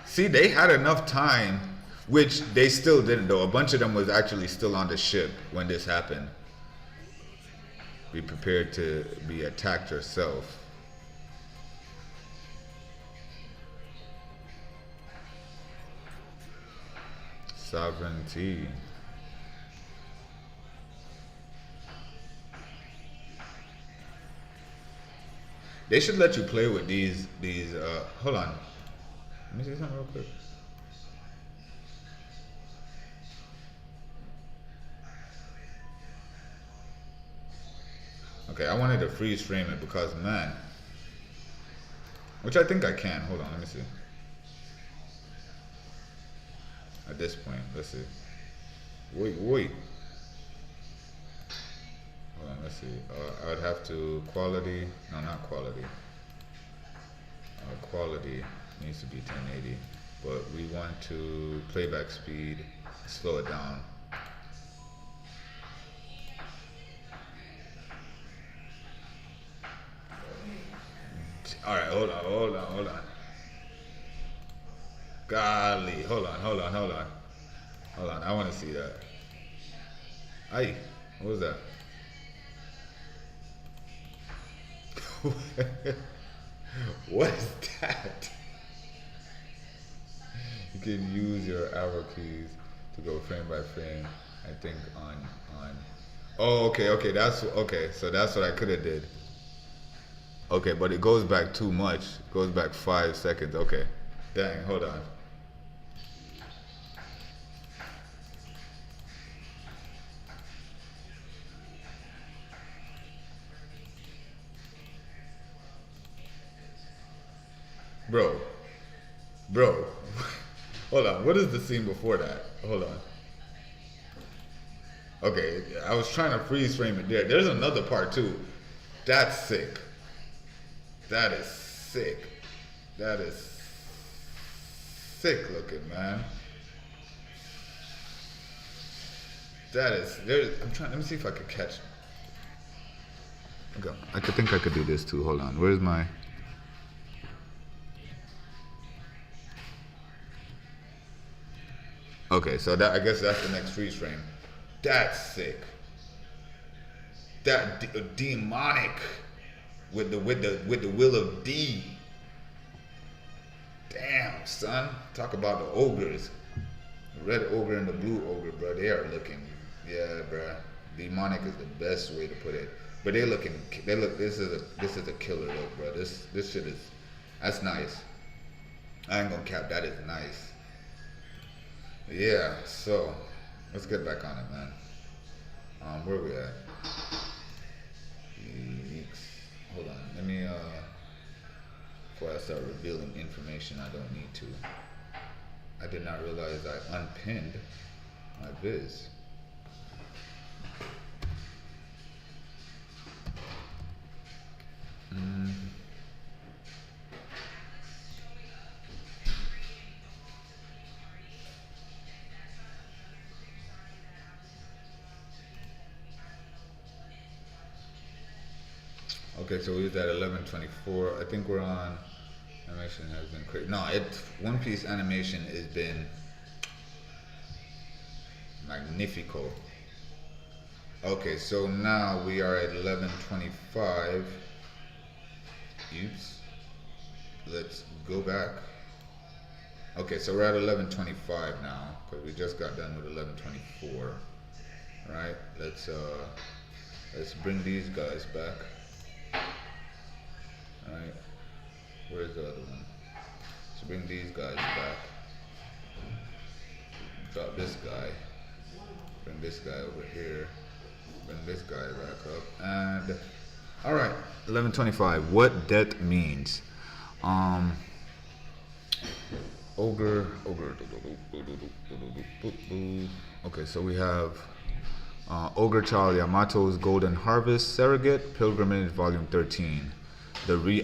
See, they had enough time, which they still didn't though. A bunch of them was actually still on the ship when this happened. Be prepared to be attacked yourself. Sovereignty. They should let you play with these hold on. Let me see something real quick. Okay, I wanted to freeze frame it because, man, which I think I can. Hold on, let me see. At this point, let's see. Wait. Hold on, let's see. I would have to quality. No, not quality. Quality needs to be 1080, but we want to playback speed, slow it down. All right, hold on. Golly, hold on. I want to see that. Aye, what was that? What is that? You can use your arrow keys to go frame by frame. I think on. Oh, okay. That's okay. So that's what I could have did. Okay, but it goes back too much. It goes back 5 seconds. Okay. Dang, hold on. Bro. Hold on. What is the scene before that? Hold on. Okay, I was trying to freeze frame it there. There's another part too. That's sick. That is sick looking, man. I'm trying, let me see if I could catch. Okay, I think I could do this too. Hold on, where's my. Okay, so I guess that's the next freeze frame. That's sick. That demonic with the will of D. Damn, son. Talk about the ogres. The red ogre and the blue ogre, bro. They are looking. Yeah, bro. Demonic is the best way to put it. But they look. This is a killer look, bro. This shit is. That's nice. I ain't gonna cap. That is nice. Yeah. So let's get back on it, man. Where we at? Hold on. Let me. Before I start revealing information I don't need to. I did not realize I unpinned my viz. Okay, so we're at 11:24. I think we're on. Animation has been crazy. No, One Piece animation has been magnifico. Okay, so now we are at 11:25. Oops. Let's go back. Okay, so we're at 11:25 now because we just got done with 11:24. Right? Let's bring these guys back. All right. Where's the other one? Let's bring these guys back. Drop this guy. Bring this guy over here. Bring this guy back up. And all right, 11:25. What death means? Ogre. Okay, so we have Ogre Child Yamato's Golden Harvest Surrogate Pilgrimage Volume 13.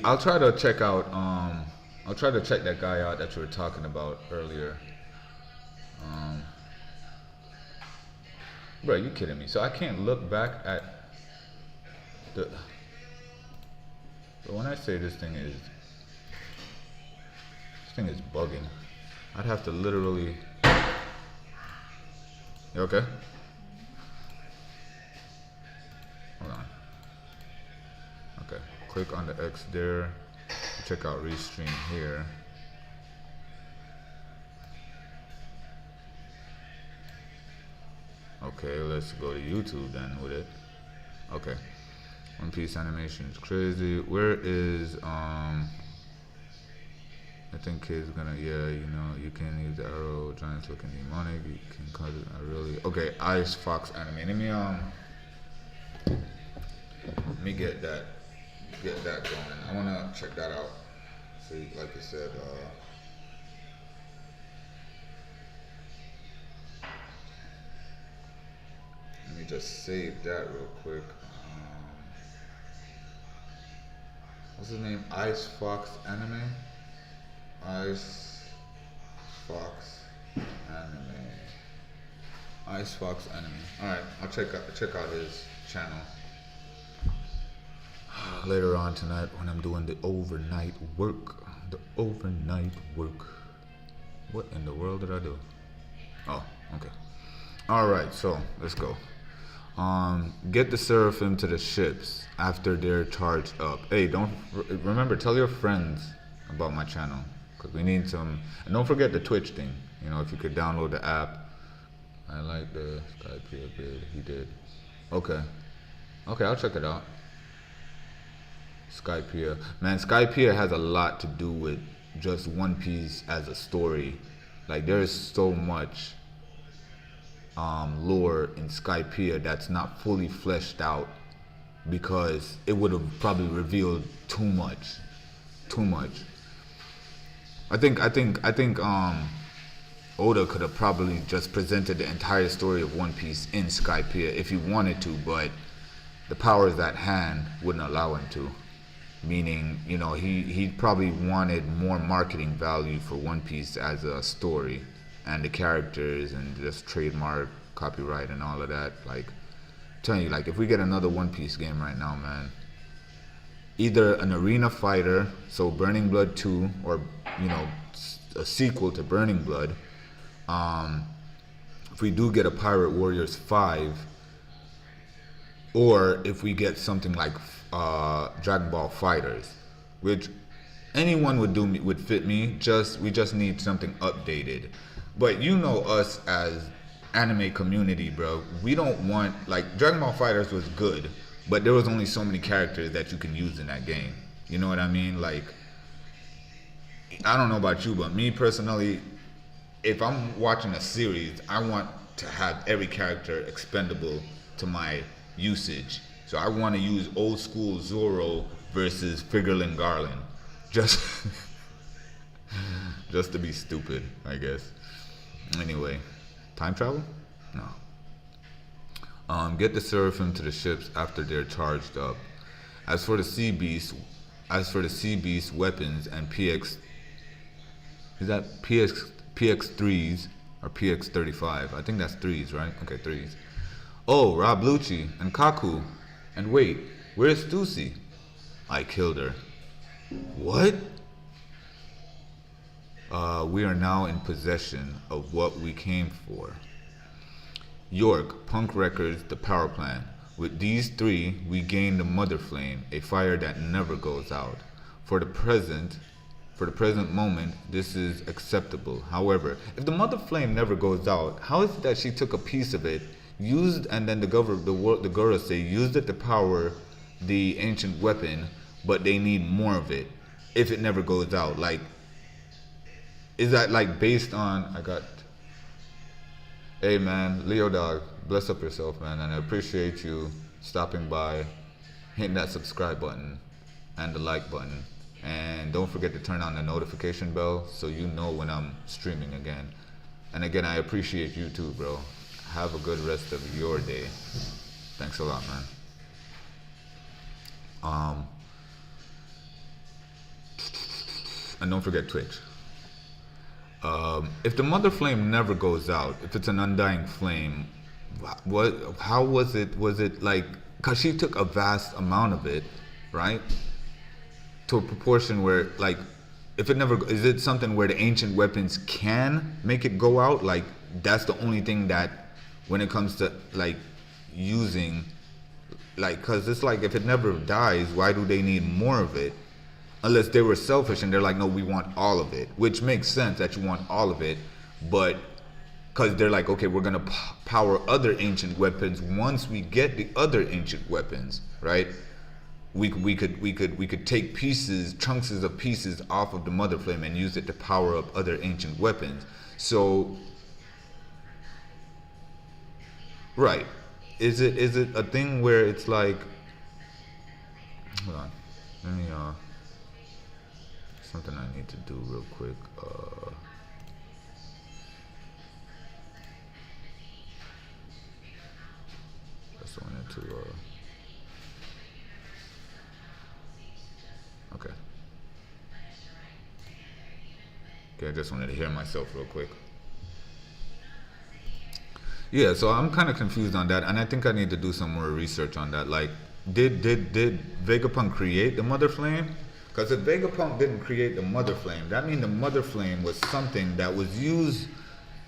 I'll try to check that guy out that you were talking about earlier. Bro, you kidding me? So I can't look back at the. But when I say this thing is bugging, I'd have to literally. You okay? Hold on. Okay, click on the X there. Check out Restream here. Okay, let's go to YouTube then with it. Okay. One Piece animation is crazy. Where is I think kid's gonna you can use the arrow, giants looking demonic, you can cause it okay, Ice Fox anime. Let me get that going. I wanna check that out. See, like I said, let me just save that real quick. What's his name? Ice Fox Anime? Ice Fox Anime. Ice Fox Anime. Alright, I'll check out his channel later on tonight when I'm doing the overnight work. What in the world did I do? Oh, okay. Alright, so let's go. Get the Seraphim to the ships after they're charged up. Hey, remember, tell your friends about my channel because we need some. And don't forget the Twitch thing. If you could download the app. I like the Skype bid. He did. Okay, I'll check it out. Skypiea. Man, Skypiea has a lot to do with just One Piece as a story. Like, there is so much lore in Skypiea that's not fully fleshed out because it would have probably revealed too much. I think Oda could have probably just presented the entire story of One Piece in Skypiea if he wanted to, but the powers at hand wouldn't allow him to. Meaning, he probably wanted more marketing value for One Piece as a story and the characters and just trademark, copyright and all of that. Like, I'm telling you, like, if we get another One Piece game right now, man, either an arena fighter, so Burning Blood 2, or, a sequel to Burning Blood, if we do get a Pirate Warriors 5, or if we get something like Dragon Ball Fighters, which anyone would fit me. We just need something updated. But us as anime community, bro, we don't want, like, Dragon Ball Fighters was good, but there was only so many characters that you can use in that game. You know what I mean? Like, I don't know about you, but me personally, if I'm watching a series, I want to have every character expendable to my usage. So I want to use old school Zoro versus Figurlin Garland. Just to be stupid, I guess. Anyway, time travel? No. Get the Seraphim to the ships after they're charged up. As for the sea beast weapons and PX, is that PX3s or PX35? I think that's 3s, right? Okay, 3s. Oh, Rob Lucci and Kaku. And wait, where's Stussy? I killed her. What? We are now in possession of what we came for. York, Punk Records, the power plant. With these three, we gain the mother flame, a fire that never goes out. For the present moment, this is acceptable. However, if the mother flame never goes out, how is it that she took a piece of it, used, and then the girls say used it to power the ancient weapon, but they need more of it if it never goes out? Like, is that like based on? Hey man, Leo Dog, bless up yourself, man, and I appreciate you stopping by, hitting that subscribe button and the like button, and don't forget to turn on the notification bell so you know when I'm streaming again. And again, I appreciate you too, bro. Have a good rest of your day. Thanks a lot, man. And don't forget Twitch. If the mother flame never goes out, if it's an undying flame, how was it? Was it like, cause she took a vast amount of it, right? To a proportion where, like, if it never, is it something where the ancient weapons can make it go out? Like, that's the only thing that, when it comes to like using, like, cause it's like if it never dies, why do they need more of it? Unless they were selfish and they're like, no, we want all of it, which makes sense that you want all of it, but because they're like, okay, we're gonna power other ancient weapons once we get the other ancient weapons, right? We could take pieces, chunks of pieces off of the mother flame and use it to power up other ancient weapons. So, right, is it a thing where it's like, hold on, let me something I need to do real quick. Just wanted to. Okay. Okay, I just wanted to hear myself real quick. Yeah, so I'm kind of confused on that, and I think I need to do some more research on that. Like, did Vegapunk create the Mother Flame? Because if Vegapunk didn't create the Mother Flame, that means the Mother Flame was something that was used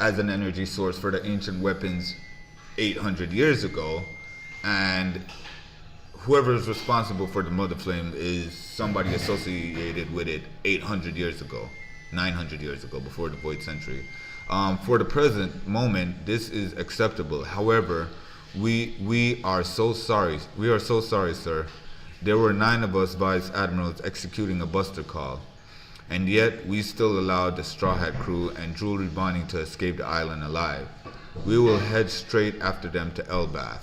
as an energy source for the ancient weapons 800 years ago, and whoever is responsible for the Mother Flame is somebody associated with it 800 years ago, 900 years ago, before the Void Century. For the present moment, this is acceptable. However, we are so sorry. We are so sorry, sir. There were 9 of us vice admirals executing a buster call, and yet we still allowed the Straw Hat crew and Jewelry Bonnie to escape the island alive. We will head straight after them to Elbath.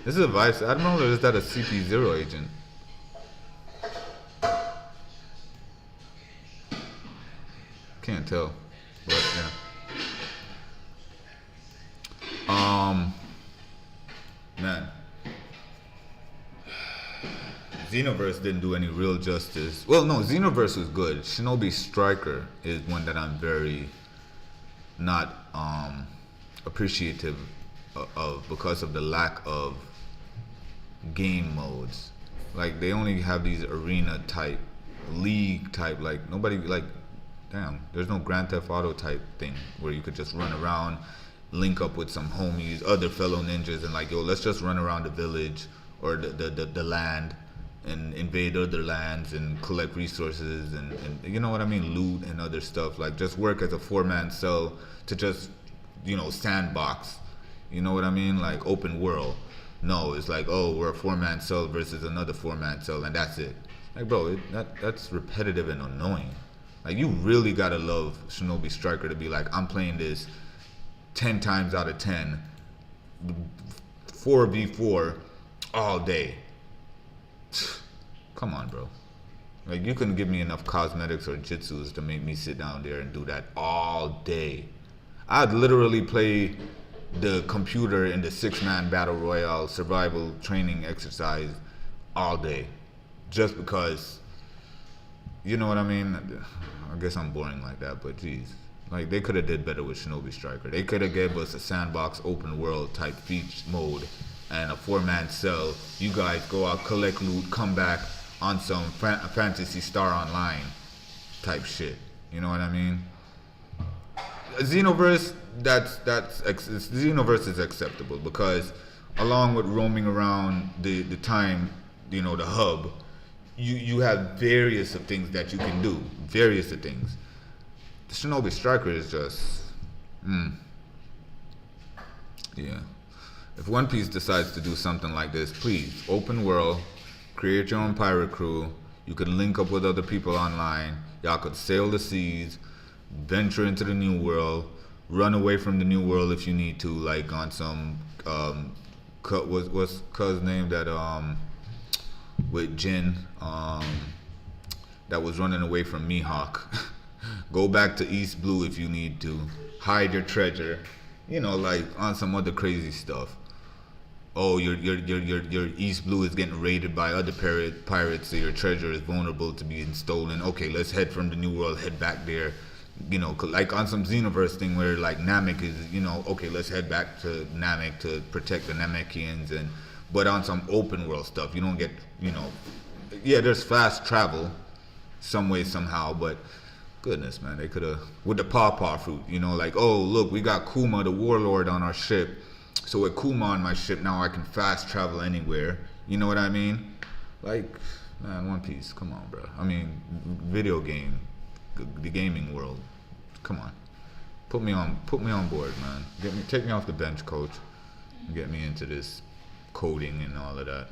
This is a vice admiral, or is that a CP0 agent? Can't tell, but yeah. Man, Xenoverse didn't do any real justice. Well, no, Xenoverse was good. Shinobi Striker is one that I'm very not appreciative of because of the lack of game modes. Like, they only have these arena type, league type, like nobody, like, damn, there's no Grand Theft Auto type thing where you could just run around, link up with some homies, other fellow ninjas, and like, yo, let's just run around the village or the land and invade other lands and collect resources and you know what I mean, loot and other stuff. Like, just work as a 4-man cell to just, you know, sandbox, you know what I mean, like open world. No, it's like, oh, we're a 4-man cell versus another 4-man cell, and that's it. Like, bro, that's repetitive and annoying. Like, you really gotta love Shinobi Striker to be like, I'm playing this 10 times out of 10, 4v4 all day. Come on, bro. Like, you couldn't give me enough cosmetics or jutsus to make me sit down there and do that all day. I'd literally play the computer in the 6-man battle royale survival training exercise all day, just because, you know what I mean? I guess I'm boring like that, but geez, Like they could have did better with Shinobi Striker. They could have gave us a sandbox open world type beach mode and a 4-man cell. You guys go out, collect loot, come back on some Fantasy Star Online type shit. You know what I mean? Xenoverse, Xenoverse is acceptable because along with roaming around the time, the hub, you have various of things that you can do, various of things. The Shinobi Striker is just, yeah. If One Piece decides to do something like this, please, open world, create your own pirate crew. You could link up with other people online. Y'all could sail the seas, venture into the new world, run away from the new world if you need to, like on some, what's Cuz name that, with Jin, that was running away from Mihawk. Go back to East Blue if you need to. Hide your treasure. Like on some other crazy stuff. Oh, your East Blue is getting raided by other pirates, so your treasure is vulnerable to being stolen. Okay, let's head from the new world, head back there. Like on some Xenoverse thing where like Namek is, okay, let's head back to Namek to protect the Namekians, but on some open world stuff, you don't get, yeah, there's fast travel, some way somehow, but goodness, man, they could have, with the pawpaw fruit, like, oh, look, we got Kuma, the warlord, on our ship. So with Kuma on my ship, now I can fast travel anywhere. You know what I mean? Like, man, One Piece, come on, bro. I mean, video game, the gaming world, come on. Put me on board, man. Take me off the bench, coach, and get me into this coding and all of that.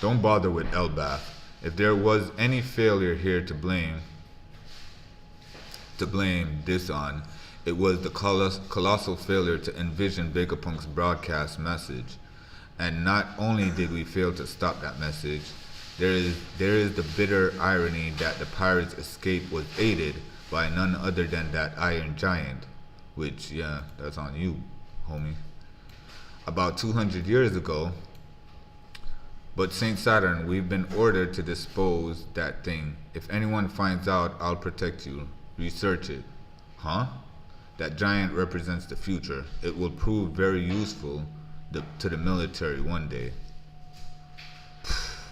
Don't bother with Elbath. If there was any failure here to blame this on, it was the colossal failure to envision Vegapunk's broadcast message. And not only did we fail to stop that message, there is the bitter irony that the pirates' escape was aided by none other than that Iron Giant, which, yeah, that's on you, homie. About 200 years ago, but Saint Saturn, we've been ordered to dispose that thing. If anyone finds out, I'll protect you. Research it. Huh? That giant represents the future. It will prove very useful to the military one day.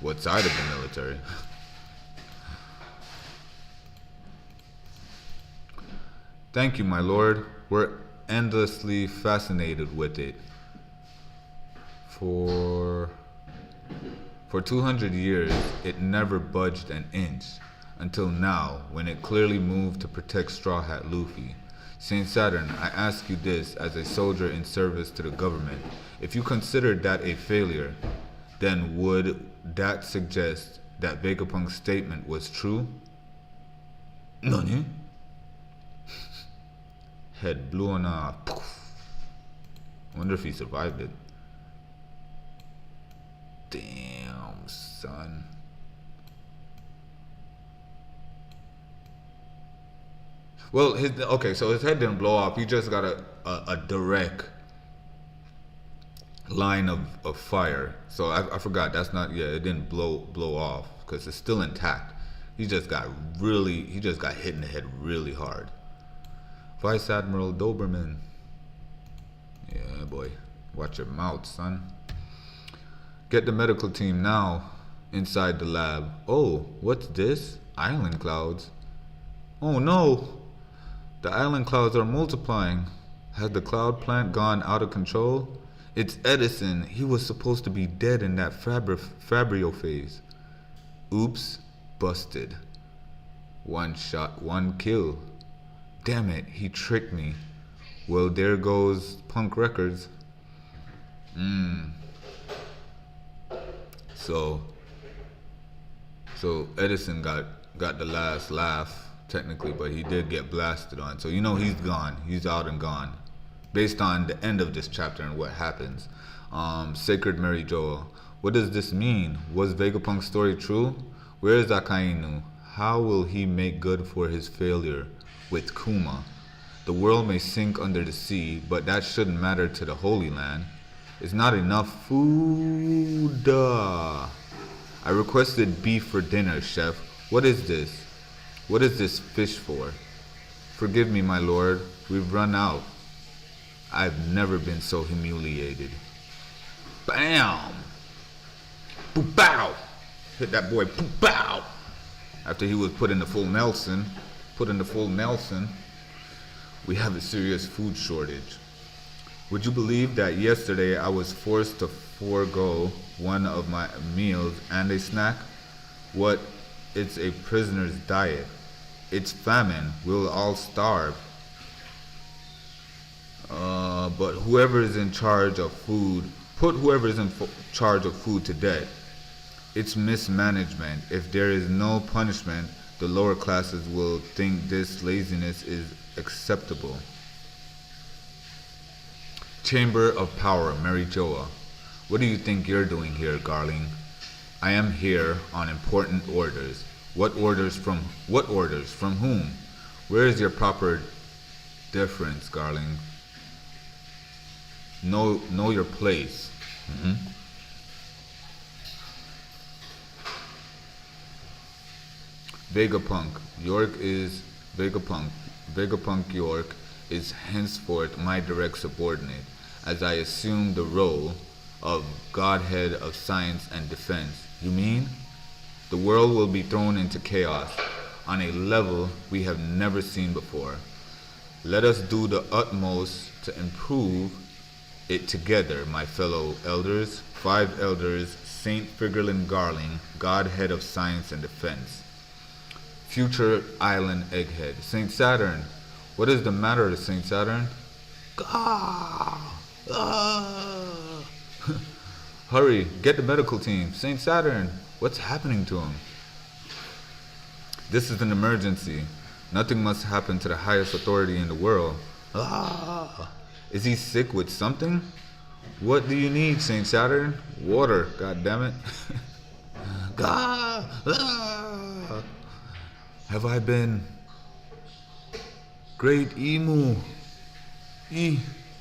What side of the military? Thank you, my lord. We're endlessly fascinated with it. For 200 years, it never budged an inch, until now, when it clearly moved to protect Straw Hat Luffy. Saint Saturn, I ask you this as a soldier in service to the government. If you considered that a failure, then would that suggest that Vegapunk's statement was true? Nani? Head blown off. Wonder if he survived it. Damn, son. Well, so his head didn't blow off. He just got a direct line of fire. So I forgot. That's not, yeah, it didn't blow off because it's still intact. He just got hit in the head really hard. Vice Admiral Doberman. Yeah, boy. Watch your mouth, son. Get the medical team now inside the lab. Oh, what's this? Island clouds. Oh no! The island clouds are multiplying. Has the cloud plant gone out of control? It's Edison. He was supposed to be dead in that Fabrio phase. Oops, busted. One shot, one kill. Damn it, he tricked me. Well, there goes Punk Records. So Edison got the last laugh, technically, but he did get blasted on. So he's gone. He's out and gone. Based on the end of this chapter and what happens. Sacred Mary Joel. What does this mean? Was Vegapunk's story true? Where is Akainu? How will he make good for his failure with Kuma? The world may sink under the sea, but that shouldn't matter to the Holy Land. It's not enough food. I requested beef for dinner, chef. What is this? What is this fish for? Forgive me, my lord. We've run out. I've never been so humiliated. Bam! Bow! Hit that boy. Bow! After he was put in the full Nelson, we have a serious food shortage. Would you believe that yesterday I was forced to forego one of my meals and a snack? What? It's a prisoner's diet. It's famine. We'll all starve. But whoever is in charge of food, put whoever is in charge of food to death. It's mismanagement. If there is no punishment, the lower classes will think this laziness is acceptable. Chamber of Power, Mary Joa. What do you think you're doing here, Garling? I am here on important orders. What orders from whom? Where is your proper deference, Garling? Know your place. Vegapunk York is henceforth my direct subordinate, as I assume the role of Godhead of Science and Defense. You mean? The world will be thrown into chaos on a level we have never seen before. Let us do the utmost to improve it together, my fellow elders. 5 elders, Saint Figerland Garling, Godhead of Science and Defense. Future Island Egghead. Saint Saturn. What is the matter to Saint Saturn? Hurry, get the medical team. Saint Saturn, what's happening to him? This is an emergency. Nothing must happen to the highest authority in the world. Is he sick with something? What do you need, Saint Saturn? Water, god damn it. Have I been Great Emu?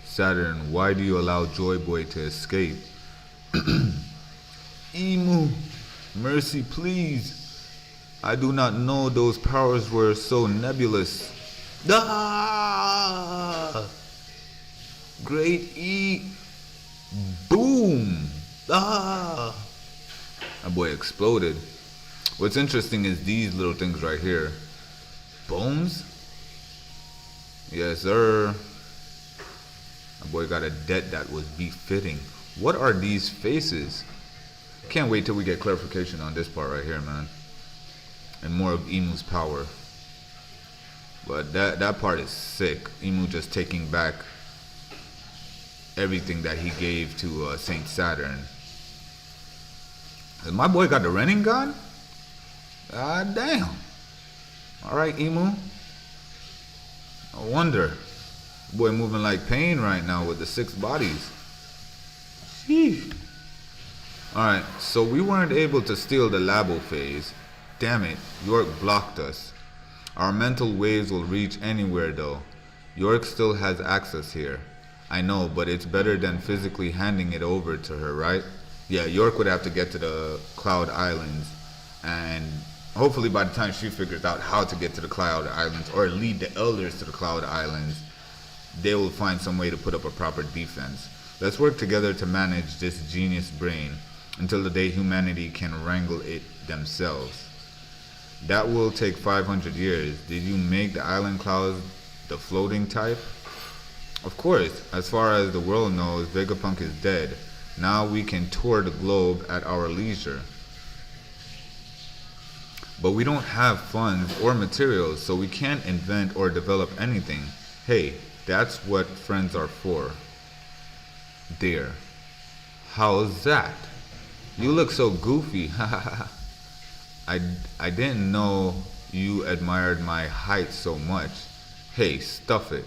Saturn, why do you allow Joy Boy to escape? Emu, mercy please. I do not know those powers were so nebulous. Great boom. That boy exploded. What's interesting is these little things right here. Bones? Yes, sir. My boy got a debt that was befitting. What are these faces? Can't wait till we get clarification on this part right here, man. And more of Emu's power. But that part is sick. Emu just taking back everything that he gave to Saint Saturn. Has my boy got the Renning gun? God damn. Alright, Emu. I wonder. Boy moving like Pain right now with the 6 bodies. Sheesh. Alright, so we weren't able to steal the Labo phase. Damn it, York blocked us. Our mental waves will reach anywhere though. York still has access here. I know, but it's better than physically handing it over to her, right? Yeah, York would have to get to the Cloud Islands, and hopefully by the time she figures out how to get to the Cloud Islands, or lead the elders to the Cloud Islands, they will find some way to put up a proper defense. Let's work together to manage this genius brain until the day humanity can wrangle it themselves. That will take 500 years. Did you make the island clouds the floating type? Of course. As far as the world knows, Vegapunk is dead. Now we can tour the globe at our leisure. But we don't have funds or materials, so we can't invent or develop anything. Hey, that's what friends are for. Dear. How's that? You look so goofy. I didn't know you admired my height so much. Hey, stuff it.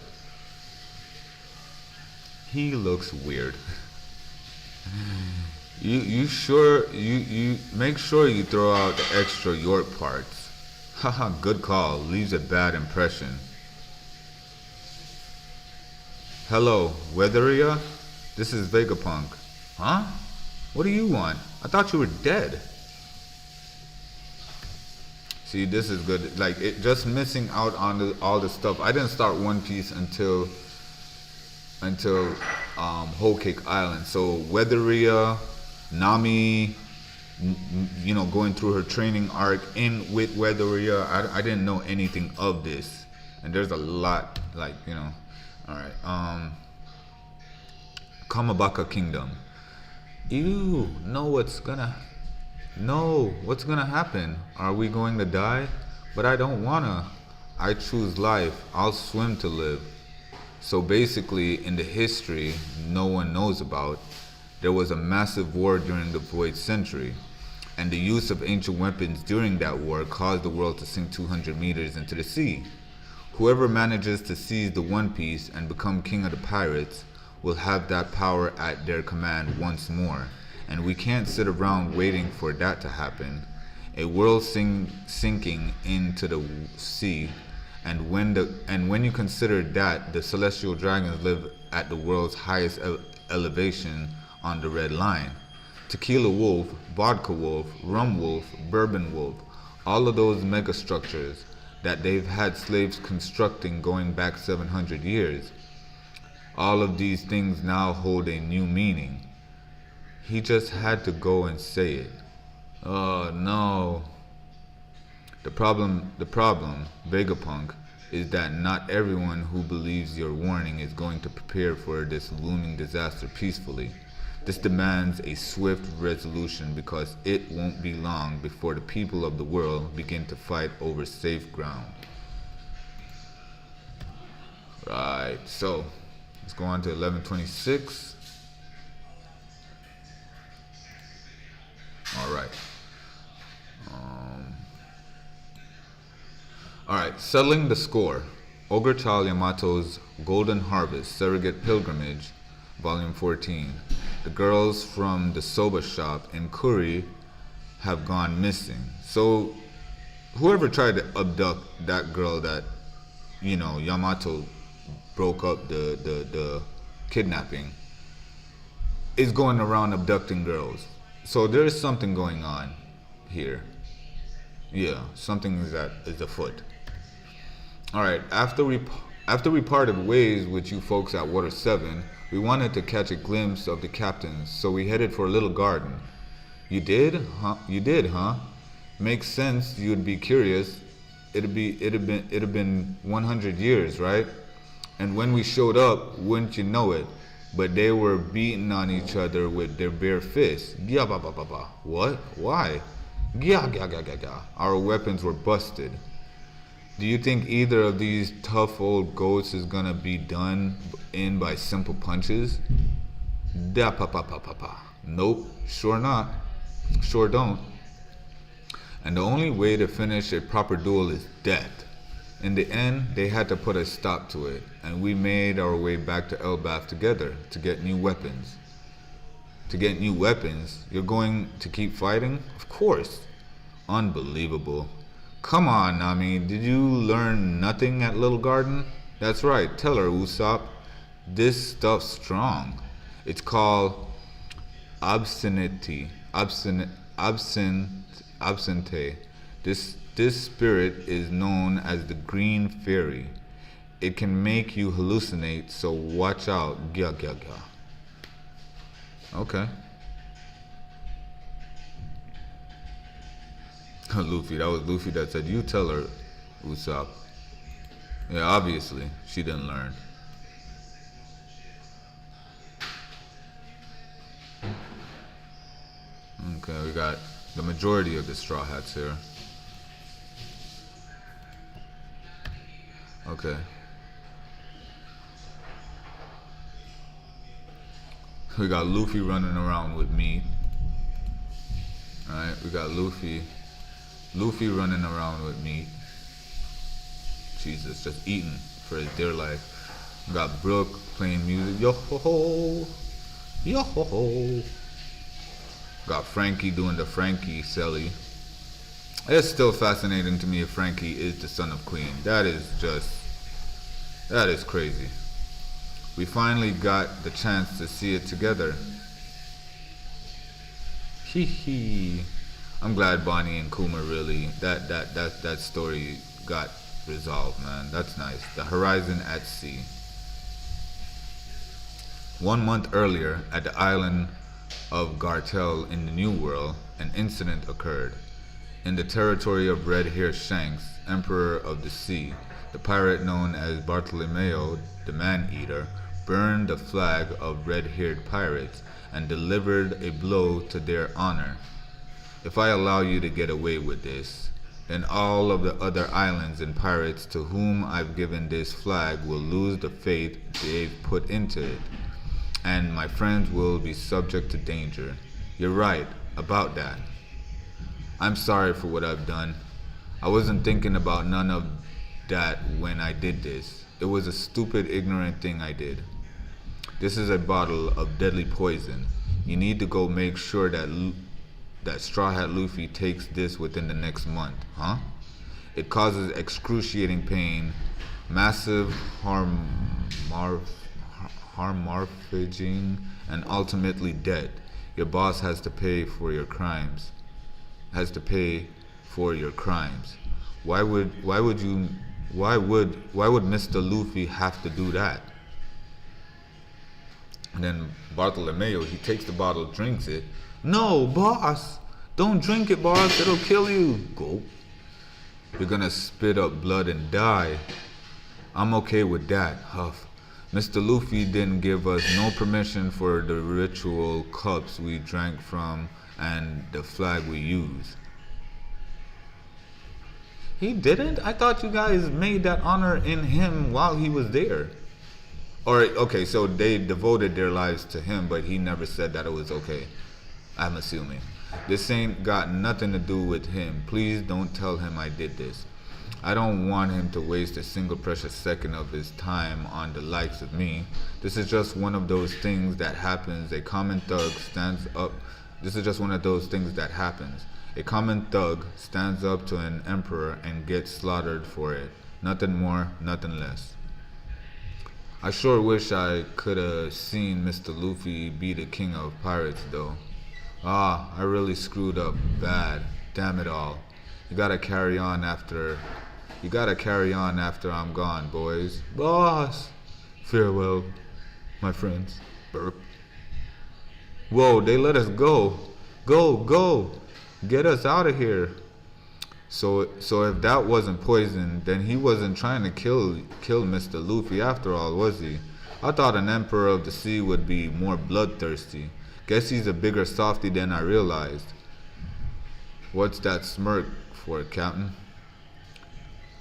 He looks weird. You make sure you throw out the extra York parts. Haha, good call. Leaves a bad impression. Hello, Weatheria? This is Vegapunk. Huh? What do you want? I thought you were dead. See, this is good. Like it just missing out on all the stuff. I didn't start One Piece until Whole Cake Island. So Weatheria, Nami, going through her training arc in with Weatheria. I didn't know anything of this, and there's a lot. Like all right. Kamabaka Kingdom. Ew. What's gonna happen? Are we going to die? But I don't wanna. I choose life. I'll swim to live. So basically, in the history no one knows about, there was a massive war during the Void Century, and the use of ancient weapons during that war caused the world to sink 200 meters into the sea. Whoever manages to seize the One Piece and become king of the pirates will have that power at their command once more, and we can't sit around waiting for that to happen. A world sinking into the sea, and when you consider that the celestial dragons live at the world's highest elevation on the Red Line. Tequila Wolf, Vodka Wolf, Rum Wolf, Bourbon Wolf, all of those megastructures that they've had slaves constructing going back 700 years. All of these things now hold a new meaning. He just had to go and say it. Oh no. The problem, Vegapunk, is that not everyone who believes your warning is going to prepare for this looming disaster peacefully. This demands a swift resolution because it won't be long before the people of the world begin to fight over safe ground. Right, so let's go on to 1126. Alright, settling the score. Ogre Child Yamato's Golden Harvest, Surrogate Pilgrimage, Volume 14. The girls from the soba shop in Kuri have gone missing. So, whoever tried to abduct that girl that, Yamato broke up the kidnapping is going around abducting girls. So there is something going on here. Yeah, something is afoot. Alright, after we parted ways with you folks at Water 7, we wanted to catch a glimpse of the captains, so we headed for a little garden. You did? Huh? Makes sense you'd be curious. It'd have been 100 years, right? And when we showed up, wouldn't you know it, but they were beating on each other with their bare fists. Gya ba ba ba ba. What? Why? Gya gya gya gya gya. Our weapons were busted. Do you think either of these tough old goats is gonna be done in by simple punches? Da pa pa pa pa pa. Nope, sure not. Sure don't. And the only way to finish a proper duel is death. In the end, they had to put a stop to it, and we made our way back to Elbaf together to get new weapons. To get new weapons? You're going to keep fighting? Of course. Unbelievable. Come on, Nami, did you learn nothing at Little Garden? That's right, tell her, Usopp. This stuff's strong. It's called obscenity. Absente. This spirit is known as the Green Fairy. It can make you hallucinate, so watch out. Gya gya gya. Okay. Luffy, that was Luffy that said, you tell her, Usopp. Yeah, obviously, she didn't learn. Okay, we got the majority of the Straw Hats here. Okay. We got Luffy running around with me. Alright, we got Luffy running around with me. Jesus, just eating for his dear life. We got Brooke playing music. Yo ho ho. Yo ho ho. Got Frankie doing the Frankie Selly. It's still fascinating to me if Frankie is the son of Queen. That is crazy. We finally got the chance to see it together. Hee hee. I'm glad Bonnie and Kuma really that story got resolved, man. That's nice. The Horizon at Sea. 1 month earlier, at the island of Gartel in the New World, an incident occurred. In the territory of Red-Haired Shanks, Emperor of the Sea, the pirate known as Bartolomeo the Man-Eater burned the flag of red-haired pirates and delivered a blow to their honor. If I allow you to get away with this, then all of the other islands and pirates to whom I've given this flag will lose the faith they've put into it, and my friends will be subject to danger. You're right about that. I'm sorry for what I've done. I wasn't thinking about none of that when I did this. It was a stupid, ignorant thing I did. This is a bottle of deadly poison. You need to go make sure that Straw Hat Luffy takes this within the next month, huh? It causes excruciating pain, massive harmorphaging, and ultimately death. Your boss has to pay for your crimes. Why would Mr. Luffy have to do that? And then Bartolomeo, he takes the bottle, drinks it. No, boss, don't drink it, boss. It'll kill you. Go. You're gonna spit up blood and die. I'm okay with that, huff. Mr. Luffy didn't give us no permission for the ritual cups we drank from and the flag we use. He didn't? I thought you guys made that honor in him while he was there. Or, okay, so they devoted their lives to him, but he never said that it was okay. I'm assuming. This ain't got nothing to do with him. Please don't tell him I did this. I don't want him to waste a single precious second of his time on the likes of me. This is just one of those things that happens. A common thug stands up. This is just one of those things that happens. A common thug stands up to an emperor and gets slaughtered for it. Nothing more, nothing less. I sure wish I could have seen Mr. Luffy be the king of pirates, though. Ah, I really screwed up bad. Damn it all. You gotta carry on after I'm gone, boys. Boss! Farewell, my friends. Burp. Whoa, they let us go. Go. Get us out of here. So if that wasn't poison, then he wasn't trying to kill Mr. Luffy after all, was he? I thought an Emperor of the Sea would be more bloodthirsty. Guess he's a bigger softy than I realized. What's that smirk for, Captain?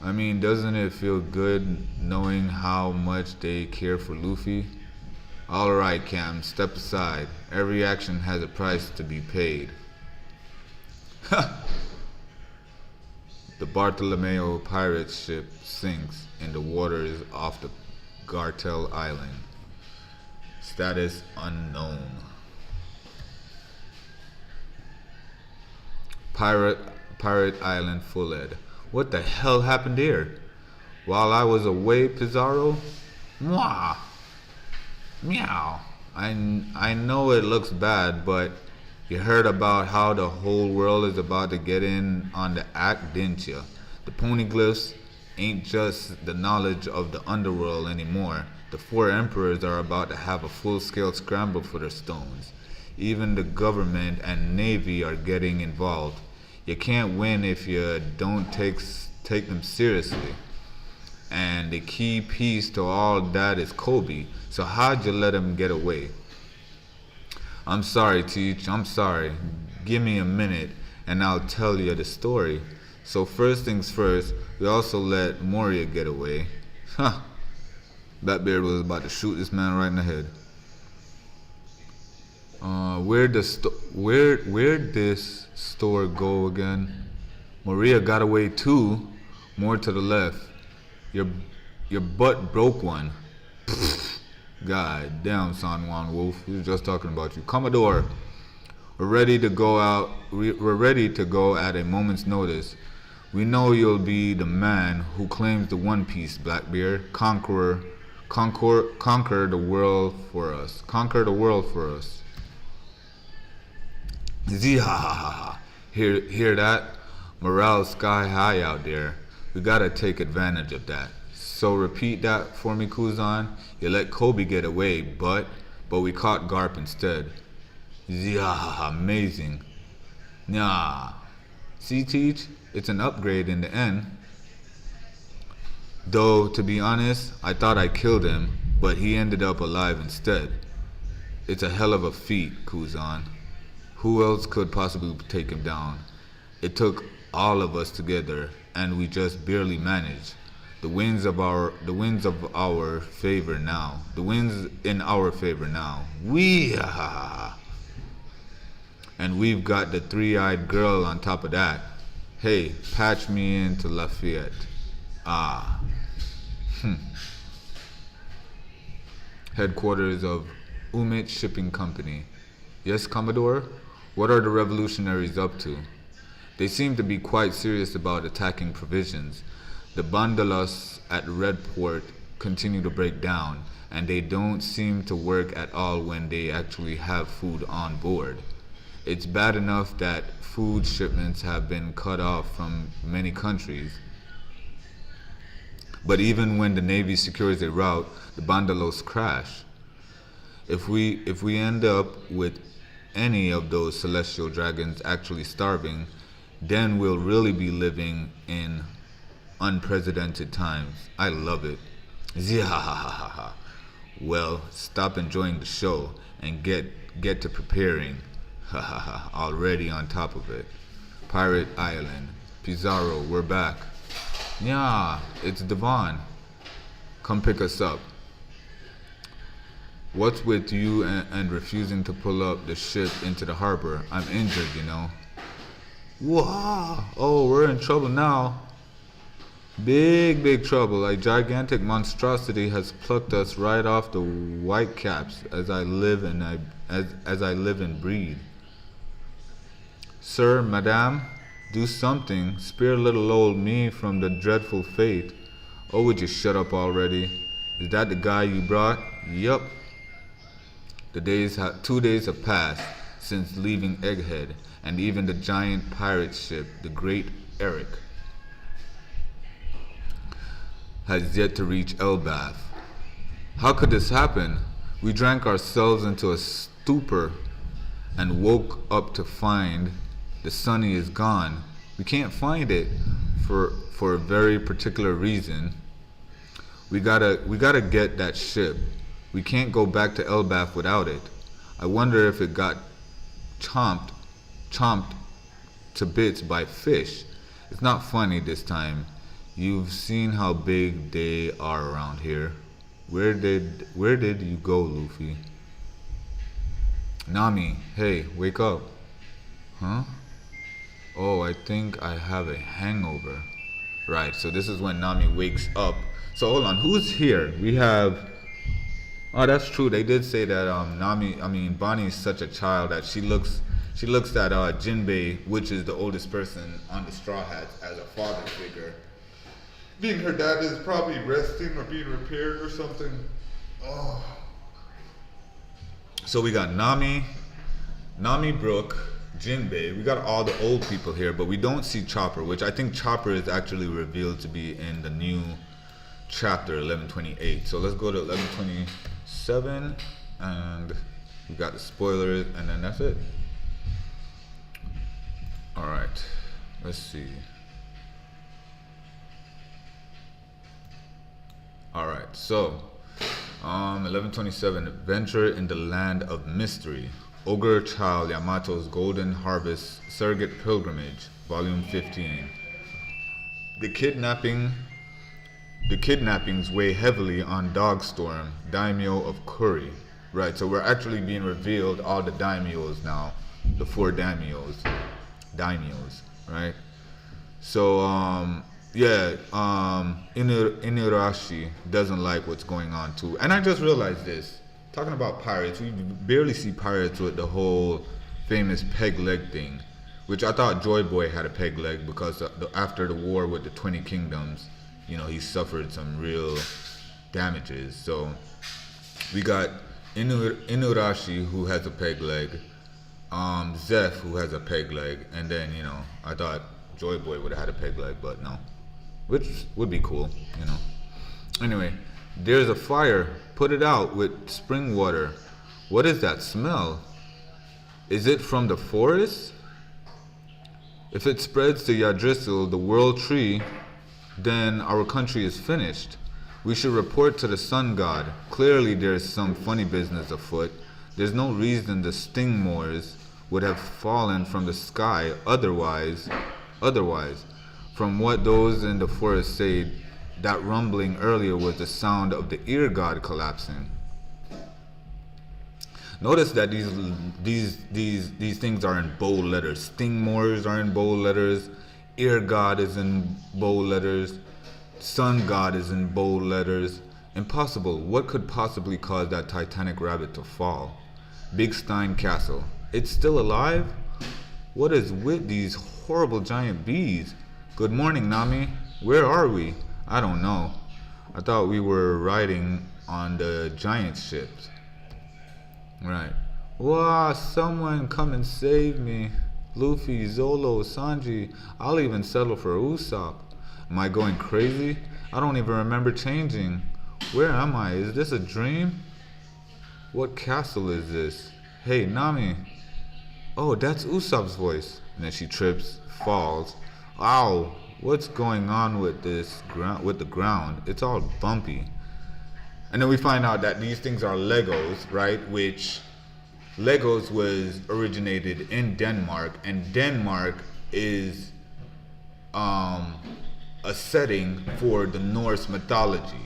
I mean, doesn't it feel good knowing how much they care for Luffy? Alright, Cam, step aside. Every action has a price to be paid. The Bartolomeo pirate ship sinks in the waters off the Gartel Island. Status unknown. Pirate Island Fulled. What the hell happened there? While I was away, Pizarro? Mwah! Meow. I know it looks bad, but you heard about how the whole world is about to get in on the act, didn't you? The poneglyphs ain't just the knowledge of the underworld anymore. The four emperors are about to have a full-scale scramble for their stones. Even the government and navy are getting involved. You can't win if you don't take them seriously. And the key piece to all that is Kobe. So how'd you let him get away? I'm sorry, Teach. I'm sorry. Give me a minute and I'll tell you the story. So first things first, we also let Moria get away. Huh. Blackbeard was about to shoot this man right in the head. Where'd this store go again? Moria got away too. More to the left. Your butt broke one. God damn, San Juan Wolf. He was just talking about you. Commodore, we're ready to go out. We're ready to go at a moment's notice. We know you'll be the man who claims the One Piece, Blackbeard. Conquer the world for us. Conquer the world for us. Zihahaha. Hear that? Morale sky high out there. We gotta take advantage of that. So repeat that for me, Kuzan. You let Kobe get away, but we caught Garp instead. Yeah, amazing. Nah. See, Teach? It's an upgrade in the end. Though, to be honest, I thought I killed him, but he ended up alive instead. It's a hell of a feat, Kuzan. Who else could possibly take him down? It took all of us together, and we just barely managed. The winds of our favor now. The winds in our favor now. And we've got the three-eyed girl on top of that. Hey, patch me into Lafayette. Ah. Headquarters of Umit Shipping Company. Yes, Commodore? What are the revolutionaries up to? They seem to be quite serious about attacking provisions. The bandalas at Redport continue to break down, and they don't seem to work at all when they actually have food on board. It's bad enough that food shipments have been cut off from many countries. But even when the Navy secures a route, the bandalos crash. If we end up with any of those celestial dragons actually starving, then we'll really be living in unprecedented times. I love it. Zihahahaha. Well, stop enjoying the show and get to preparing. Hahaha. Already on top of it. Pirate Island. Pizarro, we're back. Yeah, it's Devon. Come pick us up. What's with you and refusing to pull up the ship into the harbor? I'm injured, you know. Wow. Oh, we're in trouble now. Big trouble. A gigantic monstrosity has plucked us right off the whitecaps as I live and breathe. Sir, madame, do something. Spare little old me from the dreadful fate. Oh, would you shut up already? Is that the guy you brought? Yup. 2 days have passed since leaving Egghead, and even the giant pirate ship, the Great Eric, has yet to reach Elbath. How could this happen? We drank ourselves into a stupor and woke up to find the Sunny is gone. We can't find it for a very particular reason. We gotta get that ship. We can't go back to Elbath without it. I wonder if it got chomped to bits by fish. It's not funny this time. You've seen how big they are around here. Where did you go, Luffy? Nami, hey, wake up. Huh? Oh, I think I have a hangover. Right, so this is when Nami wakes up. So hold on, who's here? We have... Oh, that's true. They did say that Bonnie is such a child that she looks at Jinbei, which is the oldest person on the Straw Hats, as a father figure. Being her dad is probably resting or being repaired or something. Oh. So we got Nami, Brooke, Jinbei. We got all the old people here, but we don't see Chopper, which I think Chopper is actually revealed to be in the new chapter 1128. So let's go to 1127, and we got the spoilers, and then that's it. All right, let's see. All right, so 1127, Adventure in the Land of Mystery, Ogre Child Yamato's Golden Harvest Surrogate Pilgrimage, Volume 15. The kidnappings weigh heavily on Dogstorm, daimyo of Kuri. Right, so we're actually being revealed all the daimyos now, the 4 daimyos, right? So Inurashi doesn't like what's going on too. And I just realized this. Talking about pirates, we barely see pirates with the whole famous peg leg thing, which I thought Joy Boy had a peg leg because after the war with the 20 Kingdoms, you know, he suffered some real damages. So we got Inurashi, who has a peg leg. Zeph, who has a peg leg, and then I thought Joy Boy would have had a peg leg, but no, which would be cool. Anyway, there's a fire. Put it out with spring water. What is that smell? Is it from the forest? If it spreads to Yggdrasil, the world tree, then our country is finished. We should report to the sun god. Clearly there's some funny business afoot. There's no reason the stingmores would have fallen from the sky otherwise. From what those in the forest say, that rumbling earlier was the sound of the ear god collapsing. Notice that these things are in bold letters. Stingmores are in bold letters. Ear god is in bold letters. Sun god is in bold letters. Impossible. What could possibly cause that Titanic rabbit to fall? Big Stein Castle. It's still alive? What is with these horrible giant bees? Good morning, Nami. Where are we? I don't know. I thought we were riding on the giant ships. Right. Wow, someone come and save me. Luffy, Zolo, Sanji. I'll even settle for Usopp. Am I going crazy? I don't even remember changing. Where am I? Is this a dream? What castle is this? Hey, Nami. Oh, that's Usopp's voice. And then she trips, falls. Ow, what's going on with this with the ground? It's all bumpy. And then we find out that these things are Legos, right? Which Legos was originated in Denmark, and Denmark is a setting for the Norse mythology.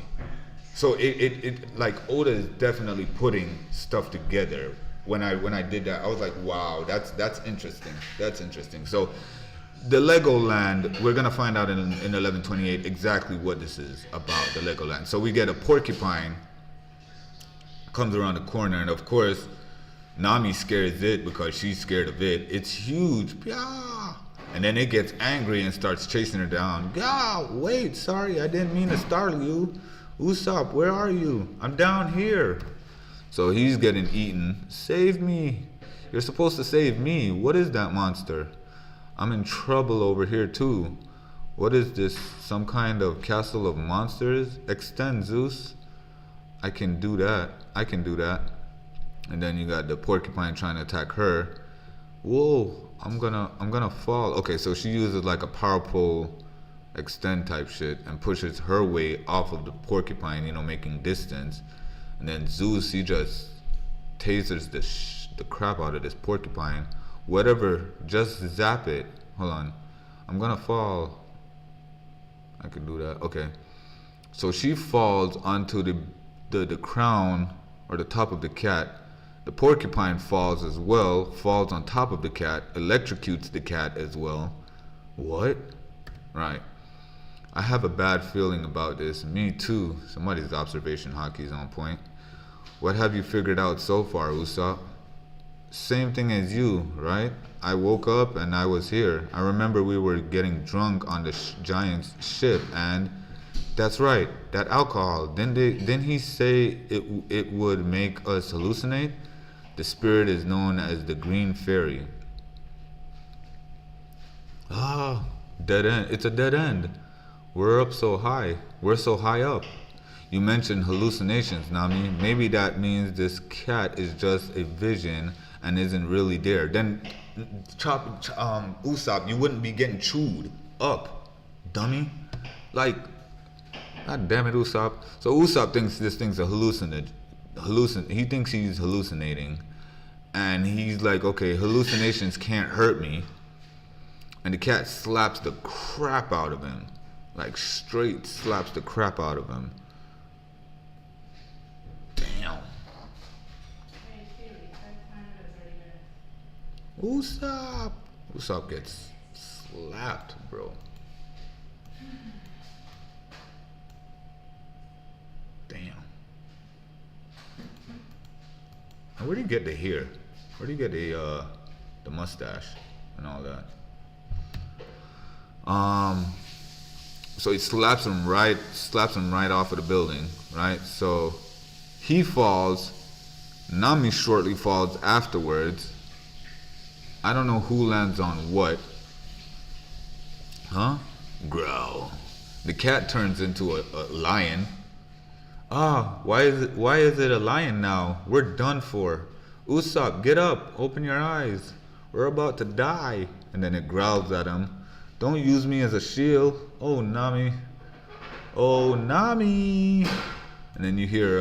So it like Oda is definitely putting stuff together. When I did that, I was like, wow, that's interesting. That's interesting. So the Legoland, we're gonna find out in 1128 exactly what this is about, the Legoland. So we get a porcupine comes around the corner, and of course Nami scares it because she's scared of it. It's huge. Yeah. And then it gets angry and starts chasing her down. Yeah, wait, sorry, I didn't mean to startle you. Usopp, where are you? I'm down here. So he's getting eaten. Save me. You're supposed to save me. What is that monster? I'm in trouble over here too. What is this? Some kind of castle of monsters? Extend, Zeus. I can do that. And then you got the porcupine trying to attack her. Whoa, I'm gonna fall. Okay, so she uses like a power pole extend type shit and pushes her way off of the porcupine, making distance. And then Zeus, he just tasers the crap out of this porcupine. Whatever, just zap it. Hold on, I'm gonna fall. I can do that. Okay, so she falls onto the crown or the top of the cat. The porcupine falls as well, falls on top of the cat, electrocutes the cat as well. What? Right. I have a bad feeling about this. Me too. Somebody's observation hockey is on point. What have you figured out so far, Usopp? Same thing as you, right? I woke up and I was here. I remember we were getting drunk on the giant's ship, and that's right, that alcohol. Didn't he say it would make us hallucinate? The spirit is known as the Green Fairy. Ah, dead end. It's a dead end. We're so high up. You mentioned hallucinations, Nami. Maybe that means this cat is just a vision and isn't really there. Then, Usopp, you wouldn't be getting chewed up, dummy. Like, god damn it, Usopp. So Usopp thinks this thing's a he thinks he's hallucinating. And he's like, okay, hallucinations can't hurt me. And the cat slaps the crap out of him. Like, straight slaps the crap out of him. Damn. Usopp. Usopp gets slapped, bro. Damn. And where do you get the hair? Where do you get the mustache and all that? So he slaps him right off of the building, right? So he falls. Nami shortly falls afterwards. I don't know who lands on what. Huh? Growl. The cat turns into a lion. Ah, why is it a lion now? We're done for. Usopp, get up, open your eyes. We're about to die. And then it growls at him. Don't use me as a shield. Oh Nami. Oh Nami. And then you hear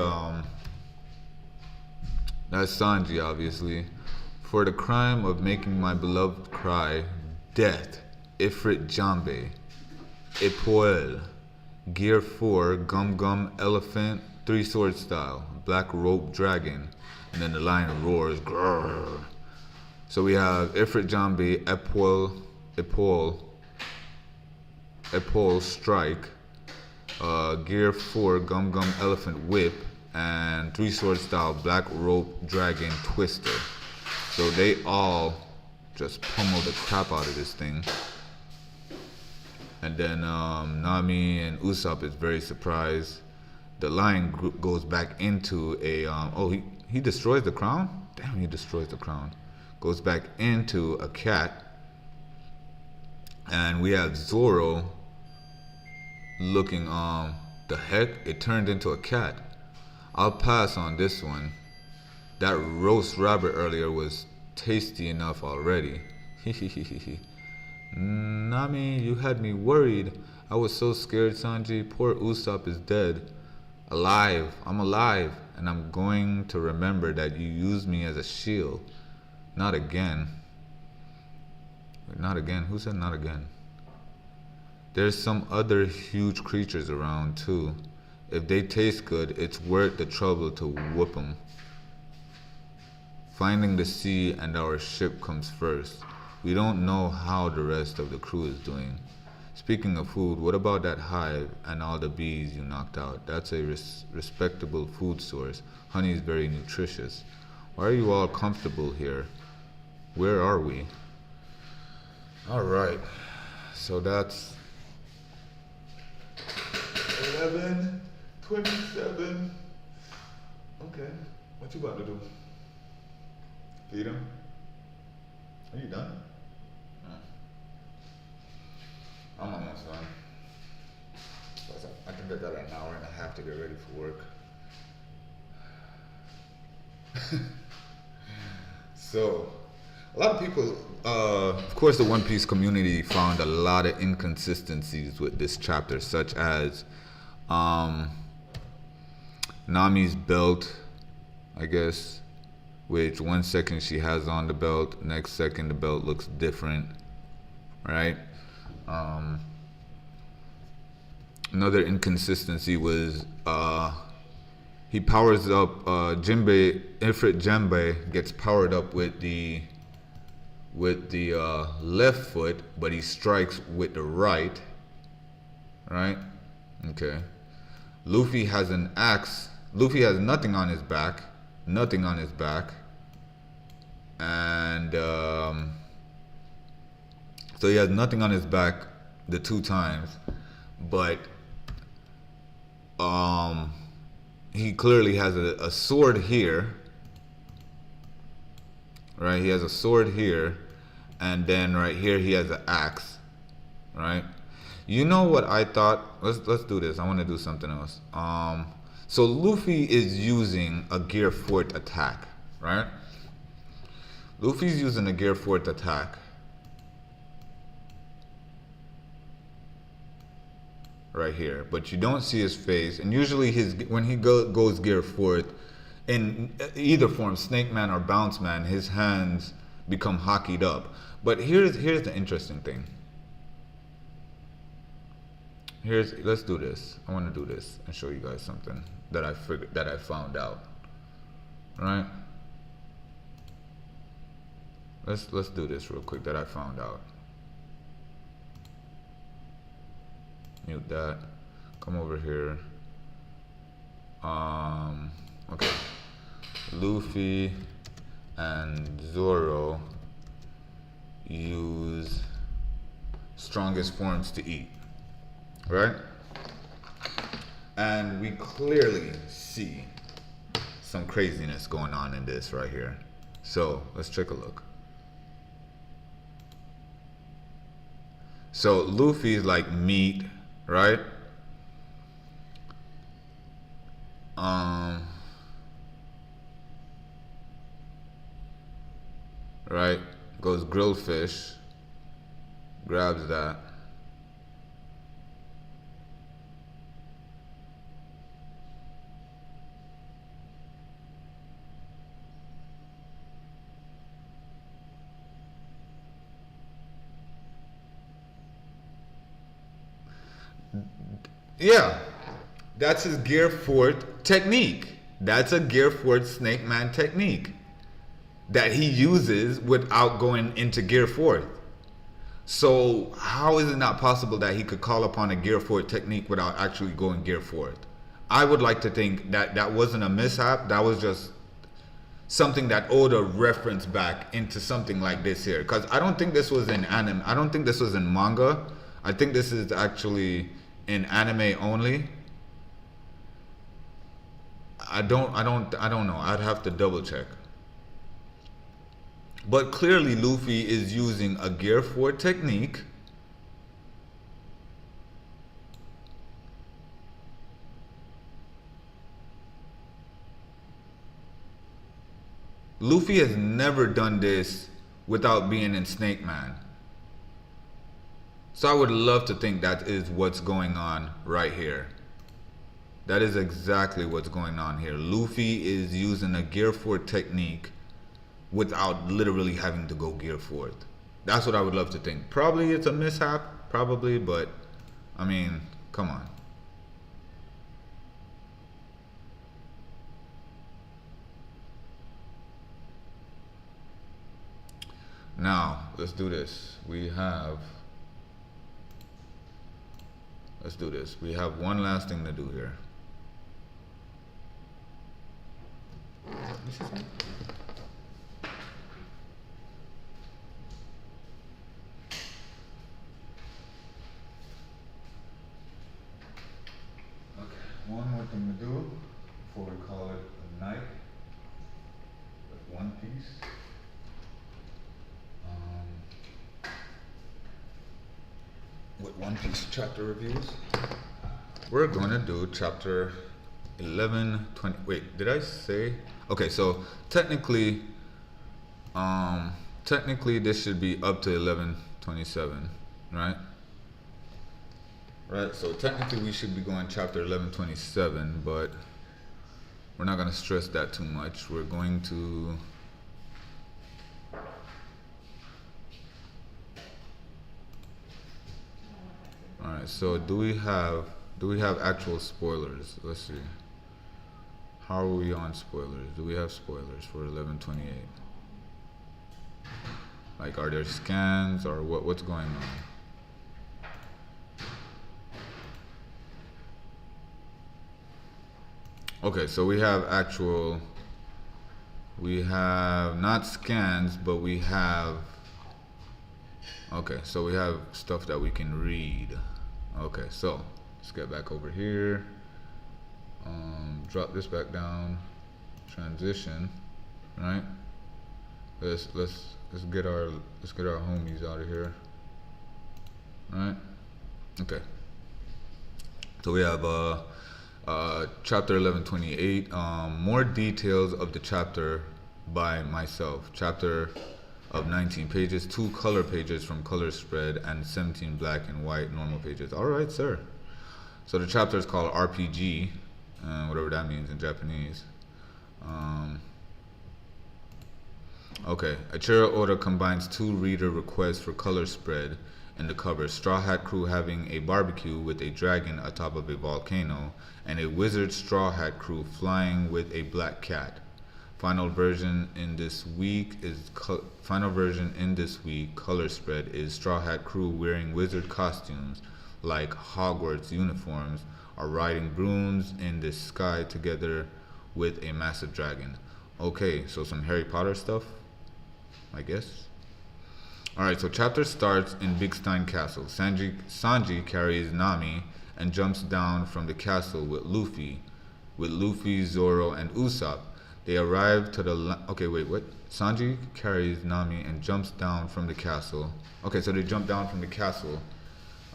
that's Sanji obviously. For the crime of making my beloved cry, death, Ifrit Jambe, Epoel, Gear 4, Gum Gum Elephant, 3 Sword Style, Black Rope Dragon, and then the lion roars. Grrr. So we have Ifrit Jambe, Epoel Strike, Gear 4, Gum Gum Elephant Whip, and 3 Sword Style, Black Rope Dragon Twister. So they all just pummel the crap out of this thing. And then Nami and Usopp is very surprised. The lion goes back into a he destroys the crown? Damn, he destroys the crown. Goes back into a cat. And we have Zoro looking the heck? It turned into a cat. I'll pass on this one. That roast rabbit earlier was tasty enough already. Nami, you had me worried. I was so scared, Sanji. Poor Usopp is dead. Alive. I'm alive. And I'm going to remember that you used me as a shield. Not again. Not again? Who said not again? There's some other huge creatures around too. If they taste good, it's worth the trouble to whoop them. Finding the sea and our ship comes first. We don't know how the rest of the crew is doing. Speaking of food, what about that hive and all the bees you knocked out? That's a respectable food source. Honey is very nutritious. Why are you all comfortable here? Where are we? Alright, so that's 11:27. Okay, what you about to do? Feed him? Are you done? No. I'm almost done. I think I got an hour and a half to get ready for work. So, a lot of people, of course the One Piece community found a lot of inconsistencies with this chapter, such as Nami's belt, I guess, which 1 second she has on the belt, next second the belt looks different, right? Another inconsistency was he powers up Ifrit Jambe gets powered up with the left foot, but he strikes with the right, right? Okay. Luffy has an axe. Luffy has nothing on his back, and so he has nothing on his back the 2 times, but he clearly has a sword here, right? He has a sword here, and then right here he has an axe, right? You know what I thought? Let's do this. I want to do something else. So Luffy is using a Gear 4th attack, right? Luffy's using a Gear 4th attack. Right here, but you don't see his face, and usually when he goes Gear 4th in either form, Snake Man or Bounce Man, his hands become hockeyed up. But here's the interesting thing. Let's do this. I want to do this and show you guys something that I found out. Right? Let's do this real quick that I found out. Mute that. Come over here. Okay. Luffy and Zoro use strongest forms to eat, right? And we clearly see some craziness going on in this right here. So let's take a look. So Luffy's like meat, right? Um, right? Goes grilled fish, grabs that. Yeah, that's his gear fourth technique. That's a gear fourth Snake Man technique that he uses without going into gear fourth. So how is it not possible that he could call upon a gear fourth technique without actually going gear fourth? I would like to think that that wasn't a mishap. That was just something that Oda referenced back into something like this here. Because I don't think this was in anime. I don't think this was in manga. I think this is actually in anime only. I don't know. I'd have to double check. But clearly Luffy is using a Gear 4 technique. Luffy has never done this without being in Snake Man. So I would love to think that is what's going on right here. That is exactly what's going on here. Luffy is using a Gear 4 technique without literally having to go Gear 4. That's what I would love to think. Probably it's a mishap, probably, but I mean, come on. Now, let's do this. Let's do this. We have one last thing to do here. One more thing to do before we call it a night with One Piece. With One Piece chapter reviews. We're going to do chapter 11, 20. Wait, did I say? Okay, so technically this should be up to 1127, right? Right, so technically we should be going chapter 1127, but we're not going to stress that too much. We're going to Alright, so do we have actual spoilers? Let's see. How are we on spoilers? Do we have spoilers for 1128? Like, are there scans or what's going on? Okay, so we have not scans, but we have, okay, so we have stuff that we can read. Okay, so let's get back over here. Drop this back down. Transition, right? Let's get our homies out of here. Right? Okay. So we have chapter 1128. More details of the chapter by myself. Chapter of 19 pages, 2 color pages from color spread, and 17 black and white normal pages. All right, sir. So the chapter is called RPG, whatever that means in Japanese. Okay, Ichiro Oda combines 2 reader requests for color spread in the cover. Straw Hat Crew having a barbecue with a dragon atop of a volcano, and a wizard Straw Hat Crew flying with a black cat. Final version in this week, color spread is Straw Hat Crew wearing wizard costumes like Hogwarts uniforms, are riding brooms in the sky together with a massive dragon. Okay, so some Harry Potter stuff, I guess. Alright, so chapter starts in Big Stein Castle. Sanji carries Nami and jumps down from the castle with Luffy, Zoro, and Usopp. They arrive to the okay, wait, what? Sanji carries Nami and jumps down from the castle. Okay, so they jump down from the castle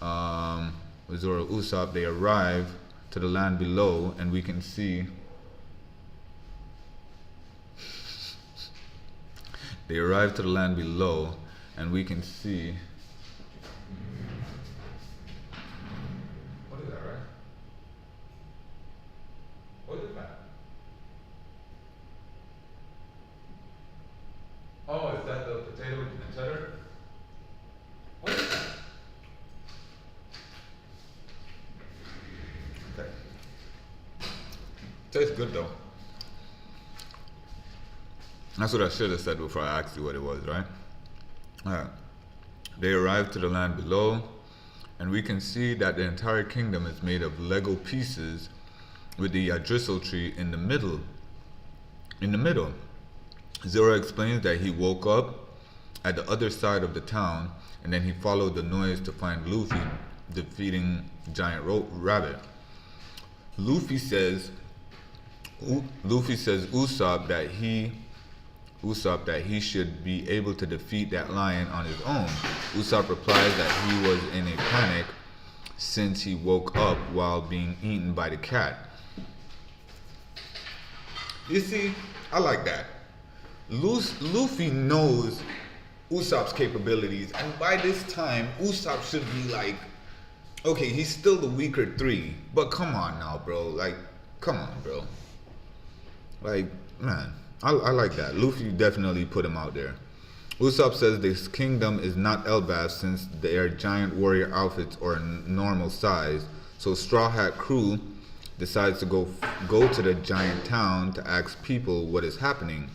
with Zoro Usopp, they arrive to the land below, and we can see they arrive to the land below, and we can see. What is that, right? What is that? Oh, is that the potato and cheddar? What is that? Okay. Tastes good though. That's what I should have said before I asked you what it was, right? Alright. They arrive to the land below, and we can see that the entire kingdom is made of Lego pieces with the Yggdrasil tree in the middle. Zoro explains that he woke up at the other side of the town, and then he followed the noise to find Luffy defeating Giant Rabbit. Luffy says Usopp that he should be able to defeat that lion on his own. Usopp replies that he was in a panic since he woke up while being eaten by the cat. You see, I like that. Luffy knows Usopp's capabilities, and by this time, Usopp should be like, okay, he's still the weaker 3, but come on now, bro. Like, come on, bro. Like, man, I like that. Luffy definitely put him out there. Usopp says this kingdom is not Elbaf since their giant warrior outfits are normal size, so Straw Hat Crew decides to go to the giant town to ask people what is happening.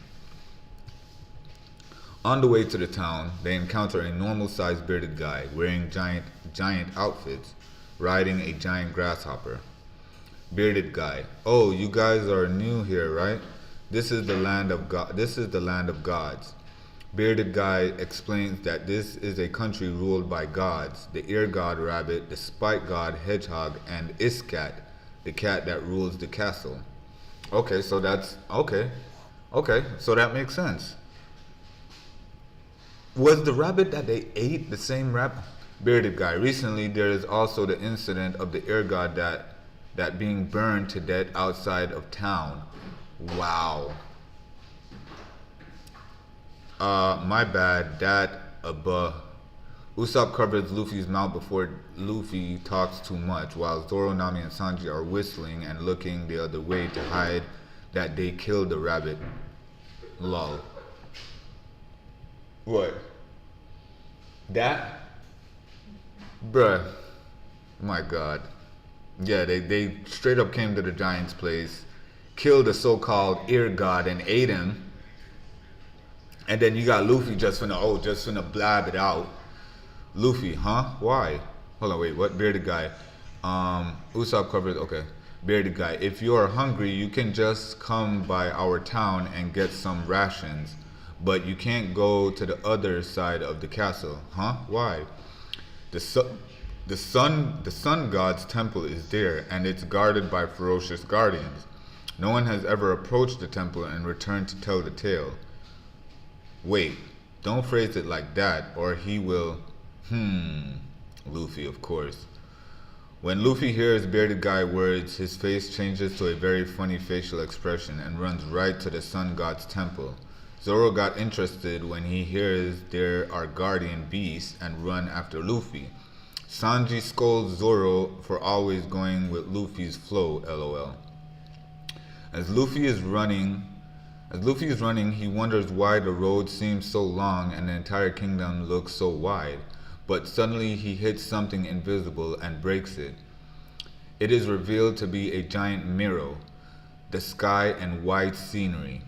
On the way to the town, they encounter a normal-sized bearded guy wearing giant outfits, riding a giant grasshopper. Bearded guy: "Oh, you guys are new here, right? This is the land of God. This is the land of gods." Bearded guy explains that this is a country ruled by gods: the ear god rabbit, the spike god hedgehog, and Iscat, the cat that rules the castle. Okay, so that's okay. Okay, so that makes sense. Was the rabbit that they ate the same rabbit? Bearded guy: "Recently, there is also the incident of the ear god that being burned to death outside of town." Wow. My bad. That Usopp covers Luffy's mouth before Luffy talks too much, while Zoro, Nami, and Sanji are whistling and looking the other way to hide that they killed the rabbit. Lol. What? That? Bruh. My god. Yeah, they straight up came to the giant's place, killed the so-called ear god and ate him. And then you got Luffy just finna blab it out. Luffy, huh? Why? Hold on, wait, what? Bearded guy. Usopp covers, okay. Bearded guy: "If you are hungry, you can just come by our town and get some rations. But you can't go to the other side of the castle." Huh? Why? The sun god's temple is there, and it's guarded by ferocious guardians. No one has ever approached the temple and returned to tell the tale. Wait, don't phrase it like that, or he will... Luffy, of course. When Luffy hears bearded guy words, his face changes to a very funny facial expression and runs right to the sun god's temple. Zoro got interested when he hears there are guardian beasts and run after Luffy. Sanji scolds Zoro for always going with Luffy's flow, lol. As Luffy is running, he wonders why the road seems so long and the entire kingdom looks so wide. But suddenly he hits something invisible and breaks it. It is revealed to be a giant mirror, the sky and white scenery.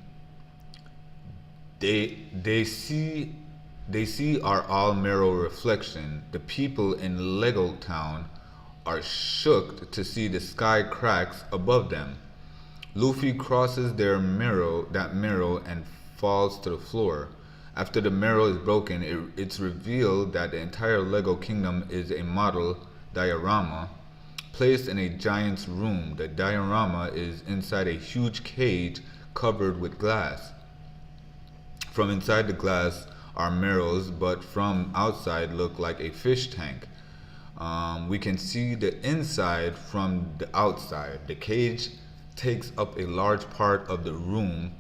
They see our all mirror reflection. The people in Lego Town are shook to see the sky cracks above them. Luffy crosses that mirror and falls to the floor. After the mirror is broken, it's revealed that the entire Lego kingdom is a model diorama placed in a giant's room. The diorama is inside a huge cage covered with glass. From inside the glass are mirrors, but from outside look like a fish tank. We can see the inside from the outside. The cage takes up a large part of the room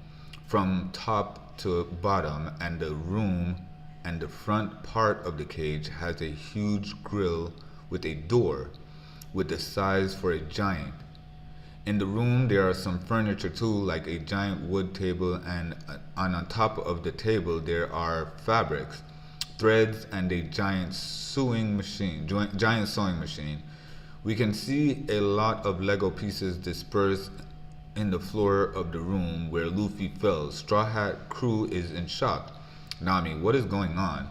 from top to bottom, and the room and the front part of the cage has a huge grill with a door with the size for a giant. In the room there are some furniture too, like a giant wood table, and on top of the table there are fabrics, threads, and a giant sewing machine. We can see a lot of Lego pieces dispersed in the floor of the room where Luffy fell. Straw Hat crew is in shock. Nami, what is going on?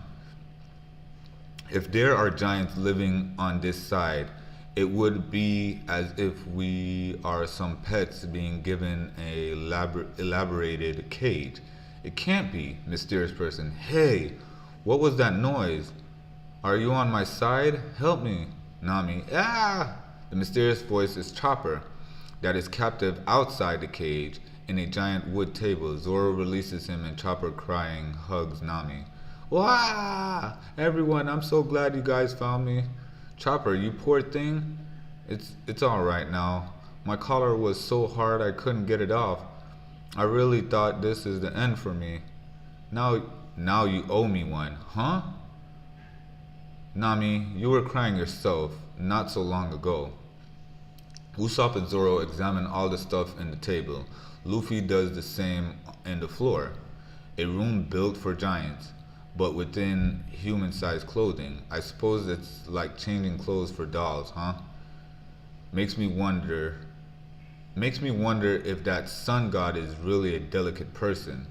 If there are giants living on this side, it would be as if we are some pets being given a elaborated cage. It can't be. Mysterious person. Hey, what was that noise? Are you on my side? Help me. Nami. Ah! The mysterious voice is Chopper, that is captive outside the cage in a giant wood table. Zoro releases him, and Chopper, crying, hugs Nami. Wah! Everyone, I'm so glad you guys found me. Chopper, you poor thing. It's all right now. My collar was so hard I couldn't get it off. I really thought this is the end for me. Now you owe me one, huh? Nami, you were crying yourself not so long ago. Usopp and Zoro examine all the stuff in the table. Luffy does the same in the floor. A room built for giants, but within human-sized clothing. I suppose it's like changing clothes for dolls, huh? Makes me wonder if that sun god is really a delicate person.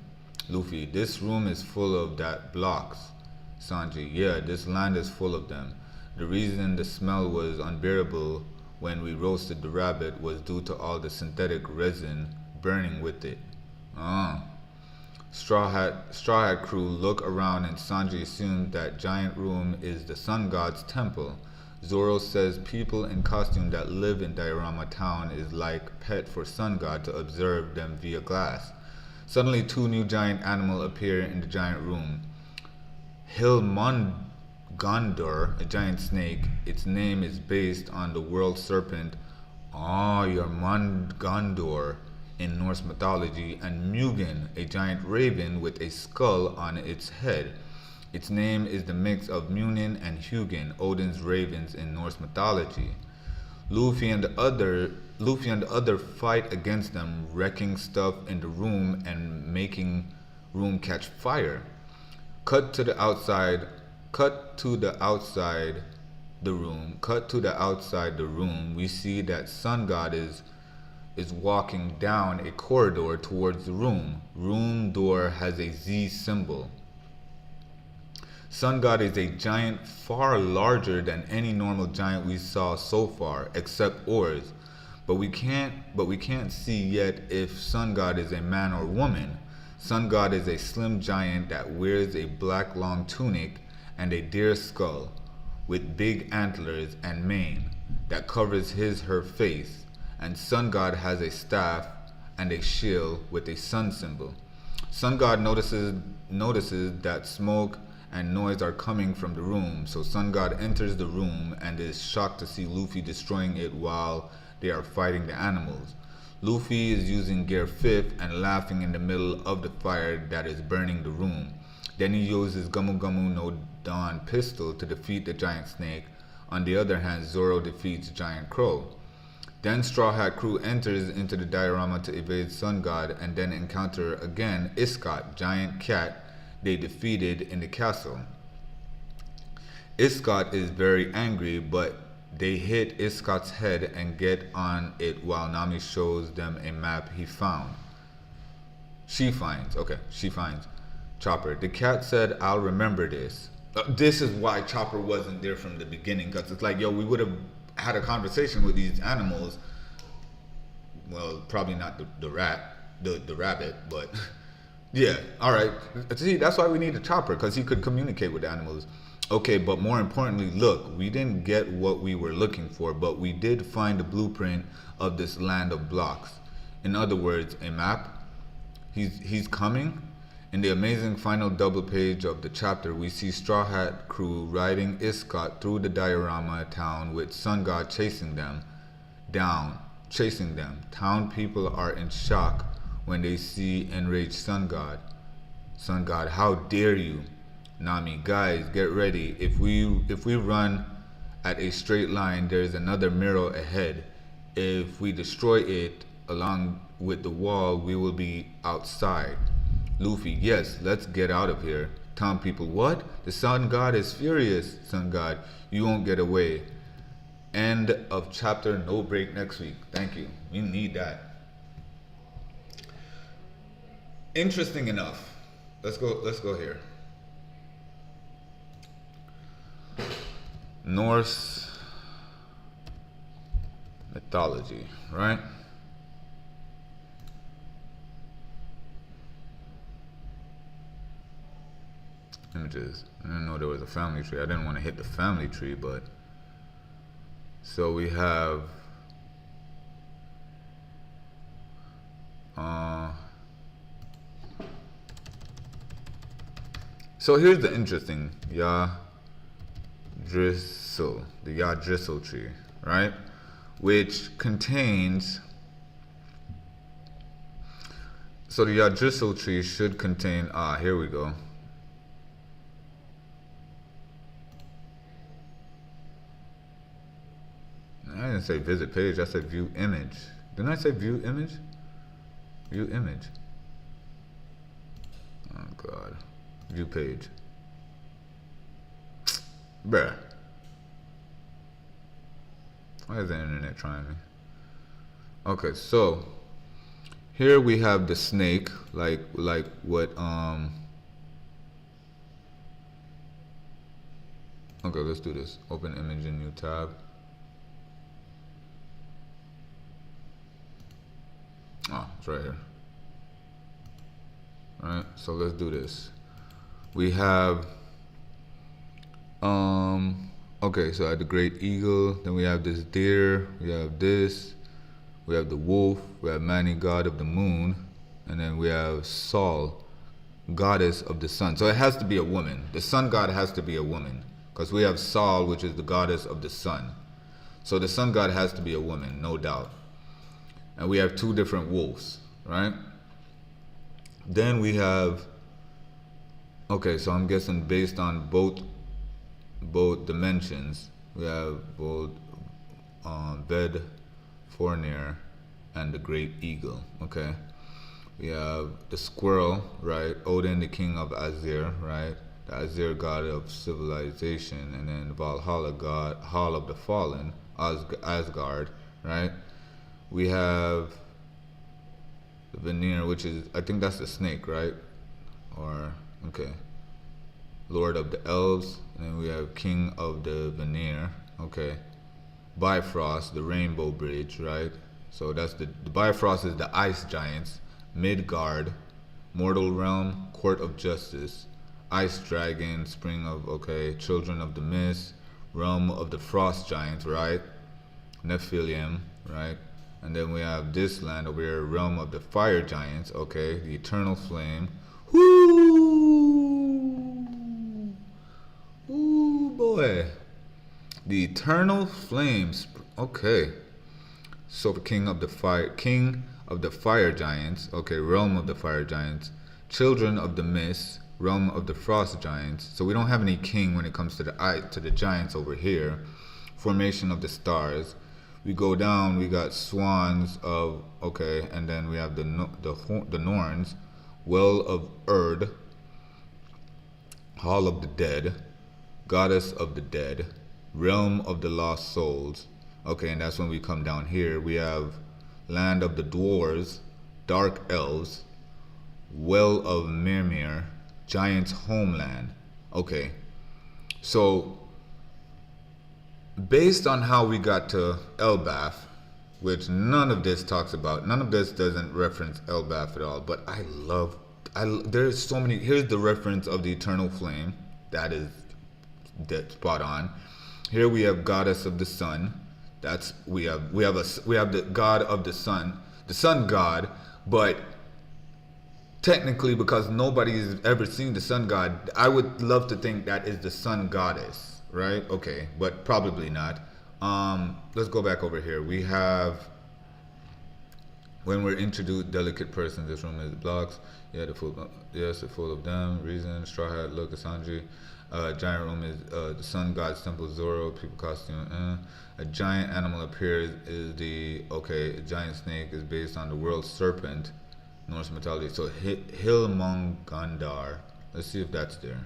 Luffy, this room is full of that blocks. Sanji, yeah, this land is full of them. The reason the smell was unbearable when we roasted the rabbit was due to all the synthetic resin burning with it. Straw Hat crew look around, and Sanji assumes that giant room is the sun god's temple. Zoro says people in costume that live in Diorama Town is like pet for sun god to observe them via glass. Suddenly 2 new giant animals appear in the giant room. Hilmongandr, a giant snake. Its name is based on the world serpent Jormungandr in Norse mythology, and Mugen, a giant raven with a skull on its head. Its name is the mix of Munin and Hugin, Odin's ravens in Norse mythology. Luffy and the other fight against them, wrecking stuff in the room and making room catch fire. Cut to the outside the room. We see that Sun God is walking down a corridor towards the room. Room door has a Z symbol. Sun God is a giant far larger than any normal giant we saw so far, except Oars. But we can't see yet if Sun God is a man or woman. Sun God is a slim giant that wears a black long tunic and a deer skull with big antlers and mane that covers her face. And Sun God has a staff and a shield with a sun symbol. Sun God notices that smoke and noise are coming from the room, so Sun God enters the room and is shocked to see Luffy destroying it while they are fighting the animals. Luffy is using Gear 5th and laughing in the middle of the fire that is burning the room. Then he uses Gumu Gumu no Dan pistol to defeat the giant snake. On the other hand, Zoro defeats Giant Crow. Then Straw Hat crew enters into the diorama to evade Sun God, and then encounter again Iscot, giant cat they defeated in the castle. Iscot is very angry, but they hit Iscot's head and get on it while Nami shows them a map she finds Chopper. The cat said, I'll remember this. This is why Chopper wasn't there from the beginning, because it's like, yo, we would have had a conversation with these animals. Well, probably not the rabbit, but yeah, all right. See, that's why we need a Chopper, because he could communicate with animals. Okay, but more importantly, look, we didn't get what we were looking for, but we did find the blueprint of this land of blocks. In other words, a map. He's coming. In the amazing final double page of the chapter, we see Straw Hat crew riding Iscot through the diorama town with Sun God chasing them down. Town people are in shock when they see enraged Sun God. Sun God, how dare you? Nami, guys, get ready. If we run at a straight line, there is another mirror ahead. If we destroy it along with the wall, we will be outside. Luffy, yes, let's get out of here. Town people, what? The Sun God is furious. Sun God, you won't get away. End of chapter. No break next week. Thank you. We need that. Interesting enough. Let's go here. Norse mythology, right? Images. I didn't know there was a family tree. I didn't want to hit the family tree, but so we have so here's the interesting the Yggdrasil tree, right? Which contains, so the Yggdrasil tree should contain, here we go. I didn't say visit page, I said view image. Didn't I say view image? View image. Oh God. View page. Bruh. Why is the internet trying me? Okay, so here we have the snake, like what okay, let's do this. Open image in new tab. Oh, it's right here. Alright, so let's do this. We have okay, so I had the great eagle, then we have this deer, we have this, we have the wolf, we have Mani, god of the moon, and then we have Sol, goddess of the sun. So it has to be a woman. The sun god has to be a woman, because we have Sol, which is the goddess of the sun. So the sun god has to be a woman, no doubt. And we have two different wolves, right? Then we have, okay, so I'm guessing based on both dimensions, we have both Ved, Fornir, and the great eagle. Okay, we have the squirrel, right? Odin, the king of Azir, right? The Azir god of civilization, and then Valhalla god, Hall of the Fallen, Asgard, right? We have the Vanir, which is, I think that's the snake, right? Or okay, Lord of the Elves, and then we have King of the Vanir, okay. Bifrost, the Rainbow Bridge, right? So that's the Bifrost is the Ice Giants, Midgard, Mortal Realm, Court of Justice, Ice Dragon, Spring of, okay, Children of the Mist, Realm of the Frost Giants, right? Nephilim, right? And then we have this land over here, Realm of the Fire Giants, okay, the Eternal Flame. Whoo! Ooh boy. The Eternal Flames, okay. So the King of the Fire Giants, okay, Realm of the Fire Giants, Children of the Mist, Realm of the Frost Giants. So we don't have any king when it comes to the giants over here. Formation of the Stars. We go down, we got Swans of, okay, and then we have the Norns, Well of Erd, Hall of the Dead, Goddess of the Dead, Realm of the Lost Souls. Okay, and that's when we come down here. We have Land of the Dwarves, Dark Elves, Well of Mimir, Giant's Homeland. Okay, so based on how we got to Elbaf, which none of this talks about, none of this doesn't reference Elbaf at all, but there's so many. Here's the reference of the Eternal Flame. That is spot on. Here we have Goddess of the Sun. That's we have the God of the Sun god, but technically, because nobody's ever seen the sun god, I would love to think that is the sun goddess, right? Okay, but probably not. Let's go back over here. We have, when we're introduced, delicate person. This room is blocks. Yeah, the full of them. Reason, straw hat, look, Sanji. Giant room is the sun god's temple, Zoro, people costume. A giant animal appears is the a giant snake is based on the world serpent, Norse mythology. So Hilmungandar. Let's see if that's there.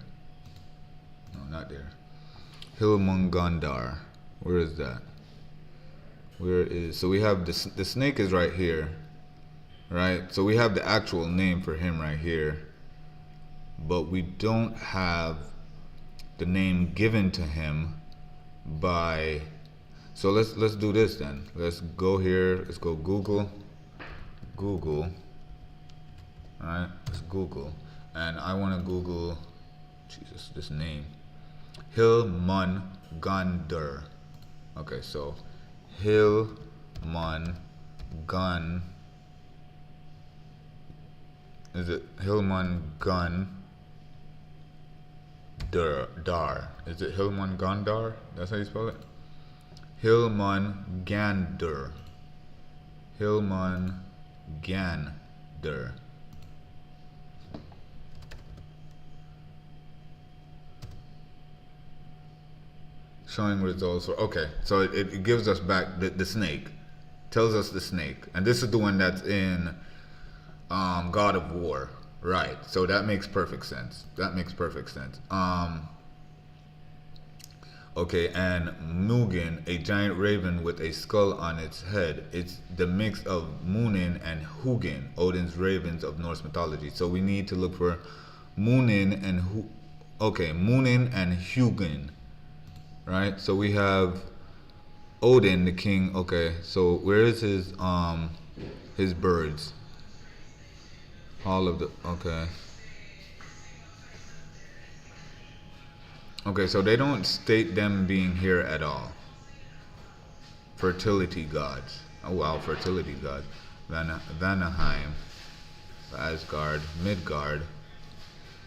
No, not there. Hilmungandar. Where is that? So we have the snake is right here, right? So we have the actual name for him right here, but we don't have the name given to him by. So let's do this then. Let's go here. Let's go Google. All right, let's Google, and I want to Google. Jesus, this name. Hilmungandr. Okay, so Hilmungun. Is it Hilmungandr? Dar. Is it Hilmungandr? That's how you spell it? Hilmungandr. Hilmungandr. Showing results for, okay, so it gives us back the snake, tells us the snake, and this is the one that's in God of War, right? So that makes perfect sense. Okay, and Mugen, a giant raven with a skull on its head. It's the mix of Munin and Hugin, Odin's ravens of Norse mythology. So we need to look for Munin and Munin and Hugin. Right, so we have Odin, the king. Okay, so where is his birds? All of the okay, so they don't state them being here at all. Fertility gods. Oh wow, fertility gods. Vanaheim, Asgard, Midgard.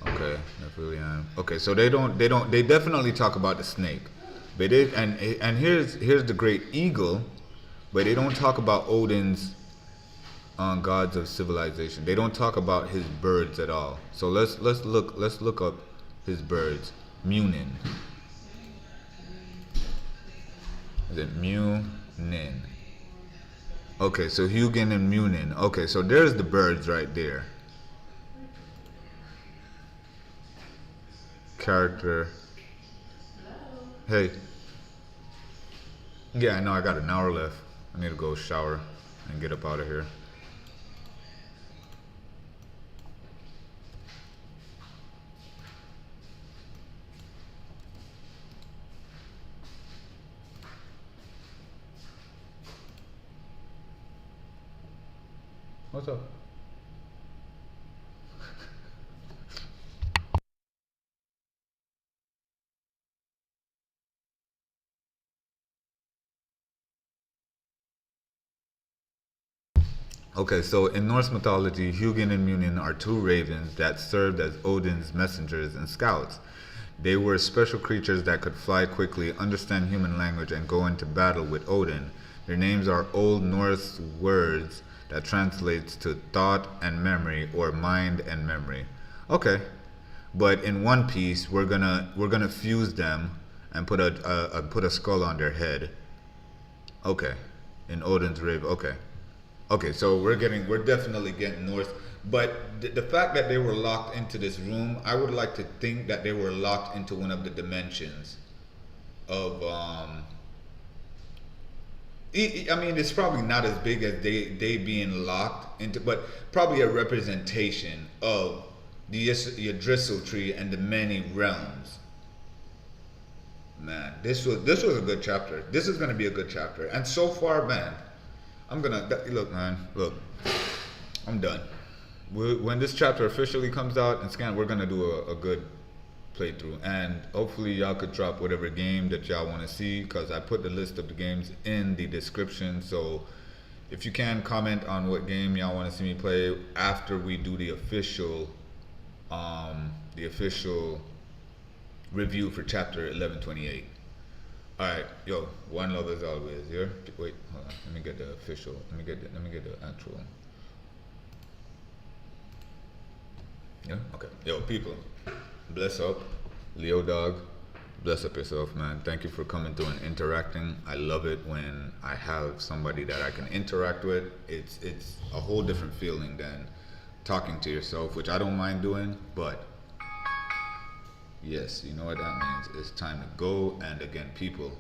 Okay, Nephilim. Okay, so they definitely talk about the snake. But and here's the great eagle, but they don't talk about Odin's gods of civilization. They don't talk about his birds at all. So let's look up his birds. Munin. Is it Munin? Okay, so Hugin and Munin. Okay, so there's the birds right there. Character. Hey. Yeah, I know I got an hour left. I need to go shower and get up out of here. What's up? Okay, so in Norse mythology, Hugin and Munin are two ravens that served as Odin's messengers and scouts. They were special creatures that could fly quickly, understand human language, and go into battle with Odin. Their names are Old Norse words that translates to thought and memory, or mind and memory. Okay, but in One Piece, we're gonna fuse them and put a skull on their head. Okay, in Odin's raven. Okay, so we're definitely getting Norse, but the fact that they were locked into this room, I would like to think that they were locked into one of the dimensions of I mean, it's probably not as big as they being locked into, but probably a representation of the Yggdrasil tree and the many realms. Man, this was a good chapter. This is gonna be a good chapter, and so far, man. I'm done. When this chapter officially comes out and scan, we're gonna do a good playthrough, and hopefully y'all could drop whatever game that y'all want to see, because I put the list of the games in the description, so if you can comment on what game y'all want to see me play after we do the official review for chapter 1128. All right, yo, one love as always. Here, wait, hold on. Let me get the official. Let me get the actual. Yeah. Okay. Yo, people, bless up, Leo dog. Bless up yourself, man. Thank you for coming through and interacting. I love it when I have somebody that I can interact with. It's a whole different feeling than talking to yourself, which I don't mind doing, but yes, you know what that means. It's time to go. And again, people,